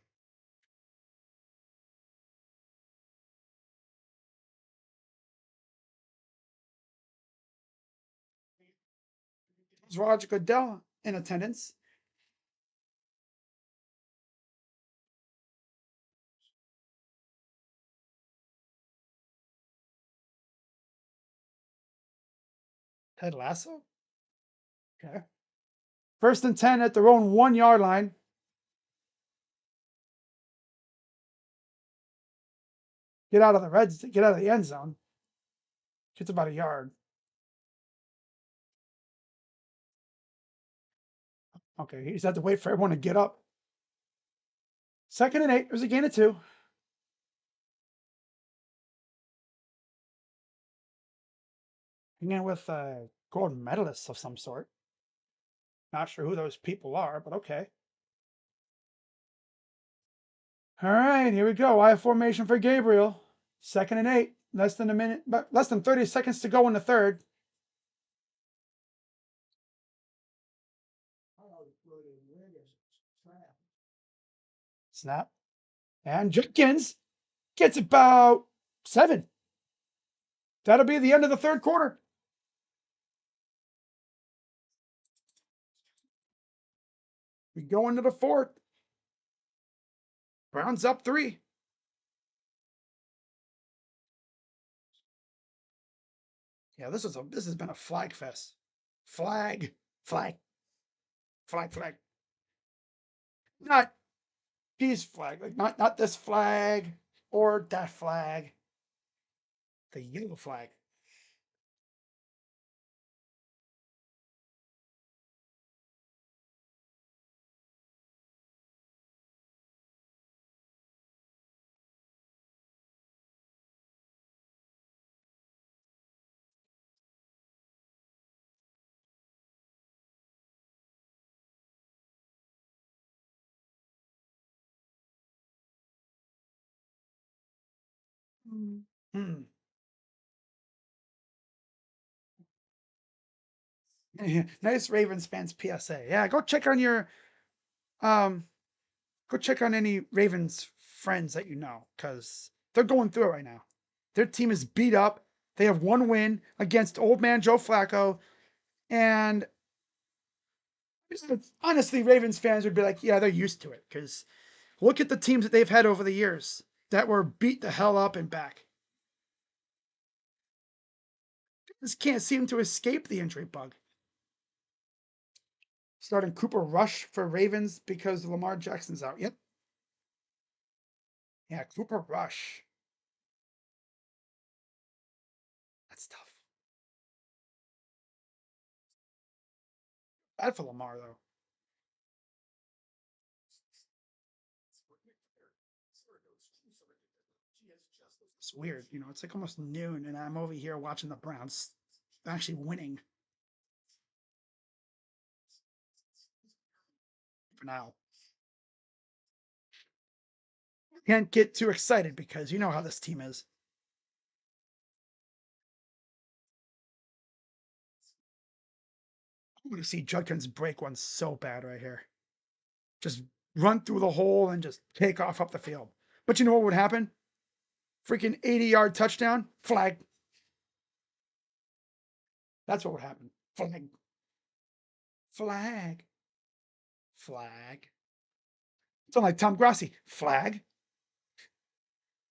is Roger Goodell in attendance? Ted Lasso? Okay. 1st and 10 at their own 1-yard line. Get out of the end zone. Gets about a yard. Okay, he just had to wait for everyone to get up. 2nd and 8. There's a gain of 2. Again with gold medalists of some sort. Not sure who those people are, but okay. All right, here we go. I formation for Gabriel. 2nd and 8. Less than a minute, but less than 30 seconds to go in the third. Snap. And Jenkins gets about 7. That'll be the end of the third quarter. We go into the fourth. Browns up 3. Yeah, this has been a flag fest. Flag, flag, flag, flag. Not peace flag, like not this flag or that flag. The yellow flag. Hmm. Nice Ravens fans PSA. Yeah, um go check on any Ravens friends that you know, because they're going through it right now. Their team is beat up. They have 1 win against old man Joe Flacco. And honestly, Ravens fans would be like, yeah, they're used to it. Because look at the teams that they've had over the years that were beat the hell up and back. Just can't seem to escape the injury bug. Starting Cooper Rush for Ravens because Lamar Jackson's out. Yep. Yeah, Cooper Rush. That's tough. Bad for Lamar though. It's weird, you know. It's like almost noon, and I'm over here watching the Browns actually winning for now. Can't get too excited because you know how this team is. I want to see Judkins break one so bad right here. Just run through the hole and just take off up the field. But you know what would happen? Freaking 80-yard touchdown, flag. That's what would happen. Flag, flag, flag. It's like Tom Grassi. Flag,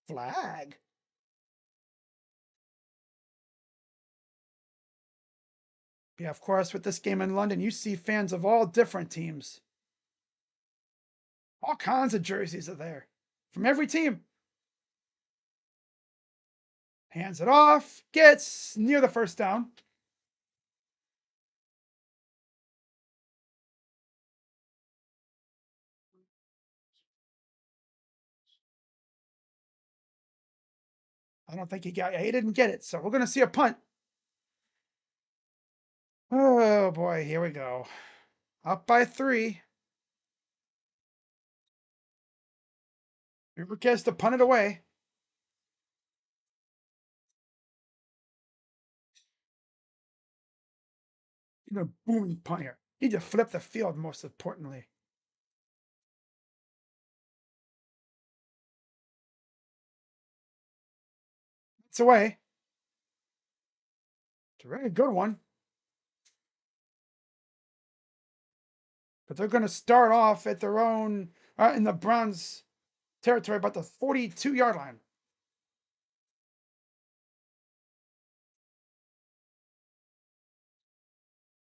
flag. Yeah, of course, with this game in London, you see fans of all different teams. All kinds of jerseys are there from every team. Hands it off, gets near the first down. I don't think he didn't get it. So we're going to see a punt. Oh boy, here we go. Up by 3. Whoever gets to punt it away. You know, booming punt here. Need to flip the field, most importantly. It's away. It's a very good one. But they're going to start off at their own, in the Browns territory, about the 42-yard line.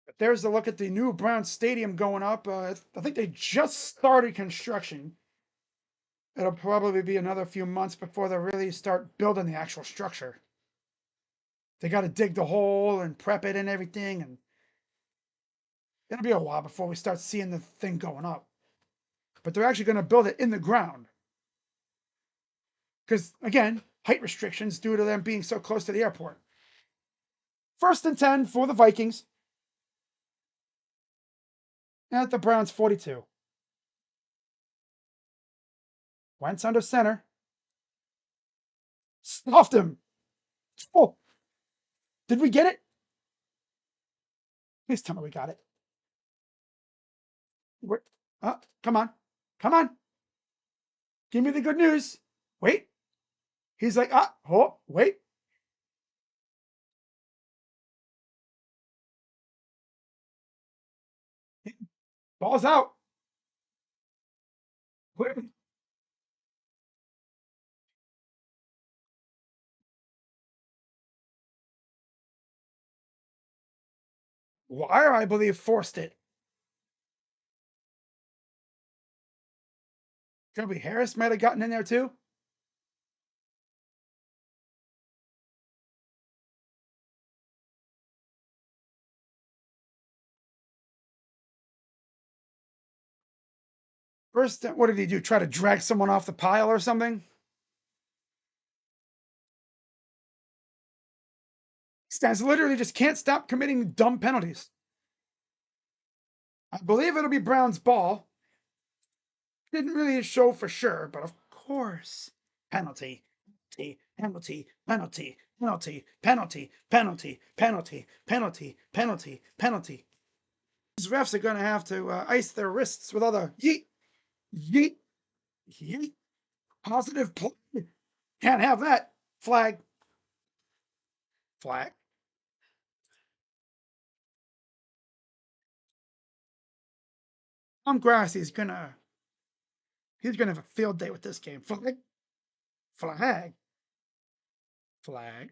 But there's a look at the new Browns Stadium going up. I think they just started construction. It'll probably be another few months before they really start building the actual structure. They got to dig the hole and prep it and everything, and it'll be a while before we start seeing the thing going up. But they're actually going to build it in the ground. Because, again, height restrictions due to them being so close to the airport. 1st and 10 for the Vikings. At the Browns 42. Wentz under center. Stuffed him. Oh, did we get it? Please tell me we got it. Come on. Come on. Give me the good news. Wait. He's like, wait. Ball's out. Wire, I believe, forced it. Kobe Harris might have gotten in there too. First, what did he do? Try to drag someone off the pile or something? Stands literally just can't stop committing dumb penalties. I believe it'll be Brown's ball. Didn't really show for sure, but of course. Penalty, penalty, penalty, penalty, penalty, penalty, penalty, penalty, penalty, penalty. These refs are going to have to ice their wrists with other yeet, yeet, yeet. Positive play. Can't have that. Flag. Flag. Tom Grassy he's gonna have a field day with this game. Flag. Flag. Flag.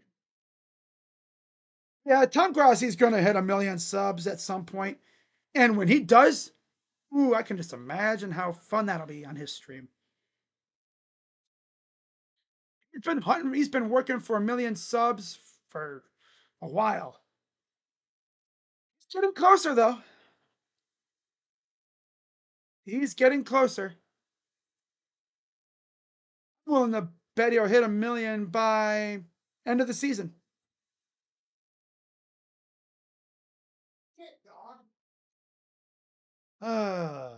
Yeah, Tom Grassy's gonna hit 1,000,000 subs at some point. And when he does, ooh, I can just imagine how fun that'll be on his stream. He's been working for 1,000,000 subs for a while. He's getting closer though. He's getting closer. I'm willing to bet he'll hit 1 million by end of the season. Uh,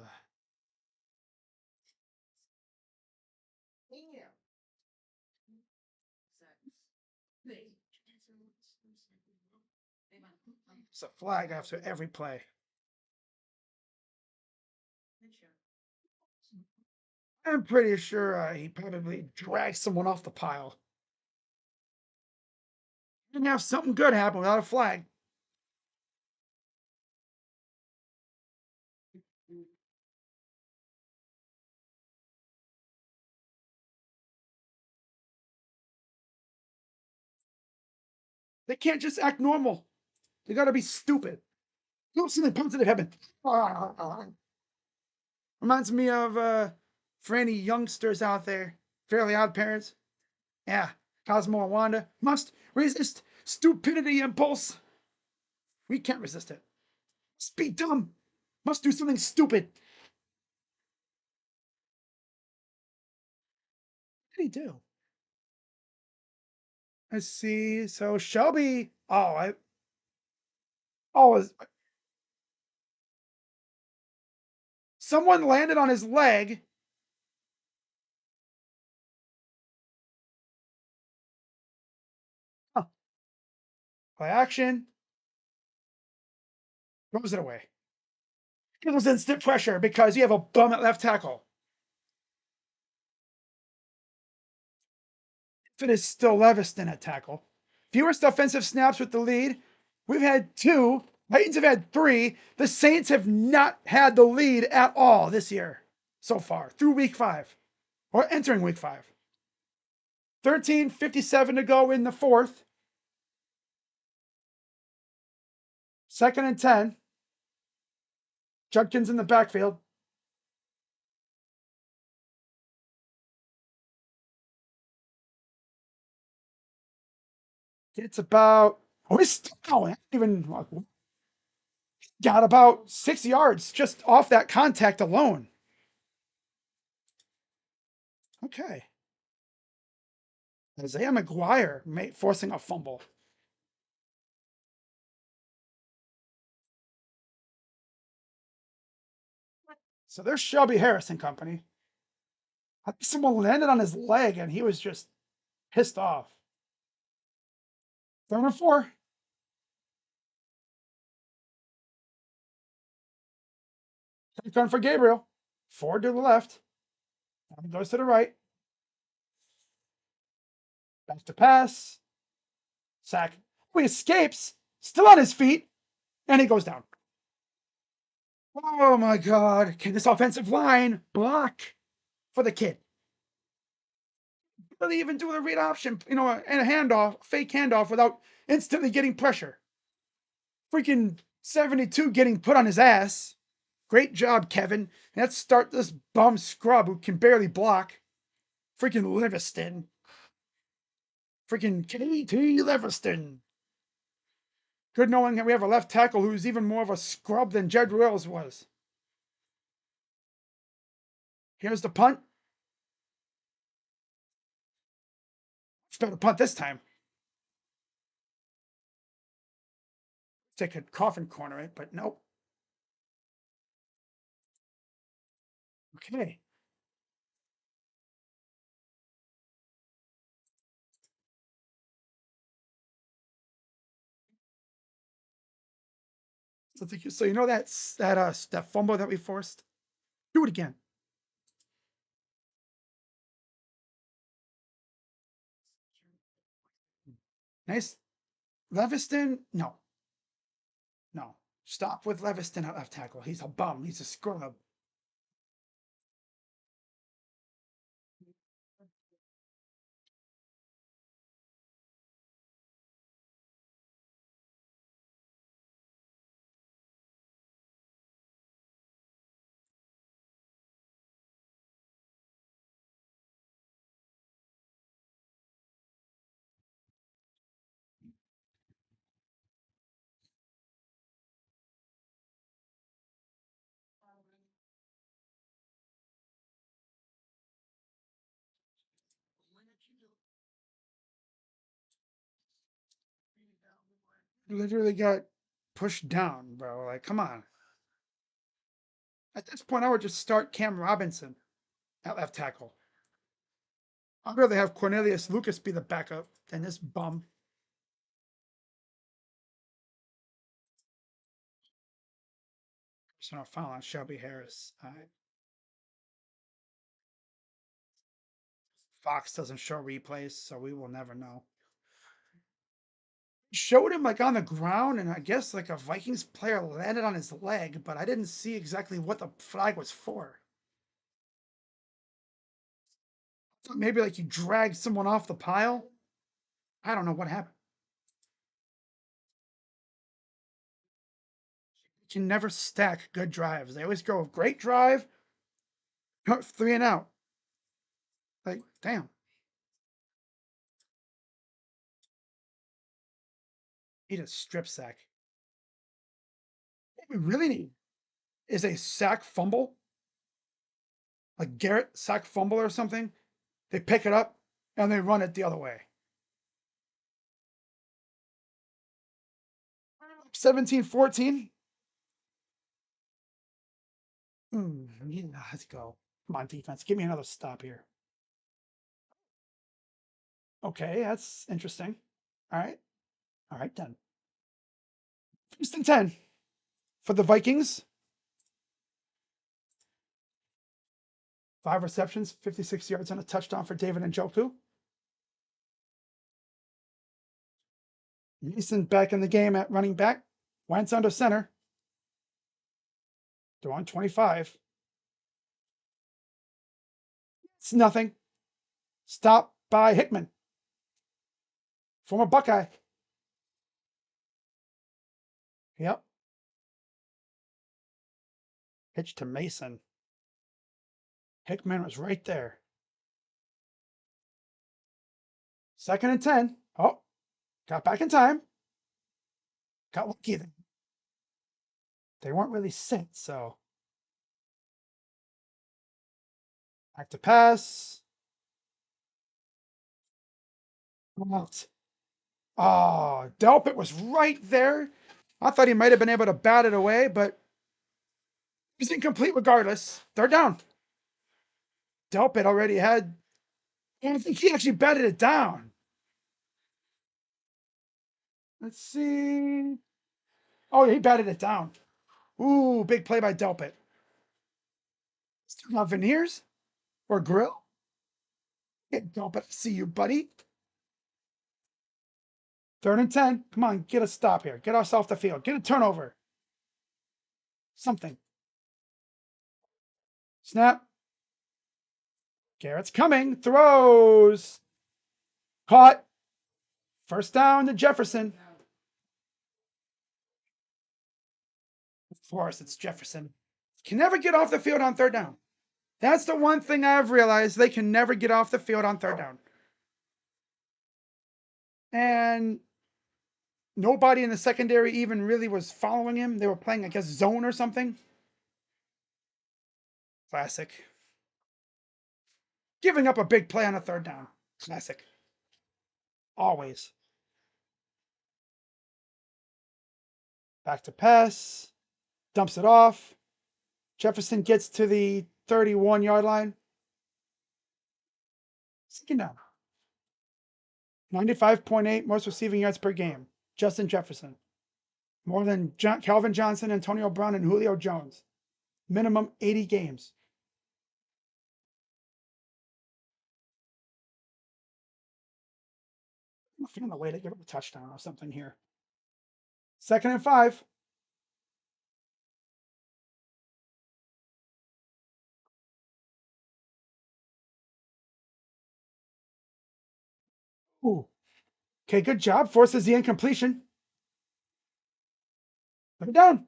it's a flag after every play. I'm pretty sure he probably dragged someone off the pile. Didn't have something good happen without a flag. They can't just act normal. They got to be stupid. No, something positive happen. Reminds me of for any youngsters out there, Fairly Odd Parents. Yeah, Cosmo and Wanda must resist stupidity impulse. We can't resist it. Must be dumb. Must do something stupid. What did he do? Let's see. So Shelby. Oh, someone landed on his leg. Huh. Play action. Throws it away. It was instant pressure because you have a bum at left tackle. If it is still Leviston at tackle. Fewest offensive snaps with the lead. We've had 2. Titans have had 3. The Saints have not had the lead at all this year so far through week 5 or entering week 5. 13:57 to go in the fourth. 2nd and 10. Judkins in the backfield. It's about, oh, he's still going. Even got about 6 yards just off that contact alone. Okay. Isaiah McGuire forcing a fumble. So there's Shelby Harris and company. I think someone landed on his leg and he was just pissed off. 3rd and 4. Turn for Gabriel. 4 to the left. And goes to the right. Back to pass. Sack. Oh, he escapes. Still on his feet. And he goes down. Oh my God. Can this offensive line block for the kid? Really even do the read option, and a handoff, fake handoff without instantly getting pressure. Freaking 72 getting put on his ass. Great job, Kevin. Let's start this bum scrub who can barely block. Freaking Livingston. Freaking KT Livingston. Good knowing that we have a left tackle who's even more of a scrub than Jed Wills was. Here's the punt. It's better punt this time. They could coffin corner it, but nope. Okay. So you know that fumble that we forced? Do it again. Nice. Leviston? No. No. Stop with Leviston at left tackle. He's a bum. He's a scrub. Literally got pushed down, bro. Like, come on. At this point, I would just start Cam Robinson at left tackle. I'd rather have Cornelius Lucas be the backup than this bum. Personal foul on Shelby Harris. Fox doesn't show replays, so we will never know. Showed him like on the ground, and I guess like a Vikings player landed on his leg, but I didn't see exactly what the flag was for. Maybe like you dragged someone off the pile. I don't know what happened. You can never stack good drives. They always go great drive, 3 and out. Like, damn. Need a strip sack. What we really need is a sack fumble, like Garrett sack fumble or something. They pick it up and they run it the other way. 17-14. Yeah, let's go. Come on, defense. Give me another stop here. Okay, that's interesting. All right. All right, done. First and 10 for the Vikings. 5 receptions, 56 yards, and a touchdown for David Njoku. Mason back in the game at running back. Wentz under center. They're on 25. It's nothing. Stop by Hickman. Former Buckeye. Yep. Pitch to Mason. Hickman was right there. 2nd and 10. Oh, got back in time. Got lucky. They weren't really sent, so. Back to pass. What? Oh, Delpit was right there. I thought he might have been able to bat it away, but he's incomplete regardless. 3rd down. Delpit already had. I think he actually batted it down. Let's see. Oh, yeah, he batted it down. Ooh, big play by Delpit. Still not Veneers or Grill. Get Delpit. I see you, buddy. 3rd and 10. Come on, get a stop here. Get us off the field. Get a turnover. Something. Snap. Garrett's coming. Throws. Caught. 1st down to Jefferson. Of course, it's Jefferson. Can never get off the field on 3rd down. That's the one thing I've realized. They can never get off the field on 3rd down. And nobody in the secondary even really was following him. They were playing, I guess, zone or something. Classic. Giving up a big play on a 3rd down. Classic. Always. Back to pass. Dumps it off. Jefferson gets to the 31-yard line. 2nd down. 95.8 most receiving yards per game. Justin Jefferson. More than Calvin Johnson, Antonio Brown, and Julio Jones. Minimum 80 games. I'm feeling a way to give up a touchdown or something here. 2nd and 5. Ooh. Okay, good job. Forces the incompletion. Put it down.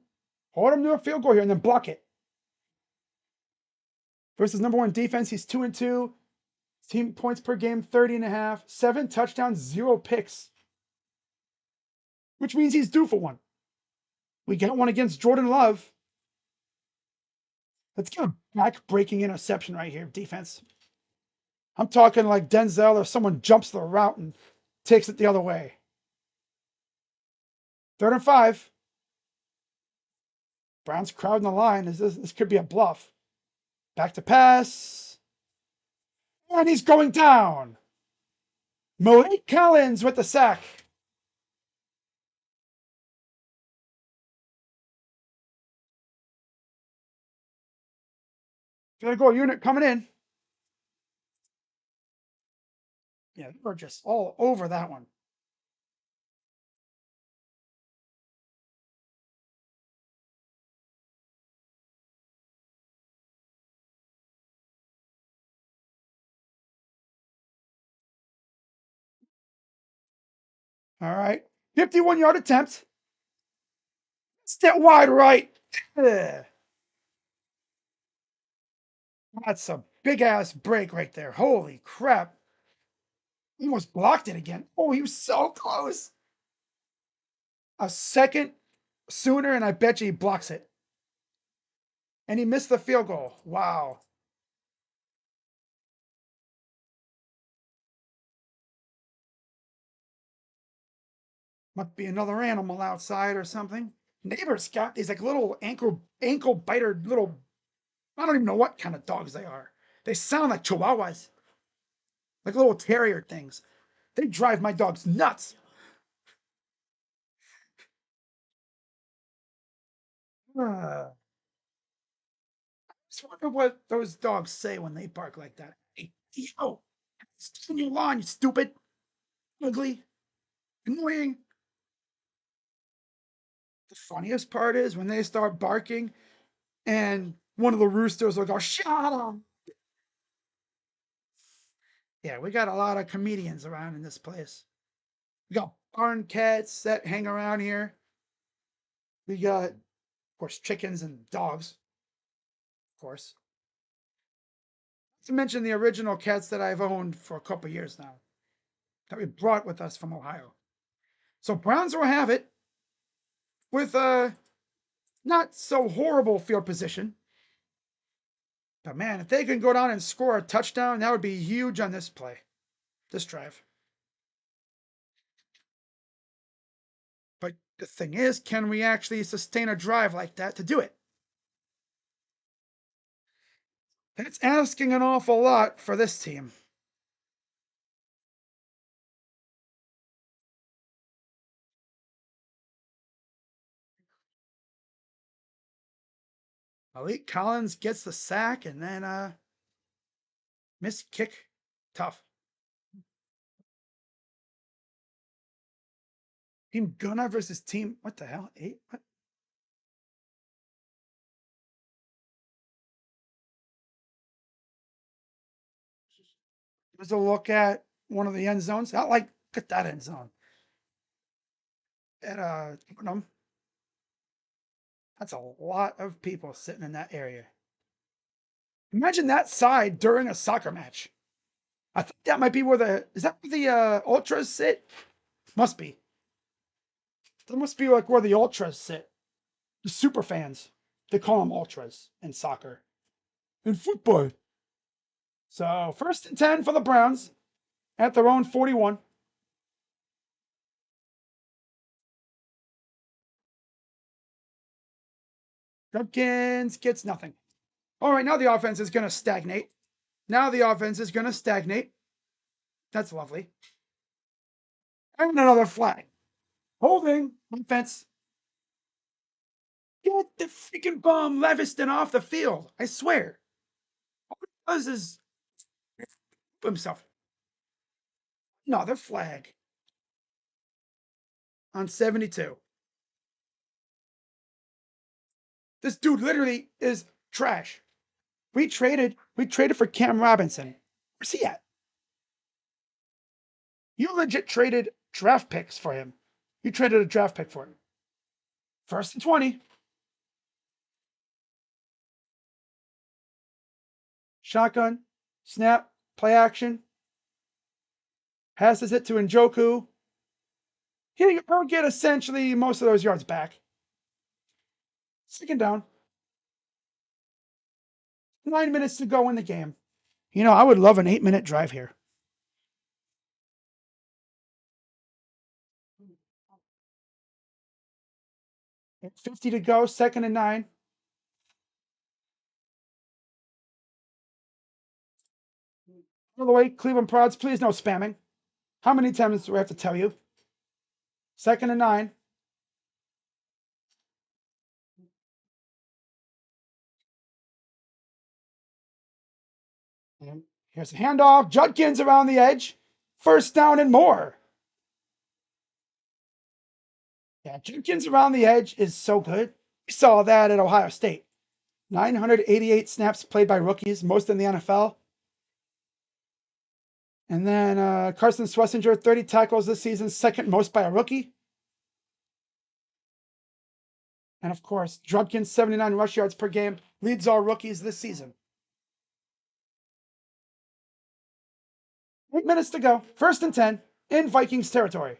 Hold him to a field goal here and then block it. Versus number 1 defense, he's 2-2. Team points per game, 30.5. 7 touchdowns, 0 picks. Which means he's due for one. We got one against Jordan Love. Let's get a back-breaking interception right here, defense. I'm talking like Denzel or someone jumps the route and takes it the other way. Third and 5. Browns crowding the line. This could be a bluff. Back to pass. And he's going down. Malik Collins with the sack. Field goal unit coming in. Yeah, they were just all over that one. All right. 51-yard attempt. Step wide right. Ugh. That's a big ass break right there. Holy crap. Almost blocked it again. Oh, he was so close. A second sooner, and I bet you he blocks it. And he missed the field goal. Wow. Must be another animal outside or something. Neighbors got these like little ankle biter little, I don't even know what kind of dogs they are. They sound like chihuahuas, like little terrier things. They drive my dogs nuts. I just wonder what those dogs say when they bark like that. Hey, yo, stay in your lawn, you stupid, ugly, annoying. The funniest part is when they start barking and one of the roosters will go, shut up. Yeah, we got a lot of comedians around in this place. We got barn cats that hang around here. We got, of course, chickens and dogs, of course. Not to mention the original cats that I've owned for a couple years now that we brought with us from Ohio. So Browns will have it with a not so horrible field position. But man, if they can go down and score a touchdown, that would be huge on this play, this drive. But the thing is, can we actually sustain a drive like that to do it? That's asking an awful lot for this team. Malik Collins gets the sack and then missed kick. Tough. Team Gunnar versus team. What the hell? 8? What? There's a look at one of the end zones. I like at that end zone. At Tottenham. That's a lot of people sitting in that area. Imagine that side during a soccer match. I think that might be where the is that where the ultras sit? Must be. That must be like where the ultras sit. The super fans. They call them ultras in soccer. In football. So 1st and 10 for the Browns at their own 41. Judkins gets nothing. All right, now the offense is going to stagnate. Now the offense is going to stagnate. That's lovely. And another flag. Holding offense. Get the freaking bum Leviston off the field. I swear. All he does is himself. Another flag on 72. This dude literally is trash. We traded for Cam Robinson. Where's he at? You legit traded draft picks for him. You traded a draft pick for him. 1st and 20. Shotgun, snap, play action. Passes it to Njoku. He'll get essentially most of those yards back. 2nd down. 9 minutes to go in the game. You know, I would love an 8-minute drive here. 50 to go, 2nd and 9. By the way, Cleveland Prods, please no spamming. How many times do I have to tell you? 2nd and 9. And here's a handoff. Judkins around the edge. First down and more. Yeah, Judkins around the edge is so good. We saw that at Ohio State. 988 snaps played by rookies, most in the NFL. And then Carson Schlesinger, 30 tackles this season, second most by a rookie. And of course, Judkins, 79 rush yards per game, leads all rookies this season. 8 minutes to go. 1st and 10 in Vikings territory.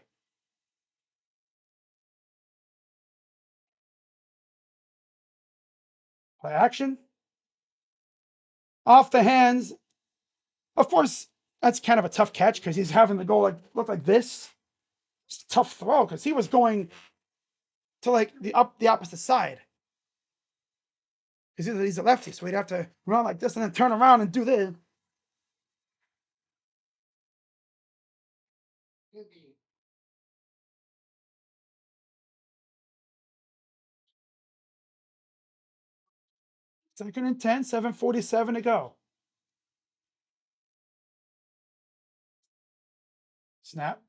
Play action. Off the hands. Of course, that's kind of a tough catch because he's having to go look like this. It's a tough throw because he was going to like the opposite side. Because he's a lefty, so he'd have to run like this and then turn around and do this. 2nd and 10, 7:47 to go. Snap.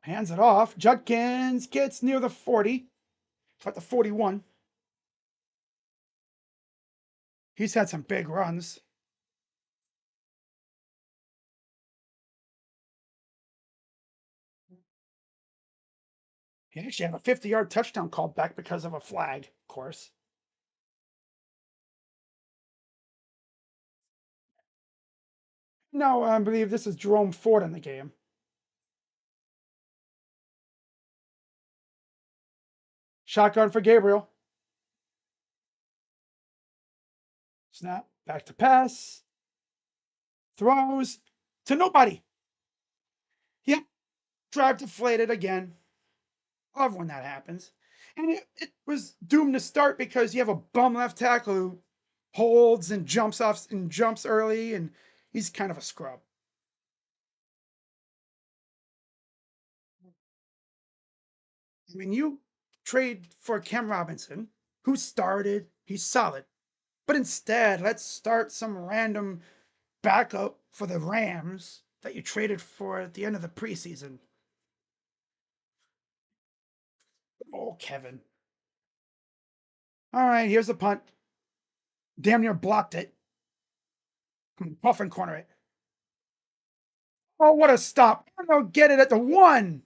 Hands it off. Judkins gets near the 40, but the 41. He's had some big runs. He actually had a 50-yard touchdown called back because of a flag, of course. No, I believe this is Jerome Ford in the game. Shotgun for Gabriel. Snap. Back to pass. Throws to nobody. Yep. Drive deflated again. Love when that happens. And it was doomed to start because you have a bum left tackle who holds and jumps off and jumps early, and he's kind of a scrub. I mean, you trade for Cam Robinson, who started, he's solid. But instead, let's start some random backup for the Rams that you traded for at the end of the preseason. Oh, Kevin. All right, here's the punt. Damn near blocked it. Puff and corner it. Oh, what a stop. They'll get it at the 1.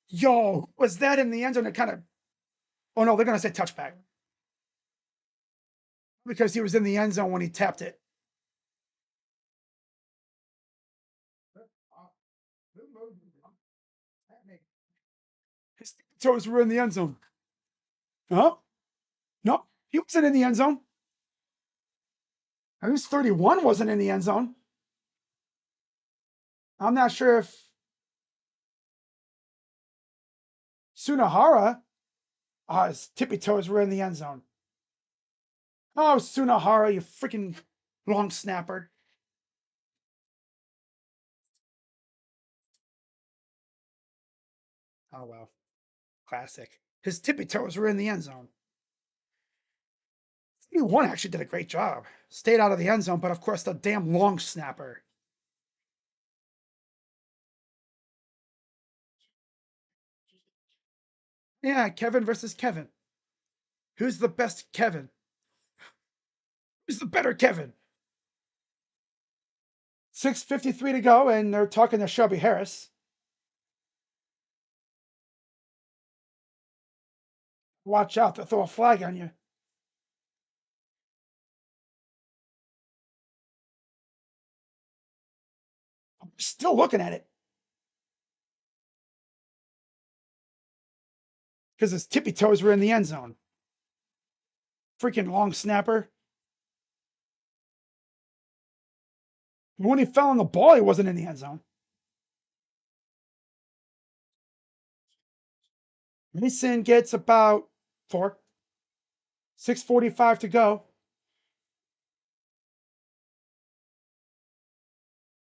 Yo, was that in the end zone? It kind of. Oh, no, they're going to say touchback. Because he was in the end zone when he tapped it. His toes were in the end zone. Huh? No, he wasn't in the end zone. At least 31 wasn't in the end zone. I'm not sure if Sunahara, his tippy toes were in the end zone. Oh, Sunahara, you freaking long snapper. Oh, well. Classic. His tippy toes were in the end zone. 31 actually did a great job. Stayed out of the end zone, but of course, the damn long snapper. Yeah, Kevin versus Kevin. Who's the best Kevin? Who's the better Kevin? 6:53 to go, and they're talking to Shelby Harris. Watch out, they'll throw a flag on you. I'm still looking at it. Because his tippy toes were in the end zone. Freaking long snapper. When he fell on the ball, he wasn't in the end zone. Mason gets about 4. 6:45 to go.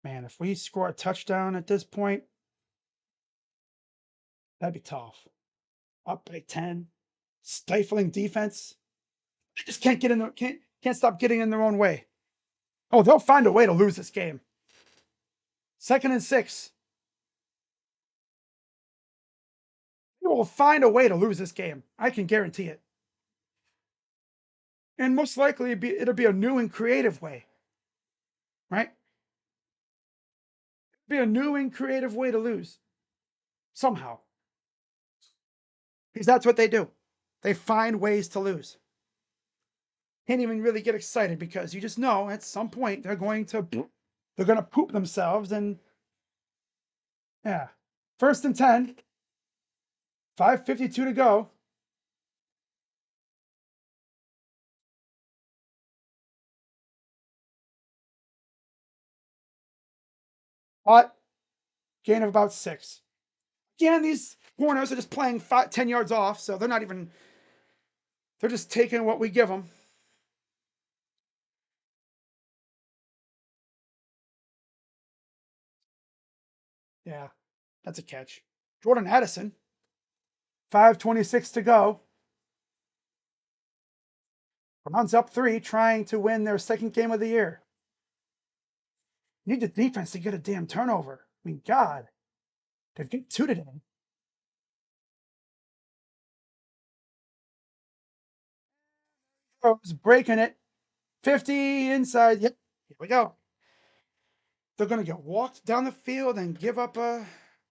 Man, if we score a touchdown at this point, that'd be tough. Up by 10. Stifling defense. They just can't get in the can't stop getting in their own way. Oh, they'll find a way to lose this game. 2nd and 6. They will find a way to lose this game. I can guarantee it. And most likely it'll be a new and creative way. Right? It'll be a new and creative way to lose. Somehow. Because that's what they do. They find ways to lose. Can't even really get excited because you just know at some point they're going to poop themselves and yeah. 1st and 10. 5:52 to go. But gain of about 6. Again, these corners are just playing 10 yards off, so they're not even. They're just taking what we give them. Yeah, that's a catch. Jordan Addison. 5:26 to go. Browns up 3, trying to win their second game of the year. Need the defense to get a damn turnover. I mean, God, they've got 2 today. Goes breaking it. 50 inside. Yep, here we go. They're going to get walked down the field and give up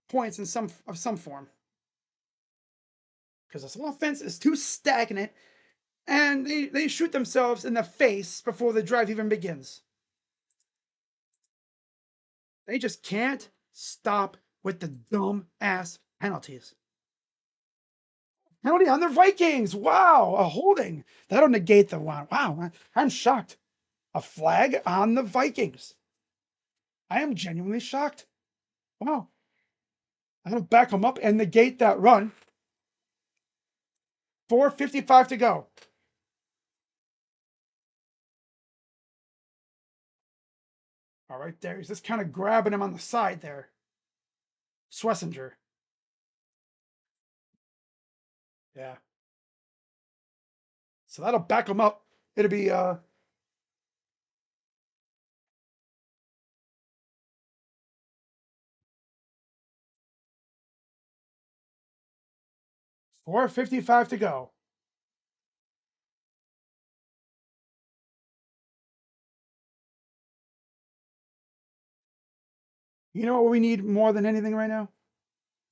points in some form because this offense is too stagnant and they shoot themselves in the face before the drive even begins. They just can't stop with the dumb ass penalties. Penalty on the Vikings. Wow, a holding. That'll negate the one. Wow, I'm shocked. A flag on the Vikings. I am genuinely shocked. Wow. That'll back them up and negate that run. 4:55 to go. All right, there. He's just kind of grabbing him on the side there. Swessinger. Yeah. So that'll back him up. It'll be 4:55 to go. You know what we need more than anything right now?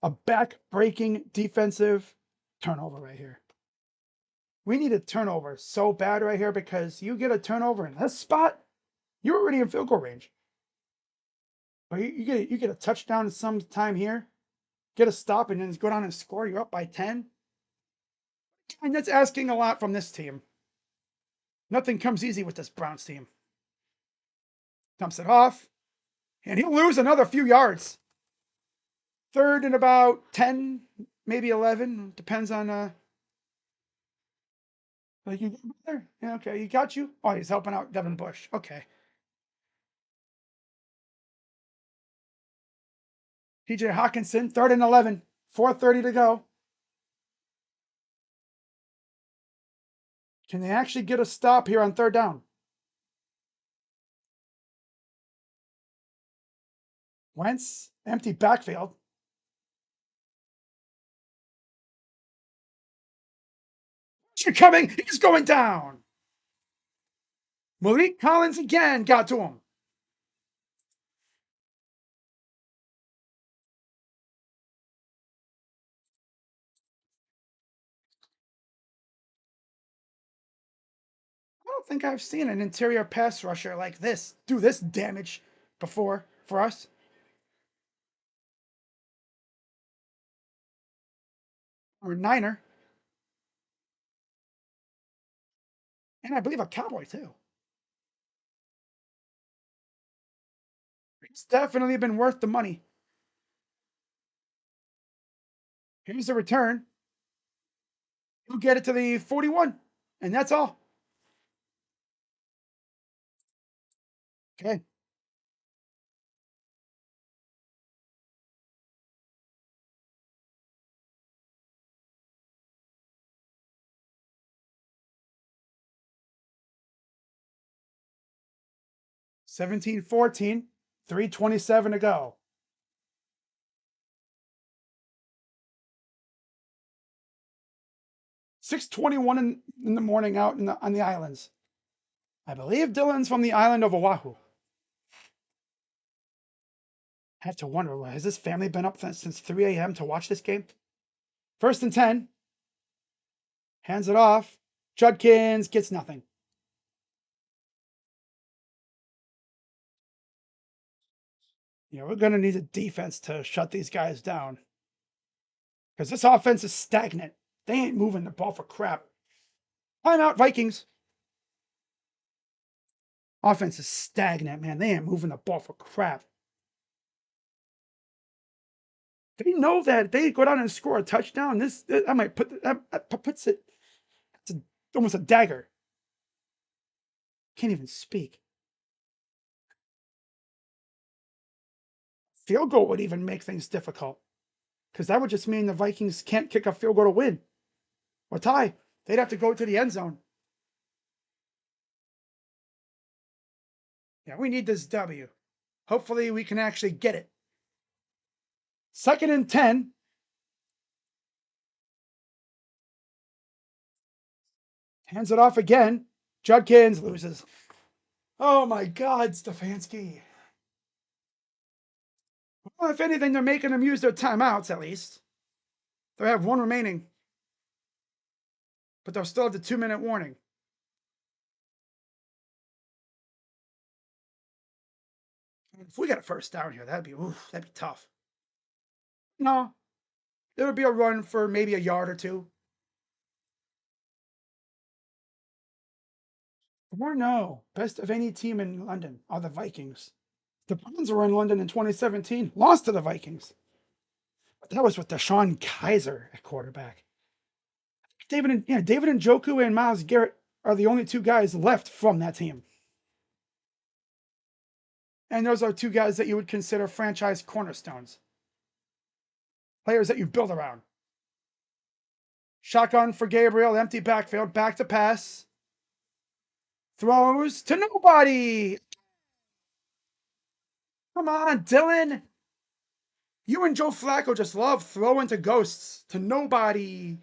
A back-breaking defensive turnover right here. We need a turnover so bad right here because you get a turnover in this spot, you're already in field goal range. But you get a touchdown sometime here, get a stop, and then go down and score. You're up by 10. And that's asking a lot from this team. Nothing comes easy with this Browns team. Dumps it off, and he'll lose another few yards. 3rd and about 10, maybe 11. Depends on like you there. Yeah, okay, he got you. Oh, he's helping out Devin Bush. Okay. TJ Hawkinson, 3rd and 11. 4:30 to go. Can they actually get a stop here on 3rd down? Wentz, empty backfield. You're coming. He's going down. Malik Collins again got to him. I don't think I've seen an interior pass rusher like this do this damage before for us. Or Niner. And I believe a Cowboy too. It's definitely been worth the money. Here's the return. You'll get it to the 41, and that's all. Okay. Seventeen 14, 3:27 to go. 6:21 in the morning out on the islands. I believe Dillon's from the island of Oahu. I have to wonder, has this family been up since 3 a.m. to watch this game? First and 10. Hands it off. Judkins gets nothing. We're going to need a defense to shut these guys down. Because this offense is stagnant. They ain't moving the ball for crap. Timeout, Vikings. Offense is stagnant, man. They ain't moving the ball for crap. They know that if they go down and score a touchdown, I might that puts it. It's almost a dagger. Can't even speak. Field goal would even make things difficult, because that would just mean the Vikings can't kick a field goal to win or tie. They'd have to go to the end zone. Yeah, we need this W. Hopefully, we can actually get it. Second and 10. Hands it off again. Judkins loses. Oh my God, Stefanski. Well, if anything, they're making them use their timeouts at least. They have one remaining, but they'll still have the 2-minute warning. If we got a first down here, that'd be tough. No, there would be a run for maybe a yard or two. Or no, best of any team in London are the Vikings. The Browns were in London in 2017, lost to the Vikings. But that was with Deshaun Kaiser at quarterback. David Njoku and Myles Garrett are the only two guys left from that team. And those are two guys that you would consider franchise cornerstones. Players that you build around. Shotgun for Gabriel, empty backfield, back to pass. Throws to nobody. Come on, Dillon. You and Joe Flacco just love throwing to ghosts, to nobody.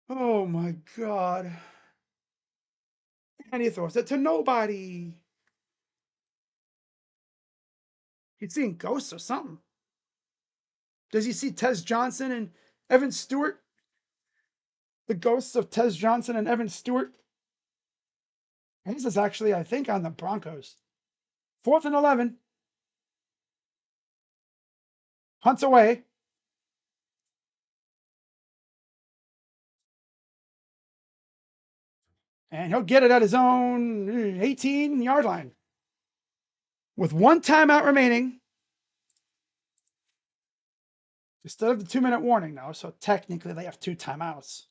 Oh my God. And he throws it to nobody. He's seeing ghosts or something. Does he see Tez Johnson and Evan Stewart? The ghosts of Tez Johnson and Evan Stewart? And this is actually, I think, on the Broncos. 4th and 11. Hunts away. And he'll get it at his own 18-yard line. With one timeout remaining. Instead of the 2-minute warning, though, so technically they have 2 timeouts.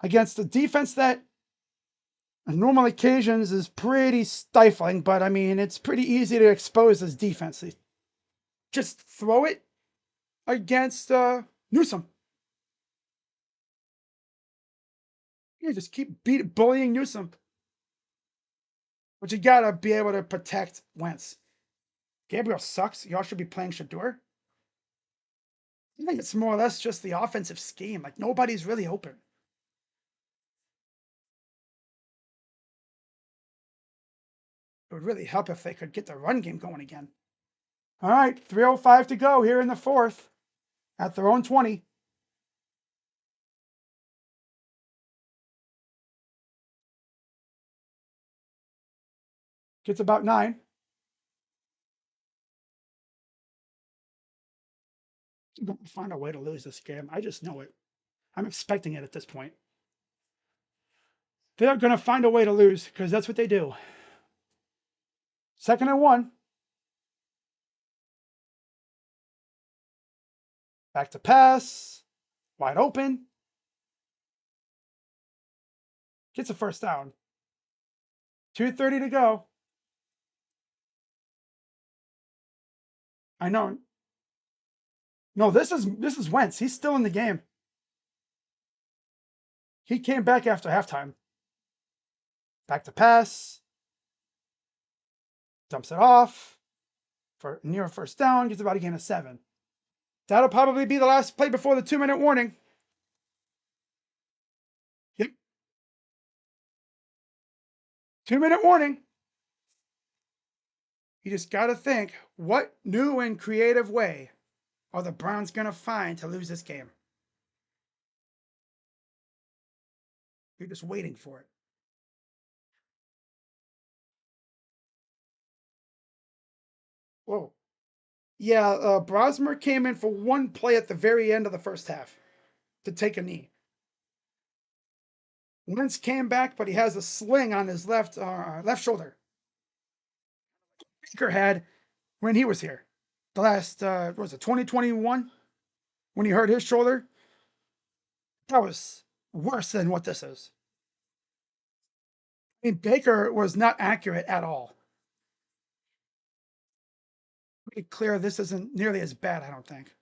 Against a defense that, on normal occasions, is pretty stifling, but I mean, it's pretty easy to expose this defense. Just throw it against Newsome. You just keep bullying Newsome. But you gotta be able to protect Wentz. Gabriel sucks. Y'all should be playing Shador. I think it's more or less just the offensive scheme. Like, nobody's really open. It would really help if they could get the run game going again. All right, 3:05 to go here in the 4th at their own 20. Gets about 9. They're going to find a way to lose this game. I just know it. I'm expecting it at this point. They're going to find a way to lose because that's what they do. 2nd and 1. Back to pass. Wide open. Gets a first down. 2:30 to go. I know. No, this is Wentz. He's still in the game. He came back after halftime. Back to pass. Dumps it off for near first down. Gets about to gain a 7. That'll probably be the last play before the 2-minute warning. Yep. 2-minute warning. You just got to think, what new and creative way are the Browns going to find to lose this game? You're just waiting for it. Whoa. Yeah, Brosmer came in for one play at the very end of the first half to take a knee. Wentz came back, but he has a sling on his left shoulder. Baker had when he was here. The last, what was it, 2021? When he hurt his shoulder? That was worse than what this is. I mean, Baker was not accurate at all. Pretty clear this isn't nearly as bad, I don't think.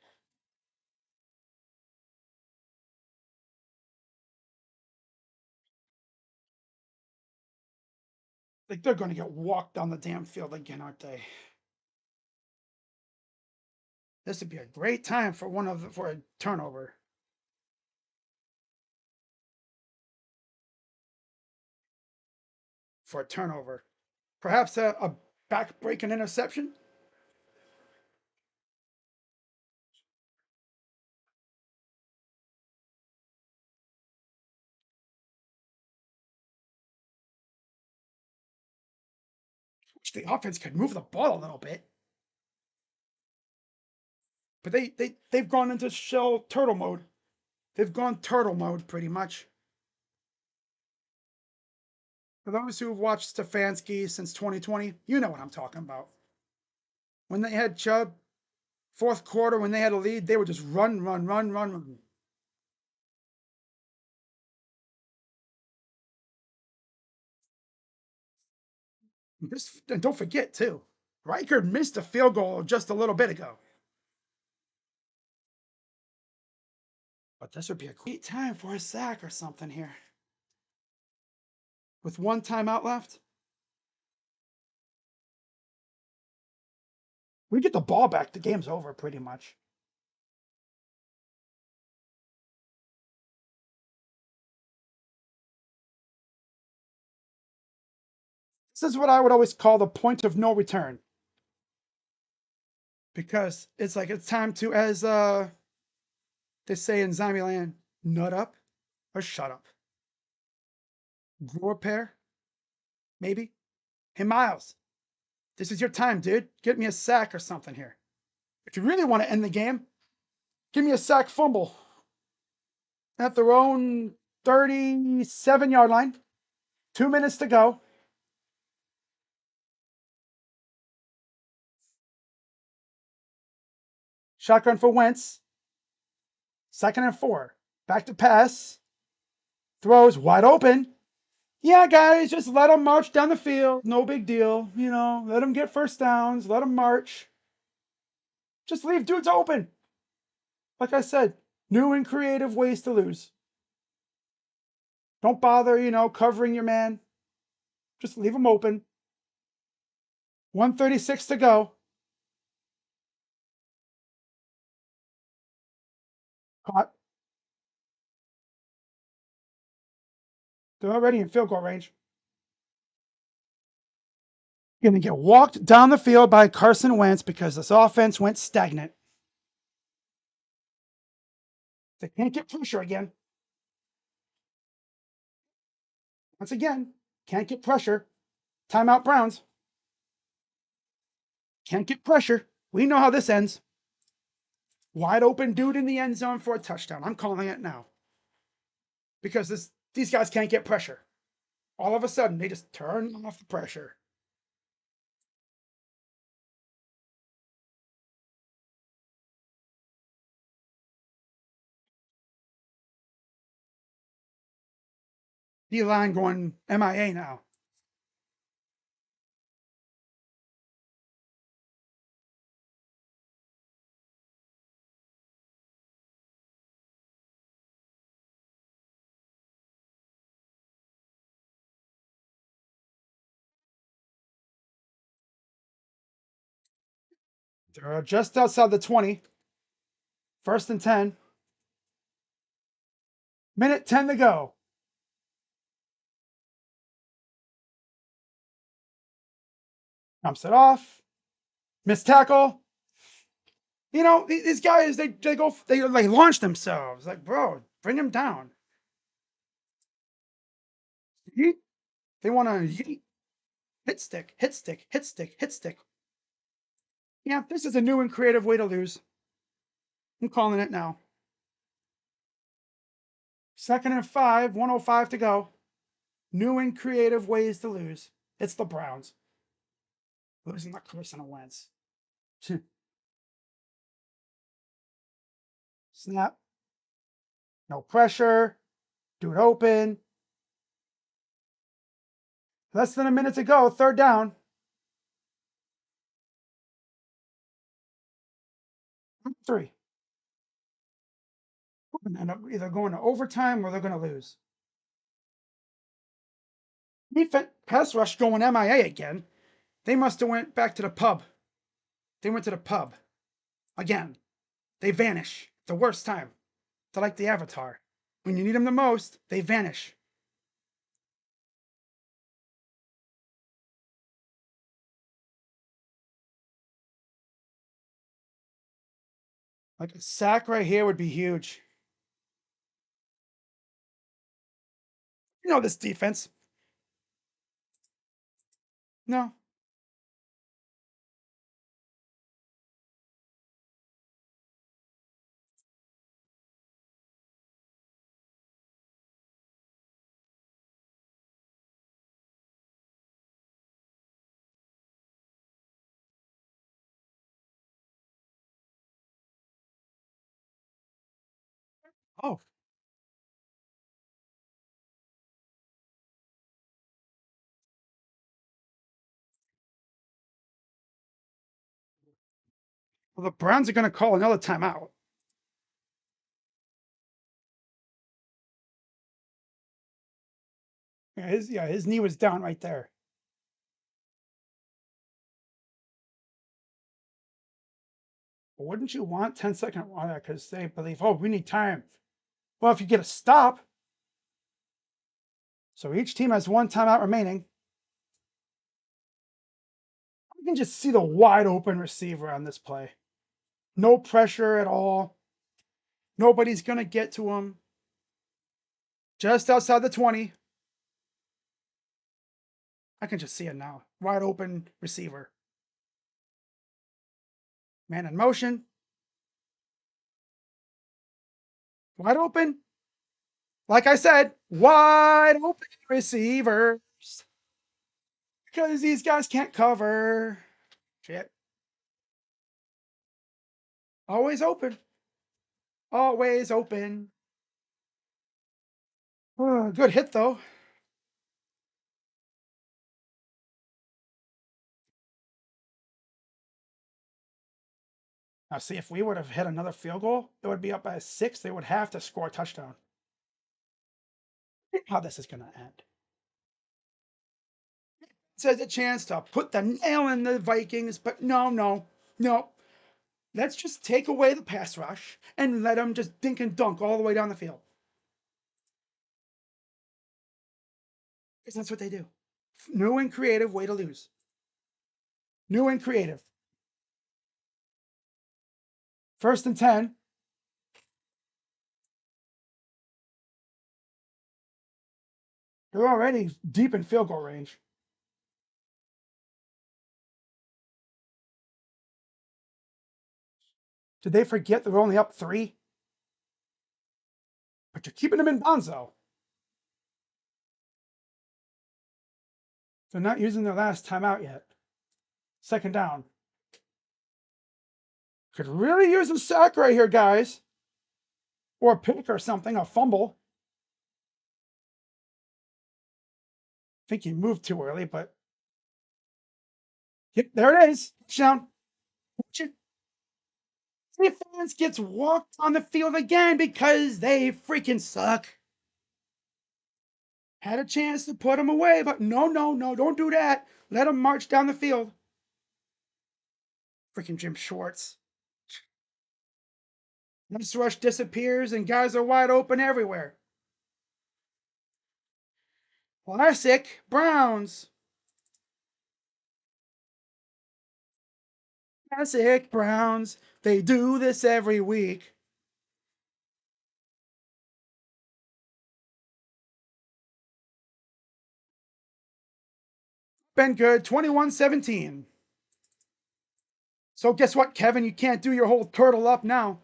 Like, they're going to get walked down the damn field again, aren't they? This would be a great time for for a turnover. For a turnover. Perhaps a back-breaking interception? Which the offense could move the ball a little bit. But they've gone into shell turtle mode. They've gone turtle mode pretty much. For those who have watched Stefanski since 2020, you know what I'm talking about. When they had Chubb, fourth quarter, when they had a lead, they would just run, run, run, run, run. And don't forget, too, Riker missed a field goal just a little bit ago. But this would be a great time for a sack or something here. With one timeout left, we get the ball back. The game's over pretty much. This is what I would always call the point of no return. Because it's like it's time to, as they say in Zombieland, nut up or shut up. Grow a pair, maybe. Hey, Miles, this is your time, dude. Get me a sack or something here. If you really want to end the game, give me a sack fumble at their own 37-yard line. 2 minutes to go. Shotgun for Wentz. 2nd and 4. Back to pass. Throws wide open. Yeah, guys, just let them march down the field. No big deal. You know, let them get first downs. Let them march. Just leave dudes open. Like I said, new and creative ways to lose. Don't bother, covering your man. Just leave them open. 1:36 to go. Caught. They're already in field goal range. Going to get walked down the field by Carson Wentz because this offense went stagnant. They can't get pressure again. Once again, can't get pressure. Timeout Browns. Can't get pressure. We know how this ends. Wide open dude in the end zone for a touchdown. I'm calling it now. Because these guys can't get pressure. All of a sudden, they just turn off the pressure. D-line going MIA now. They're just outside the 20. First and 10. Minute 10 to go. Dumps it off. Missed tackle. You know, these guys, they launch themselves. Like, bro, bring them down. Yeet. They want to yeet. Hit stick, hit stick, hit stick, hit stick. Yeah, this is a new and creative way to lose. I'm calling it now. Second and 5, 105 to go. New and creative ways to lose. It's the Browns. Losing like Carson Wentz. Snap. No pressure. Dude open. Less than a minute to go. Third down. 3. We're going to end up either going to overtime or they're going to lose. Defense pass rush going MIA again. They must have went back to the pub. They went to the pub. Again. They vanish. The worst time. They're like the Avatar. When you need them the most, they vanish. Like a sack right here would be huge. You know this defense. No. Oh. Well, the Browns are going to call another timeout. His knee was down right there. But wouldn't you want 10-second water? Because they believe, oh, we need time. Well, if you get a stop, so each team has one timeout remaining. You can just see the wide open receiver on this play. No pressure at all. Nobody's going to get to him. Just outside the 20. I can just see it now. Wide open receiver. Man in motion. Wide open. Like I said, wide open receivers. Because these guys can't cover. Shit. Always open. Always open. Oh, good hit, though. Now, see, if we would have hit another field goal, it would be up by 6. They would have to score a touchdown. How this is going to end. It has a chance to put the nail in the Vikings, but no. Let's just take away the pass rush and let them just dink and dunk all the way down the field. Because that's what they do. New and creative way to lose. New and creative. First and 10. They're already deep in field goal range. Did they forget they're only up 3? But you're keeping them in bounds, though. They're not using their last timeout yet. Second down. Could really use a sack right here, guys. Or a pick or something, a fumble. think he moved too early, but yep, there it is. Touchdown. Defense gets walked on the field again because they freaking suck. Had a chance to put him away, but no, no, no, don't do that. Let him march down the field. Freaking Jim Schwartz. This rush disappears and guys are wide open everywhere. Classic Browns. Classic Browns. They do this every week. Been good. 21-17. So guess what, Kevin? You can't do your whole turtle up now.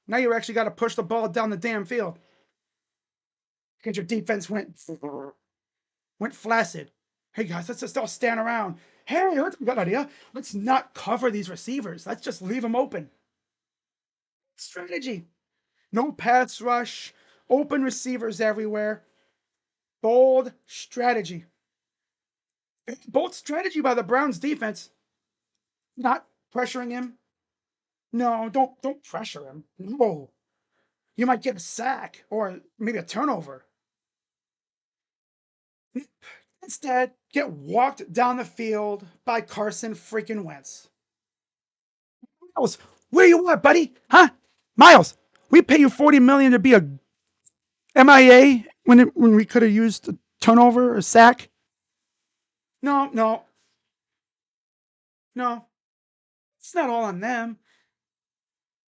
Now you actually got to push the ball down the damn field. Because your defense went flaccid. Hey guys, let's just all stand around. Hey, let's good idea. Let's not cover these receivers. Let's just leave them open. Strategy. No pass rush. Open receivers everywhere. Bold strategy. Bold strategy by the Browns defense. Not pressuring him. No, don't pressure him. No. You might get a sack or maybe a turnover. Instead, get walked down the field by Carson freaking Wentz. Miles, where you at, buddy? Huh? Miles, we pay you $40 million to be a MIA when we could have used a turnover or sack. No, no, no. It's not all on them.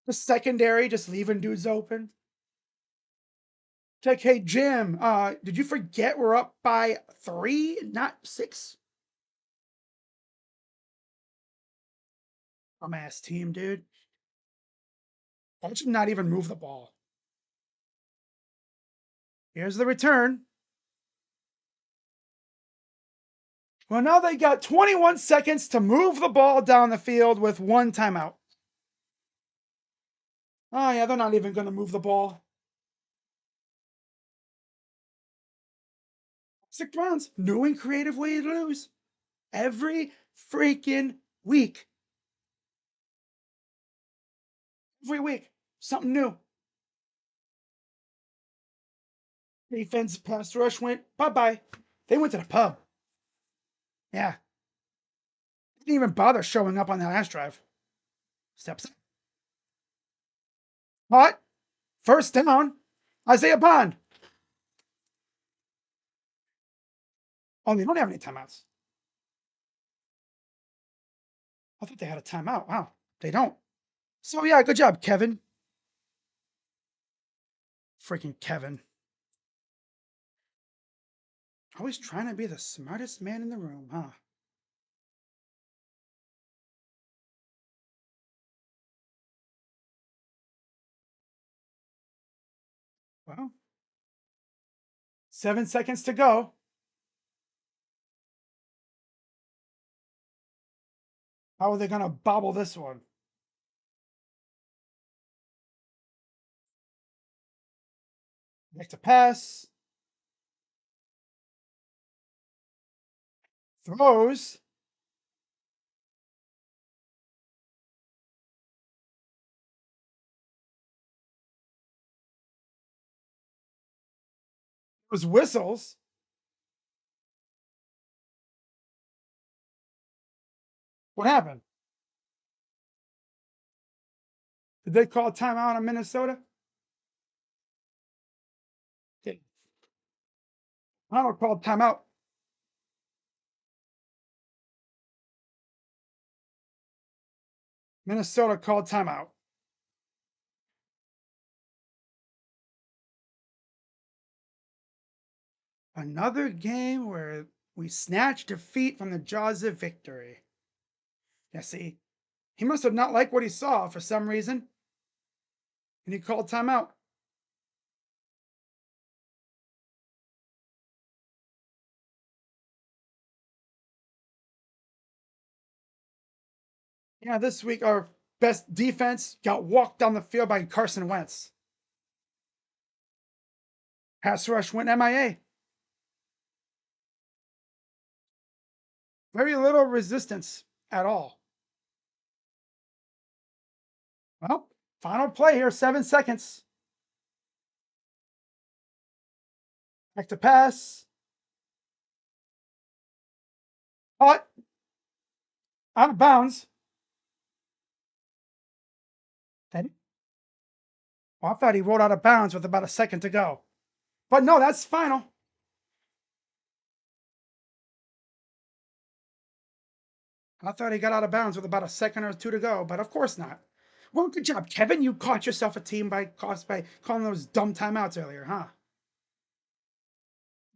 The secondary just leaving dudes open. It's like, hey Jim, did you forget we're up by 3, not 6? Dumbass team, dude. Why don't you not even move the ball? Here's the return. Well, now they got 21 seconds to move the ball down the field with 1 timeout. Oh, yeah, they're not even going to move the ball. Sick Browns, new and creative way to lose. Every freaking week. Every week. Something new. Defense pass rush went bye-bye. They went to the pub. Yeah. Didn't even bother showing up on the last drive. Steps up. Hot. First down. Isaiah Bond. Oh, they don't have any timeouts. I thought they had a timeout. Wow. They don't. So, yeah, good job, Kevin. Freaking Kevin. Always trying to be the smartest man in the room, huh? Well, 7 seconds to go. How are they going to bobble this one? Next to pass. Throws. Those whistles. What happened? Did they call a timeout on Minnesota? Okay. Arnold called timeout. Minnesota called timeout. Another game where we snatched defeat from the jaws of victory. Yeah, see, he must have not liked what he saw for some reason, and he called timeout. Yeah, this week our best defense got walked down the field by Carson Wentz. Pass rush went MIA. Very little resistance at all. Well, final play here, 7 seconds. Back to pass. Caught. Out of bounds. Then, well, I thought he rolled out of bounds with about a second to go. But no, that's final. I thought he got out of bounds with about a second or two to go, but of course not. Well, good job, Kevin. You caught yourself a team by calling those dumb timeouts earlier, huh?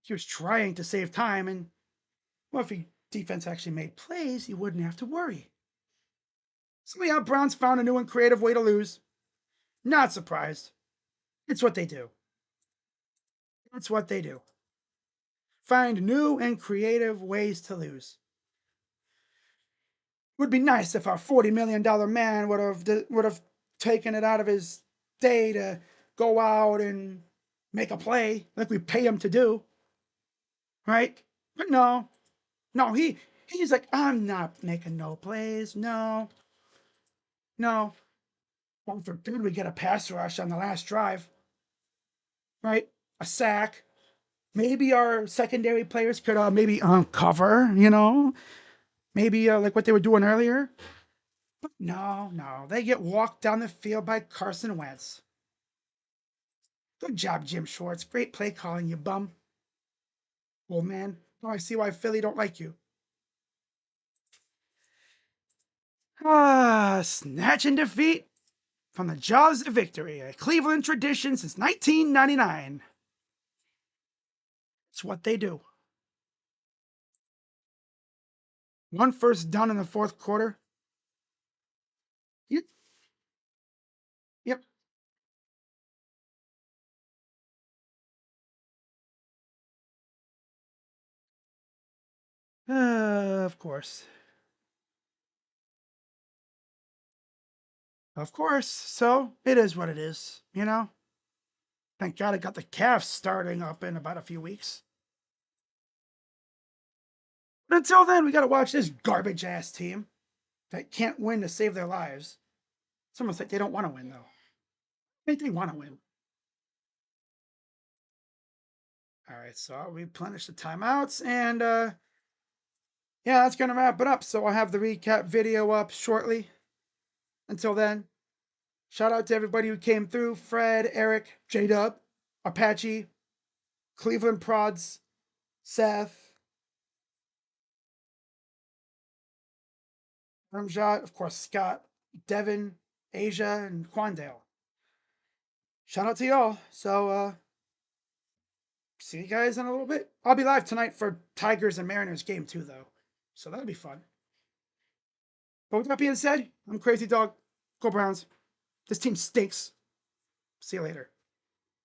He was trying to save time, and well, if the defense actually made plays, you wouldn't have to worry. Somehow, Browns found a new and creative way to lose. Not surprised. It's what they do. It's what they do. Find new and creative ways to lose. It would be nice if our $40 million man would have taken it out of his day to go out and make a play like we pay him to do, right? But no, no, he's like, I'm not making no plays. No, no. God forbid we get a pass rush on the last drive, right? A sack. Maybe our secondary players could maybe cover, maybe like what they were doing earlier. But no, no, they get walked down the field by Carson Wentz. Good job, Jim Schwartz. Great play calling, you bum. Well, man, now I see why Philly don't like you. Snatch and defeat from the jaws of victory, a Cleveland tradition since 1999. It's what they do. One first down in the fourth quarter. Yep. Yep. Of course. Of course. So it is what it is, Thank God I got the calves starting up in about a few weeks. But until then, we got to watch this garbage ass team that can't win to save their lives. It's almost like they don't want to win, though. I think they want to win. All right, so I'll replenish the timeouts, and yeah, that's gonna wrap it up. So I'll have the recap video up shortly. Until then, shout out to everybody who came through: Fred, Eric, J Dub, Apache, Cleveland Prods, Seth, Ramjot, of course, Scott, Devin, Asia, and Quandale. Shout out to y'all. So see you guys in a little bit. I'll be live tonight for Tigers and Mariners game too, though. So that'll be fun. But with that being said, I'm Crazy Dog. Go Browns. This team stinks. See you later.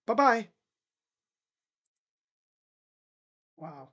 Bye bye. Wow.